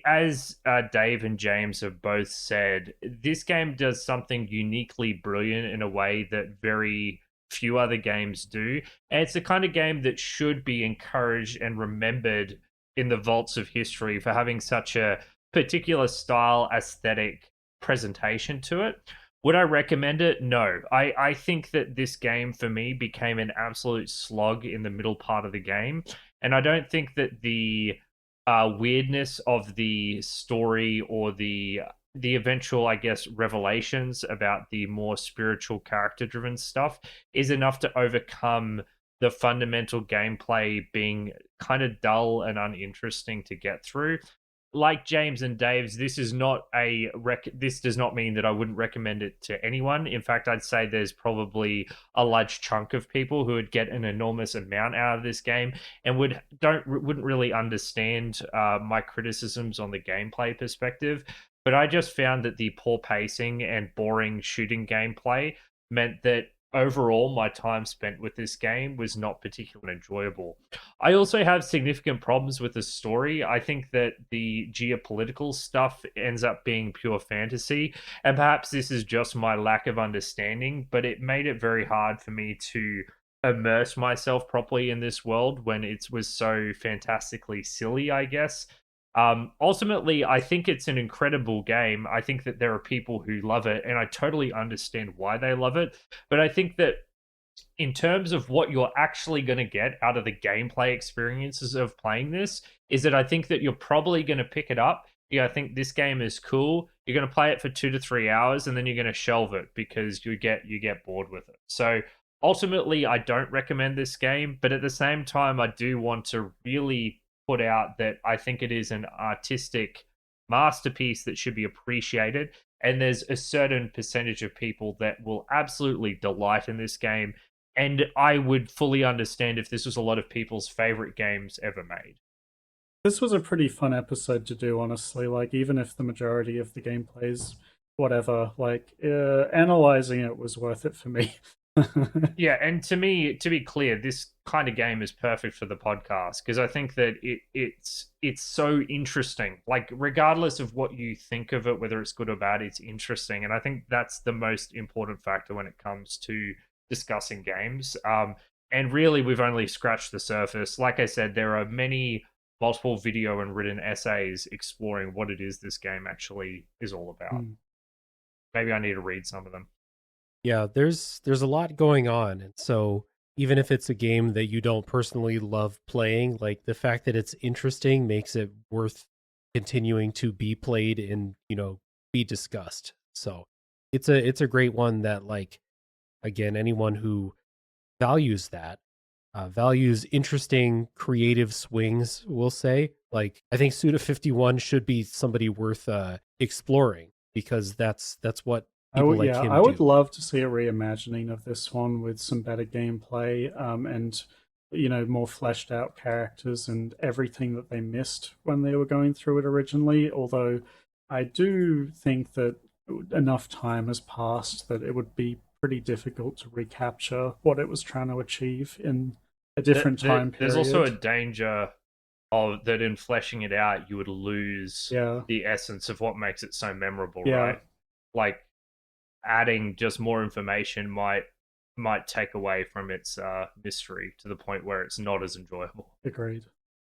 as Dave and James have both said, this game does something uniquely brilliant in a way that very few other games do. And it's the kind of game that should be encouraged and remembered in the vaults of history for having such a particular style, aesthetic presentation to it. Would I recommend it? No. I think that this game for me became an absolute slog in the middle part of the game. And I don't think that the weirdness of the story or the eventual, I guess, revelations about the more spiritual character driven stuff is enough to overcome the fundamental gameplay being kind of dull and uninteresting to get through. Like James and Dave's, this does not mean that I wouldn't recommend it to anyone. In fact, I'd say there's probably a large chunk of people who would get an enormous amount out of this game and wouldn't really understand my criticisms on the gameplay perspective. But I just found that the poor pacing and boring shooting gameplay meant that overall my time spent with this game was not particularly enjoyable. I also have significant problems with the story. I think that the geopolitical stuff ends up being pure fantasy, and perhaps this is just my lack of understanding, but it made it very hard for me to immerse myself properly in this world when it was so fantastically silly, I guess. Ultimately, I think it's an incredible game. I think that there are people who love it, and I totally understand why they love it. But I think that in terms of what you're actually going to get out of the gameplay experiences of playing this, is that I think that you're probably going to pick it up. I think this game is cool. You're going to play it for 2 to 3 hours, and then you're going to shelve it because you get bored with it. So ultimately, I don't recommend this game, but at the same time, I do want to really put out that I think it is an artistic masterpiece that should be appreciated. And there's a certain percentage of people that will absolutely delight in this game. And I would fully understand if this was a lot of people's favorite games ever made. This was a pretty fun episode to do, honestly. Like, even if the majority of the gameplay's whatever, like, analyzing it was worth it for me. Yeah, and to me, to be clear, this kind of game is perfect for the podcast because I think that it's so interesting. Like, regardless of what you think of it, whether it's good or bad, it's interesting, and I think that's the most important factor when it comes to discussing games. And really, we've only scratched the surface. Like I said, there are many multiple video and written essays exploring what it is this game actually is all about. Maybe I need to read some of them. Yeah, there's a lot going on, and so even if it's a game that you don't personally love playing, like the fact that it's interesting makes it worth continuing to be played and, be discussed. So it's a great one that, like, again, anyone who values that, values interesting creative swings, will say, like, I think Suda51 should be somebody worth exploring, because that's what people like him I would do. love to see a reimagining of this one with some better gameplay, and more fleshed out characters and everything that they missed when they were going through it originally. Although I do think that enough time has passed that it would be pretty difficult to recapture what it was trying to achieve in a different time period. There's also a danger of that in fleshing it out, you would lose the essence of what makes it so memorable, right? Like, adding just more information might take away from its mystery to the point where it's not as enjoyable. Agreed.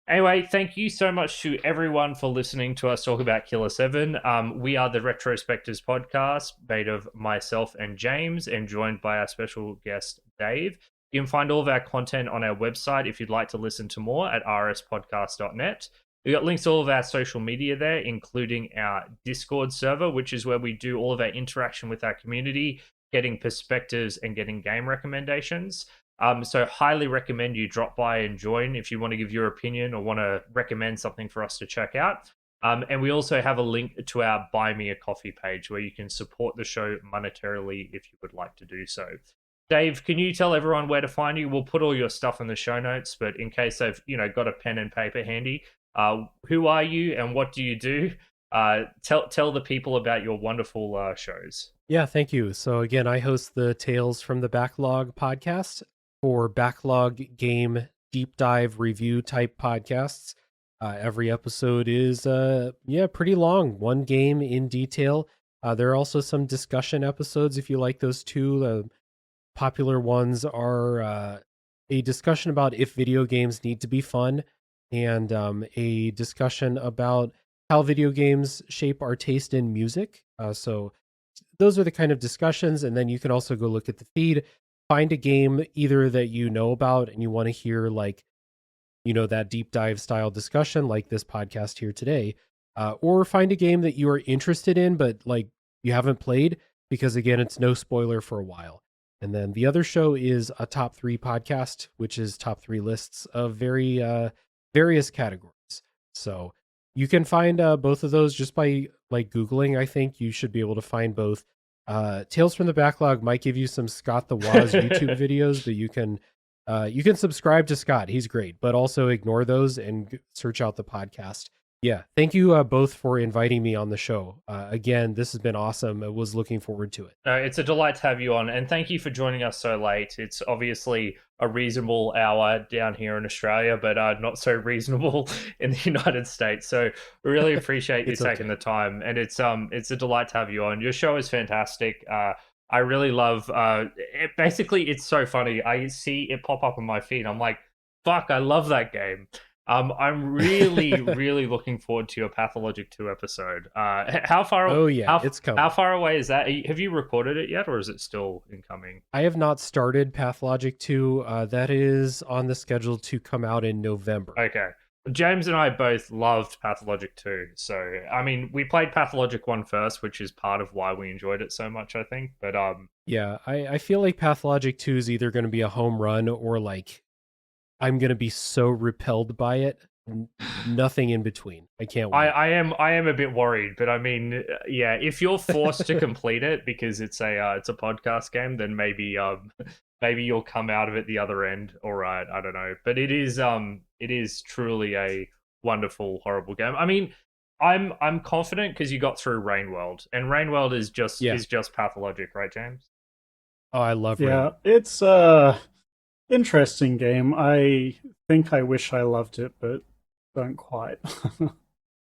Anyway, thank you so much to everyone for listening to us talk about Killer 7. We are the Retrospectives podcast, made of myself and James, and joined by our special guest, Dave. You can find all of our content on our website if you'd like to listen to more at rspodcast.net. We've got links to all of our social media there, including our Discord server, which is where we do all of our interaction with our community, getting perspectives and getting game recommendations. So highly recommend you drop by and join if you want to give your opinion or want to recommend something for us to check out. And we also have a link to our Buy Me a Coffee page where you can support the show monetarily if you would like to do so. Dave, can you tell everyone where to find you? We'll put all your stuff in the show notes, but in case they've got a pen and paper handy, who are you and what do you do? Tell the people about your wonderful shows. Yeah, thank you. So again, I host the Tales from the Backlog podcast for backlog game deep dive review type podcasts. Every episode is pretty long, one game in detail. There are also some discussion episodes if you like those too. Popular ones are a discussion about if video games need to be fun, and a discussion about how video games shape our taste in music. So those are the kind of discussions, and then you can also go look at the feed, find a game either that you know about and you want to hear, like, that deep dive style discussion like this podcast here today, or find a game that you are interested in but like you haven't played, because again, it's no spoiler for a while. And then the other show is a top 3 podcast, which is top 3 lists of various categories. So you can find both of those just by like Googling. I think you should be able to find both. Tales from the Backlog might give you some Scott the Woz YouTube videos, but you can subscribe to Scott. He's great, but also ignore those and search out the podcast. Yeah, thank you both for inviting me on the show. Again, this has been awesome. I was looking forward to it. It's a delight to have you on, and thank you for joining us so late. It's obviously a reasonable hour down here in Australia, but not so reasonable in the United States. So we really appreciate you taking the time, and it's a delight to have you on. Your show is fantastic. I really love it. Basically, it's so funny. I see it pop up on my feed. I'm like, fuck, I love that game. I'm really, really looking forward to your Pathologic 2 episode. How far? Oh yeah, it's coming. How far away is that? Have you recorded it yet, or is it still incoming? I have not started Pathologic 2. That is on the schedule to come out in November. Okay. James and I both loved Pathologic 2. So, I mean, we played Pathologic 1 first, which is part of why we enjoyed it so much, I think. But yeah, I feel like Pathologic 2 is either going to be a home run or like I'm going to be so repelled by it nothing in between. I can't wait. I am a bit worried, but I mean, yeah, if you're forced to complete it because it's a podcast game, then maybe you'll come out of it the other end. All right, I don't know, but it is truly a wonderful, horrible game. I mean, I'm confident because you got through Rain World, and Rain World is just pathologic, right, James? Oh, I love Rain. Yeah, it's interesting game. I think I wish I loved it, but don't quite.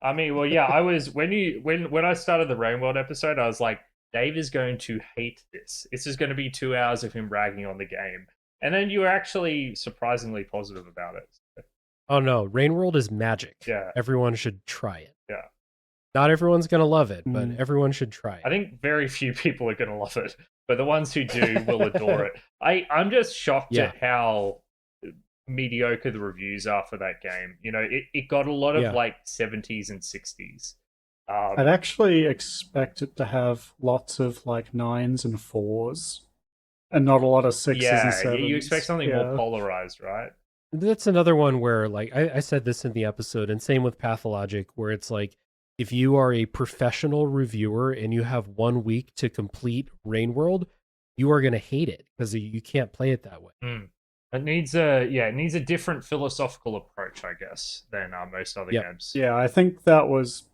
I mean, well, yeah, I was when I started the Rain World episode, I was like, Dave is going to hate this. This is going to be 2 hours of him ragging on the game, and then you were actually surprisingly positive about it. Oh no, Rain World is magic. Yeah, everyone should try it. Yeah, not everyone's gonna love it, but everyone should try it. I think very few people are gonna love it, but the ones who do will adore it. I'm just shocked at how mediocre the reviews are for that game. You know, it got a lot of like 70s and 60s. I'd actually expect it to have lots of like 9s and 4s and not a lot of 6s and 7s. You expect something more polarized, right? That's another one where, like, I said this in the episode, and same with Pathologic, where it's like, if you are a professional reviewer and you have 1 week to complete Rain World, you are going to hate it because you can't play it that way. It needs a different philosophical approach, I guess, than most other games. Yeah, I think that was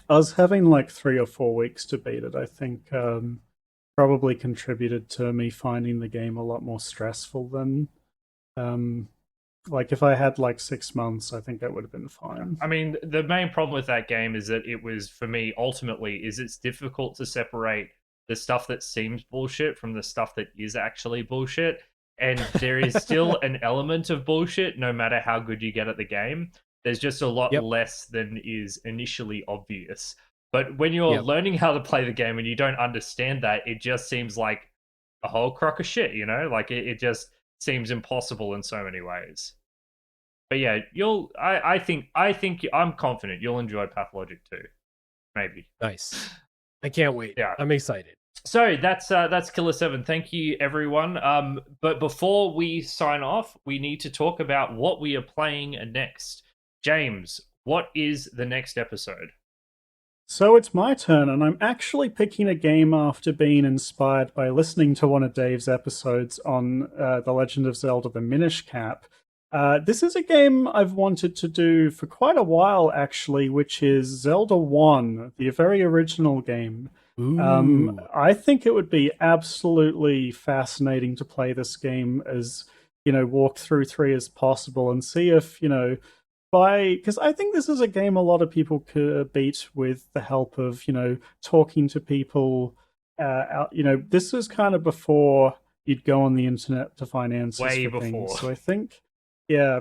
us having like 3 or 4 weeks to beat it. I think probably contributed to me finding the game a lot more stressful than like if I had like 6 months, I think that would have been fine. I mean, the main problem with that game is that it was, for me, ultimately, is it's difficult to separate the stuff that seems bullshit from the stuff that is actually bullshit. And there is still an element of bullshit, no matter how good you get at the game. There's just a lot less than is initially obvious. But when you're learning how to play the game and you don't understand that, it just seems like a whole crock of shit, you know? Like, it just seems impossible in so many ways. But yeah, I think I'm confident you'll enjoy Pathologic too. Maybe. Nice. I can't wait. Yeah. I'm excited. So that's Killer 7. Thank you, everyone. But before we sign off, we need to talk about what we are playing next. James, what is the next episode? So it's my turn, and I'm actually picking a game after being inspired by listening to one of Dave's episodes on The Legend of Zelda: The Minish Cap. This is a game I've wanted to do for quite a while, actually, which is Zelda 1, the very original game. I think it would be absolutely fascinating to play this game as, walk through 3 as possible and see if, because I think this is a game a lot of people could beat with the help of, talking to people. This is kind of before you'd go on the internet to find answers for things. So I think,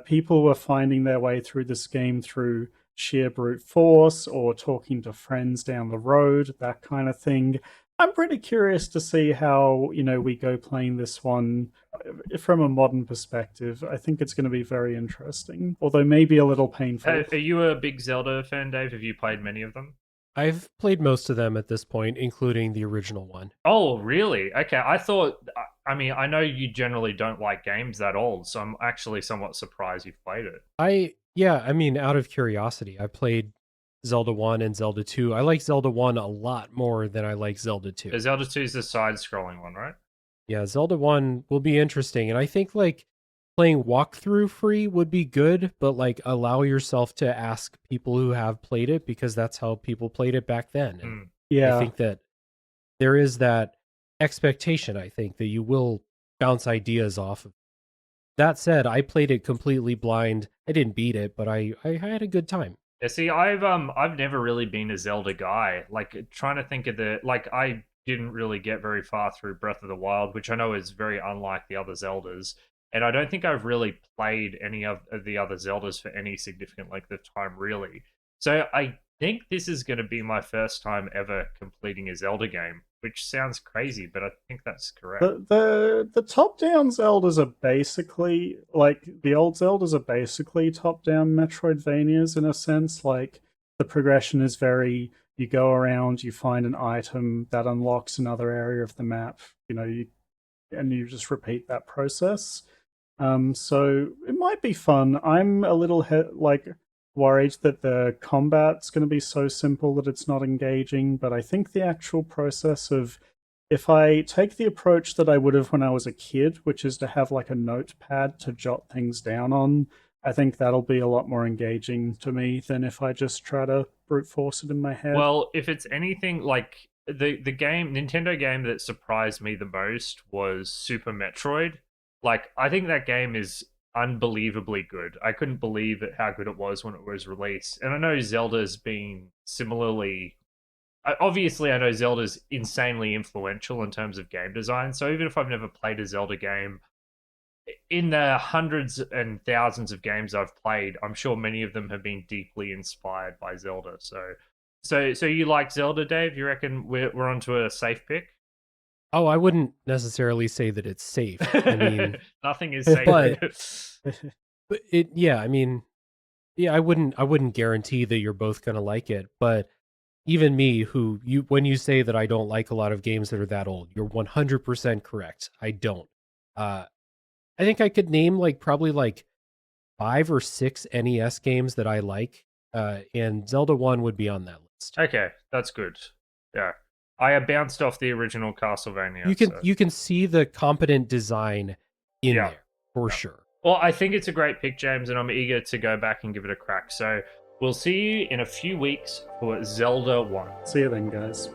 people were finding their way through this game through sheer brute force or talking to friends down the road, that kind of thing. I'm pretty curious to see how, we go playing this one from a modern perspective. I think it's going to be very interesting, although maybe a little painful. Are you a big Zelda fan, Dave? Have you played many of them? I've played most of them at this point, including the original one. Oh, really? Okay, I know you generally don't like games that old, so I'm actually somewhat surprised you've played it. Out of curiosity, I played Zelda 1 and Zelda 2. I like Zelda 1 a lot more than I like Zelda 2. Zelda 2 is the side-scrolling one, right? Yeah, Zelda 1 will be interesting, and I think playing walkthrough free would be good, but allow yourself to ask people who have played it, because that's how people played it back then. And I think that there is that expectation, I think, that you will bounce ideas off of. That said, I played it completely blind. I didn't beat it, but I had a good time. Yeah, see, I've never really been a Zelda guy. Trying to think of I didn't really get very far through Breath of the Wild, which I know is very unlike the other Zeldas. And I don't think I've really played any of the other Zeldas for any significant length of time, really. So I think this is going to be my first time ever completing a Zelda game, which sounds crazy, but I think that's correct. The top-down Zeldas are basically, the old Zeldas are basically top-down Metroidvanias in a sense. The progression is you go around, you find an item that unlocks another area of the map, and you just repeat that process. So it might be fun. I'm a little worried that the combat's going to be so simple that it's not engaging, but I think the actual process of, if I take the approach that I would have when I was a kid, which is to have like a notepad to jot things down on, I think that'll be a lot more engaging to me than if I just try to brute force it in my head. Well, if it's anything like the Nintendo game that surprised me the most was Super Metroid. Like, I think that game is unbelievably good. I couldn't believe how good it was when it was released. And I know Zelda's been similarly. Obviously, I know Zelda's insanely influential in terms of game design. So even if I've never played a Zelda game, in the hundreds and thousands of games I've played, I'm sure many of them have been deeply inspired by Zelda. So you like Zelda, Dave? You reckon we're onto a safe pick? Oh, I wouldn't necessarily say that it's safe. I mean, nothing is safe. But yeah, I mean, yeah, I wouldn't guarantee that you're both gonna like it. But even me, when you say that I don't like a lot of games that are that old, you're 100% correct. I don't. I think I could name probably 5 or 6 NES games that I like, and Zelda 1 would be on that list. Okay, that's good. Yeah, I bounced off the original Castlevania. You can see the competent design in there for sure. Well, I think it's a great pick, James, and I'm eager to go back and give it a crack. So we'll see you in a few weeks for Zelda 1. See you then, guys.